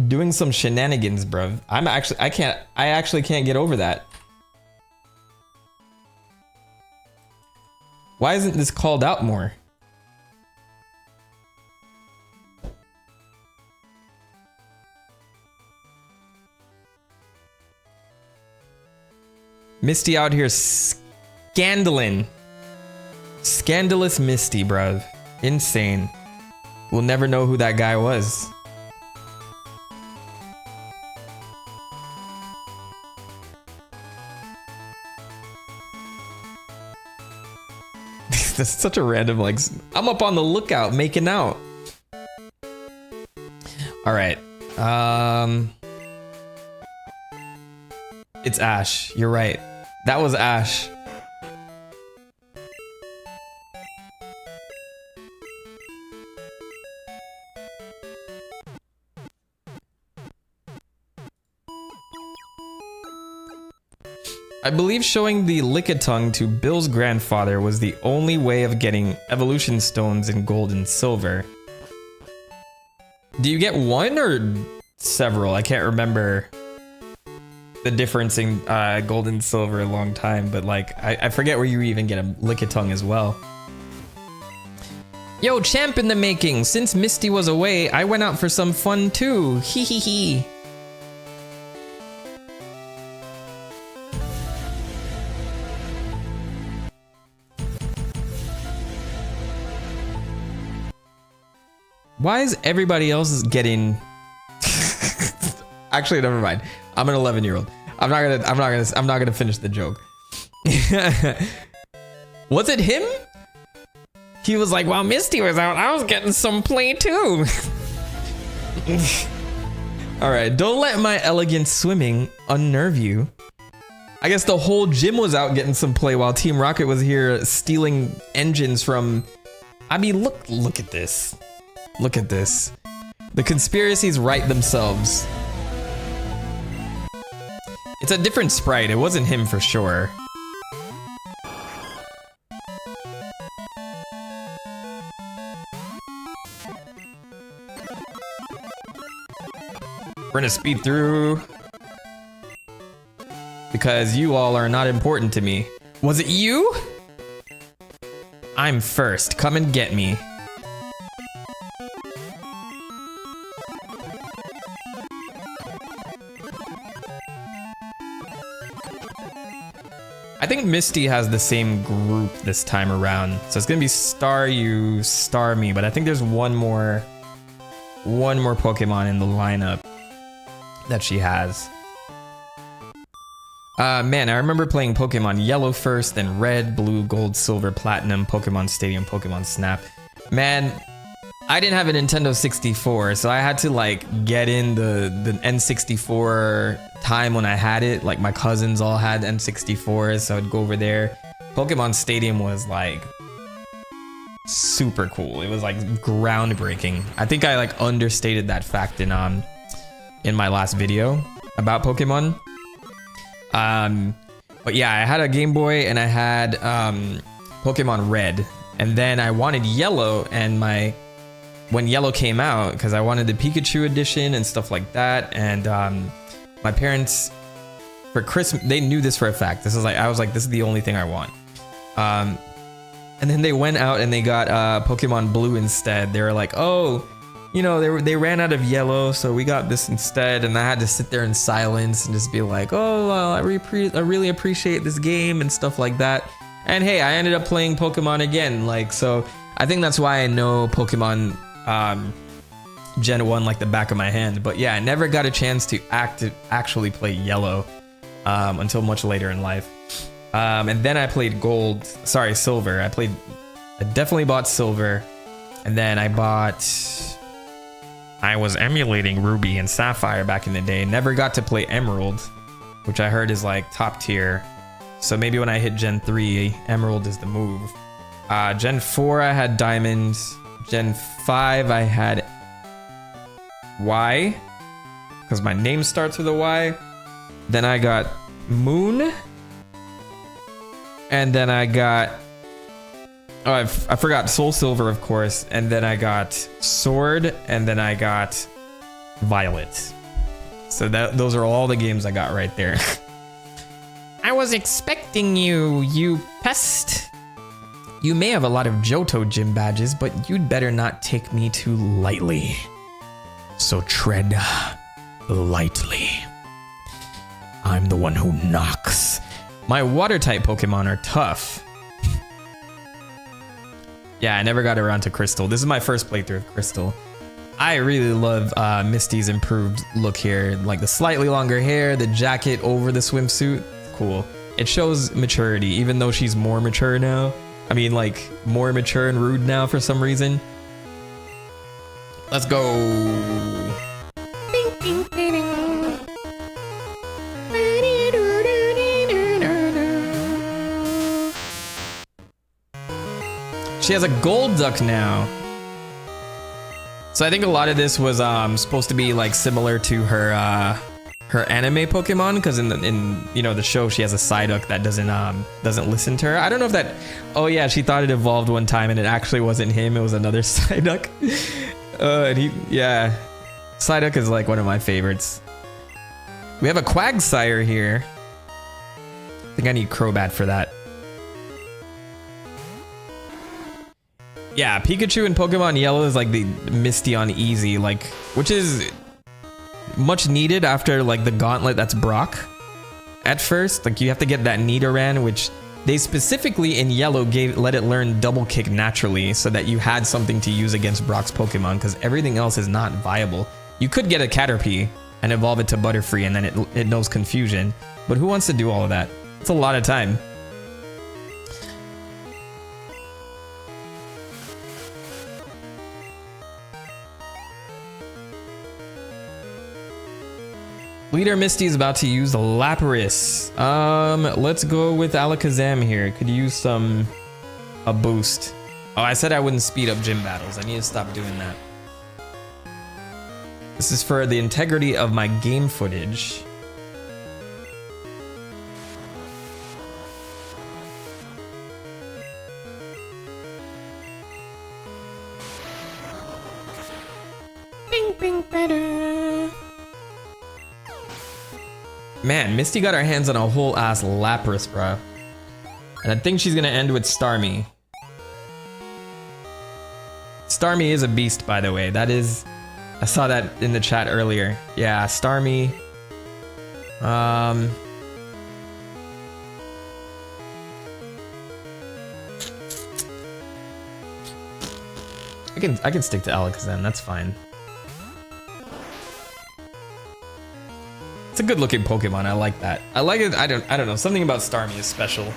doing some shenanigans, bruv. I actually can't get over that. Why isn't this called out more? Misty out here scandalin'. Scandalous Misty, bruv. Insane. We'll never know who that guy was. That's such a random, like, I'm up on the lookout making out. All right. It's Ash. You're right. That was Ash. I believe showing the Lickitung to Bill's grandfather was the only way of getting evolution stones in gold and silver. Do you get one or several? I can't remember the difference in gold and silver a long time, but like I forget where you even get a Lickitung as well. Yo, champ in the making. Since Misty was away, I went out for some fun too. Hee hee hee. Why is everybody else getting... Actually, never mind. I'm an 11-year-old. I'm not gonna finish the joke. Was it him? He was like, while Misty was out, I was getting some play too. All right, don't let my elegant swimming unnerve you. I guess the whole gym was out getting some play while Team Rocket was here stealing engines from... I mean, look at this. Look at this. The conspiracies write themselves. It's a different sprite. It wasn't him for sure. We're gonna speed through. Because you all are not important to me. Was it you? I'm first. Come and get me. I think Misty has the same group this time around. So it's gonna be Star You, Star Me, but I think there's one more Pokemon in the lineup that she has. Man, I remember playing Pokemon Yellow first, then Red, Blue, Gold, Silver, Platinum, Pokemon Stadium, Pokemon Snap. Man, I didn't have a Nintendo 64, so I had to like get in the N64 time when I had it. Like my cousins all had N64s, so I'd go over there. Pokemon Stadium was like super cool. It was like groundbreaking. I think I like understated that fact in my last video about Pokemon. But yeah, I had a Game Boy and I had Pokemon Red, and then I wanted Yellow, and when Yellow came out, because I wanted the Pikachu edition and stuff like that, and my parents, for Christmas. They knew this for a fact. This is like, I was like, this is the only thing I want. And then they went out and they got Pokemon Blue instead. They were like, oh, you know, they ran out of yellow, so we got this instead. And I had to sit there in silence and just be like, oh, well, I really appreciate this game and stuff like that. And hey, I ended up playing Pokemon again. Like, so I think that's why I know Pokemon Gen 1 like the back of my hand. But yeah, I never got a chance to actually play Yellow until much later in life. And then I played Silver. I definitely bought Silver. And then I was emulating Ruby and Sapphire back in the day. Never got to play Emerald, which I heard is like top tier. So maybe when I hit Gen 3, Emerald is the move. Gen 4, I had Diamond. Gen 5, I had Y, because my name starts with a Y. Then I got Moon. And then I got... Oh, I forgot Soul Silver, of course. And then I got Sword. And then I got Violet. So those are all the games I got right there. I was expecting you, you pest. You may have a lot of Johto gym badges, but you'd better not take me too lightly. So tread lightly. I'm the one who knocks. My water-type Pokemon are tough. Yeah, I never got around to Crystal. This is my first playthrough of Crystal. I really love Misty's improved look here. Like the slightly longer hair, the jacket over the swimsuit. Cool. It shows maturity, even though she's more mature now. I mean, like, more mature and rude now for some reason. Let's go. She has a gold duck now. So I think a lot of this was supposed to be like similar to her anime Pokemon, because in you know the show she has a Psyduck that doesn't listen to her. I don't know if that. Oh yeah, she thought it evolved one time and it actually wasn't him. It was another Psyduck. Yeah, Psyduck is like one of my favorites. We have a Quagsire here. I think I need Crobat for that. Yeah, Pikachu in Pokemon Yellow is like the Misty on easy, like, which is much needed after like the gauntlet that's Brock. At first, like you have to get that Nidoran, which they specifically in Yellow let it learn double kick naturally so that you had something to use against Brock's Pokemon, because everything else is not viable. You could get a Caterpie and evolve it to Butterfree and then it knows Confusion, but who wants to do all of that? It's a lot of time. Leader Misty is about to use Lapras. Let's go with Alakazam here. Could use a boost. Oh, I said I wouldn't speed up gym battles. I need to stop doing that. This is for the integrity of my game footage. Bing, bing, better. Man, Misty got her hands on a whole ass Lapras, bruh. And I think she's gonna end with Starmie. Starmie is a beast, by the way. That is... I saw that in the chat earlier. Yeah, Starmie. I can stick to Alakazam, that's fine. It's a good looking Pokemon, I like that. I like it, I don't know, something about Starmie is special.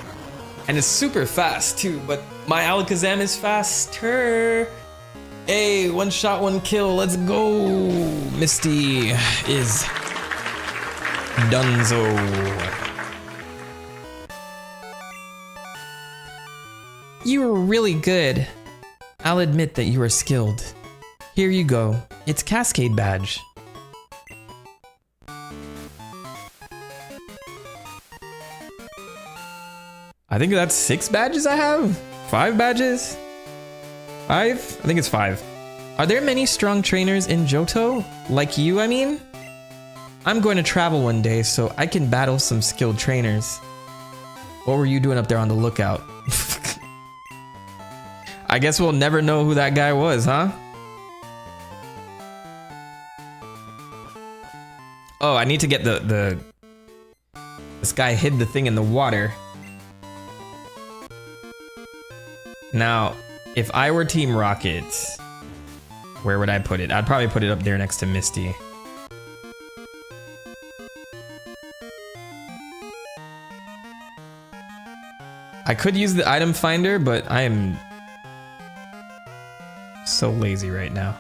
And it's super fast too, but my Alakazam is faster. Hey, one shot, one kill, let's go. Misty is Dunzo. You were really good. I'll admit that you are skilled. Here you go. It's Cascade Badge. I think that's 6 badges I have? 5 badges? 5? I think it's 5. Are there many strong trainers in Johto? Like you, I mean? I'm going to travel one day so I can battle some skilled trainers. What were you doing up there on the lookout? I guess we'll never know who that guy was, huh? Oh, I need to get the... This guy hid the thing in the water. Now, if I were Team Rocket, where would I put it? I'd probably put it up there next to Misty. I could use the item finder, but I am so lazy right now.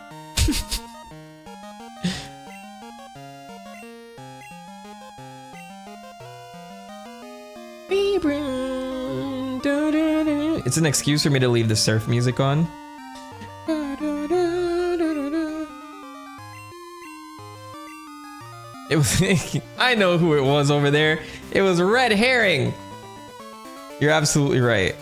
It's an excuse for me to leave the surf music on. It was I know who it was over there. It was Red Herring. You're absolutely right.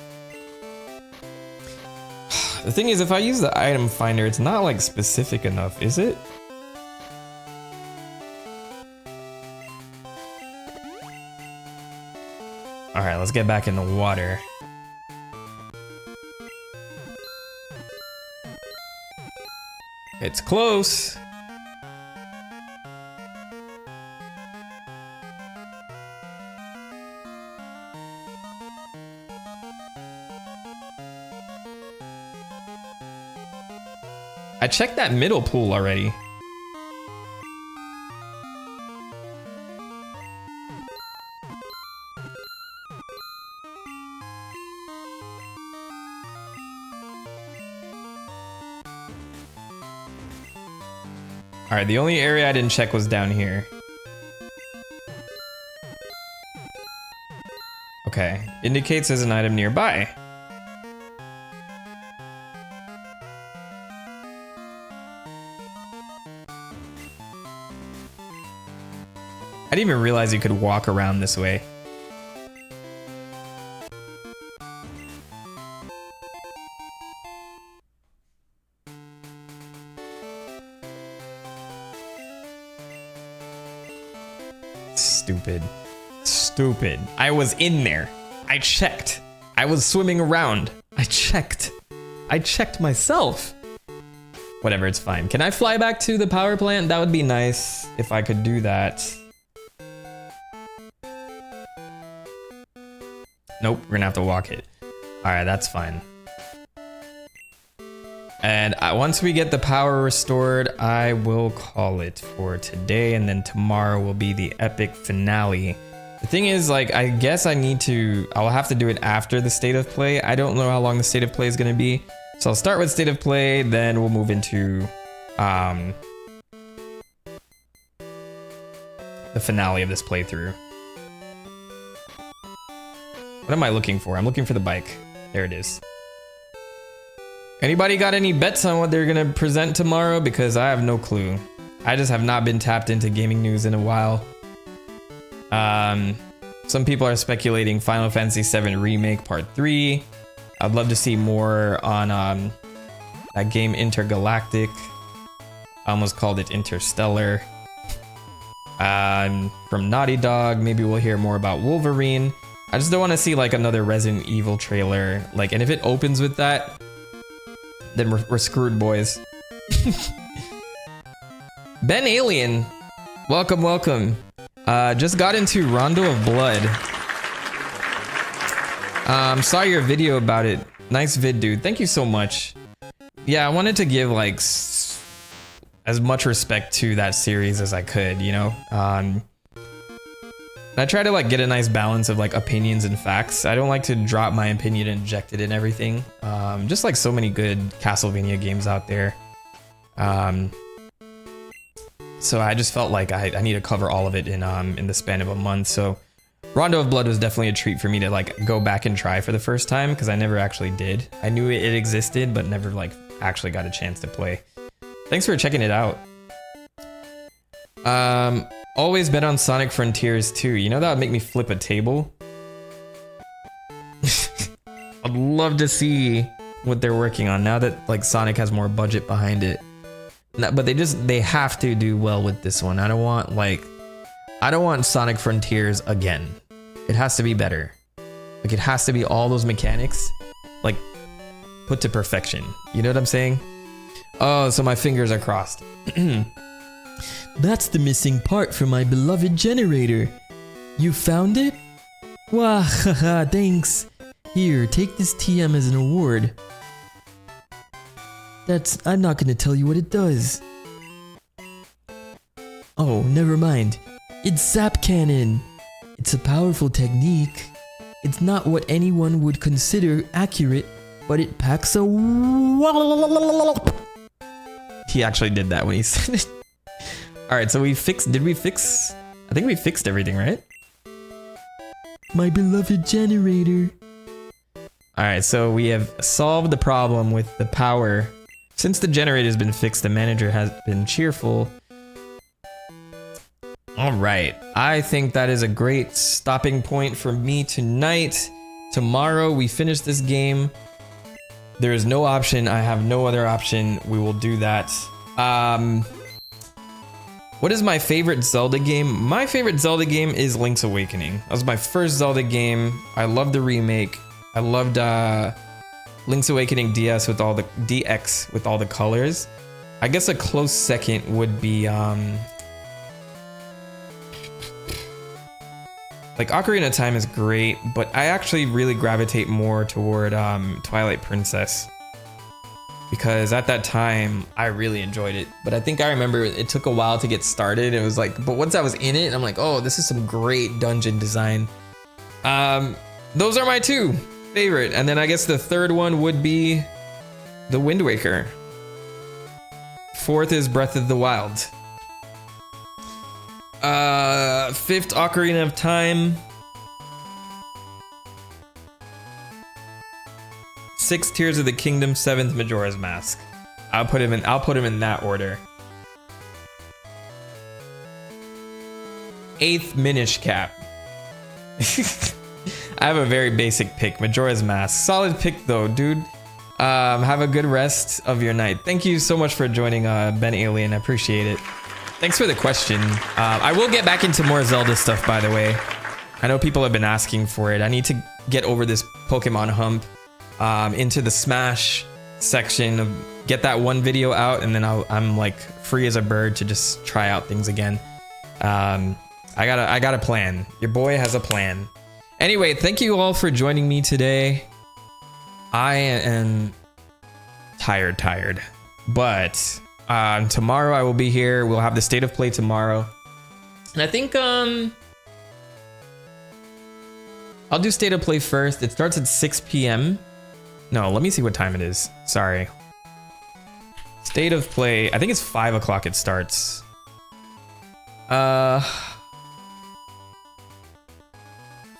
The thing is, if I use the item finder, it's not like specific enough, is it? All right, let's get back in the water. It's close. I checked that middle pool already. All right, the only area I didn't check was down here. Okay, indicates there's an item nearby. I didn't even realize you could walk around this way. Stupid. Stupid. I was in there. I checked. I was swimming around. I checked. I checked myself. Whatever, it's fine. Can I fly back to the power plant? That would be nice if I could do that. Nope, we're gonna have to walk it. All right, that's fine. And once we get the power restored, I will call it for today, and then tomorrow will be the epic finale. The thing is, like, I guess I'll have to do it after the state of play. I don't know how long the state of play is gonna be. So I'll start with state of play, then we'll move into the finale of this playthrough. What am I looking for? I'm looking for the bike. There it is. Anybody got any bets on what they're gonna present tomorrow? Because I have no clue. I just have not been tapped into gaming news in a while. Some people are speculating Final Fantasy VII Remake Part 3. I'd love to see more on that game Intergalactic. I almost called it Interstellar. From Naughty Dog, maybe we'll hear more about Wolverine. I just don't want to see like another Resident Evil trailer. Like, and if it opens with that, then we're screwed, boys. Ben Alien, welcome, welcome. Just got into Rondo of Blood. Saw your video about it. Nice vid, dude. Thank you so much. Yeah, I wanted to give like as much respect to that series as I could, you know? I try to like get a nice balance of like opinions and facts. I don't like to drop my opinion and inject it in everything. Just like so many good Castlevania games out there. So I just felt like I need to cover all of it in the span of a month. So Rondo of Blood was definitely a treat for me to like go back and try for the first time, because I never actually did. I knew it existed, but never like actually got a chance to play. Thanks for checking it out. Always bet on Sonic Frontiers too. You know, that would make me flip a table. I'd love to see what they're working on now that like Sonic has more budget behind it. But they have to do well with this one. I don't want like I don't want Sonic Frontiers again. It has to be better. Like, it has to be all those mechanics, like, put to perfection. You know what I'm saying? Oh, so my fingers are crossed. That's the missing part for my beloved generator. You found it? Wah, haha, thanks. Here, take this TM as an award. I'm not gonna tell you what it does. Oh, never mind. It's Zap Cannon. It's a powerful technique. It's not what anyone would consider accurate, but it packs a He actually did that when he said it. Alright, so did we fix? I think we fixed everything, right? My beloved generator. Alright, so we have solved the problem with the power. Since the generator has been fixed, the manager has been cheerful. Alright, I think that is a great stopping point for me tonight. Tomorrow we finish this game. There is no option. I have no other option. We will do that. What is my favorite Zelda game? My favorite Zelda game is Link's Awakening. That was my first Zelda game. I loved the remake. I loved Link's Awakening DX with all the colors. I guess a close second would be like Ocarina of Time is great, but I actually really gravitate more toward Twilight Princess, because at that time I really enjoyed it. But I think I remember it took a while to get started. It was like, but once I was in it, I'm like, oh, this is some great dungeon design. Those are my two favorite, and then I guess the third one would be the Wind Waker. Fourth is Breath of the Wild. Fifth, Ocarina of Time. Sixth, Tears of the Kingdom. Seventh, Majora's Mask. I'll put him in that order. Eighth, Minish Cap. I have a very basic pick, Majora's Mask. Solid pick though, dude. Have a good rest of your night. Thank you so much for joining, Ben Alien. I appreciate it. Thanks for the question. I will get back into more Zelda stuff, by the way. I know people have been asking for it. I need to get over this Pokemon hump, into the Smash section, get that one video out, and then I'm like free as a bird to just try out things again. I got a plan. Your boy has a plan. Anyway, thank you all for joining me today. I am tired, but tomorrow I will be here. We'll have the state of play tomorrow, and I think I'll do state of play first. It starts at 6 p.m. No, let me see what time it is. Sorry. State of play. I think it's 5 o'clock. It starts.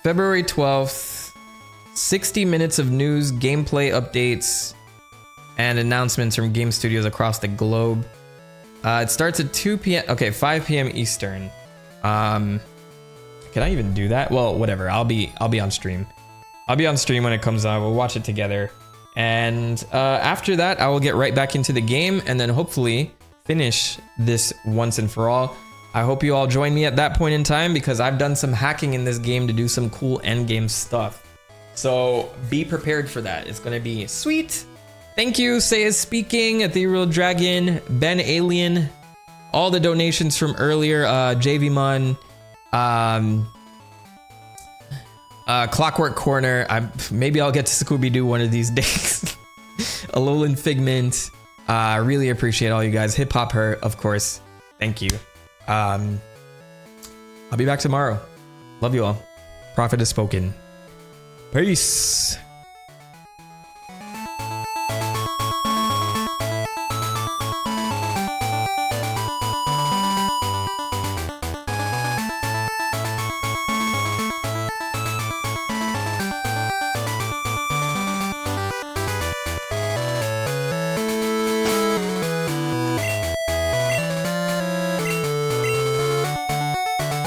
February 12th, 60 minutes of news, gameplay updates, and announcements from game studios across the globe. It starts at 2 p.m. Okay, 5 p.m. Eastern. Can I even do that? Well, whatever. I'll be on stream. I'll be on stream when it comes out. We'll watch it together. And after that, I will get right back into the game and then hopefully finish this once and for all. I hope you all join me at that point in time, because I've done some hacking in this game to do some cool end game stuff. So be prepared for that. It's going to be sweet. Thank you, Sayas Speaking, Ethereal Dragon, Ben Alien, all the donations from earlier, JVMon, Clockwork Corner. Maybe I'll get to Scooby-Doo one of these days. Alolan Figment. Really appreciate all you guys. Hip Hop Her, of course. Thank you. I'll be back tomorrow. Love you all. Prophet has spoken. Peace.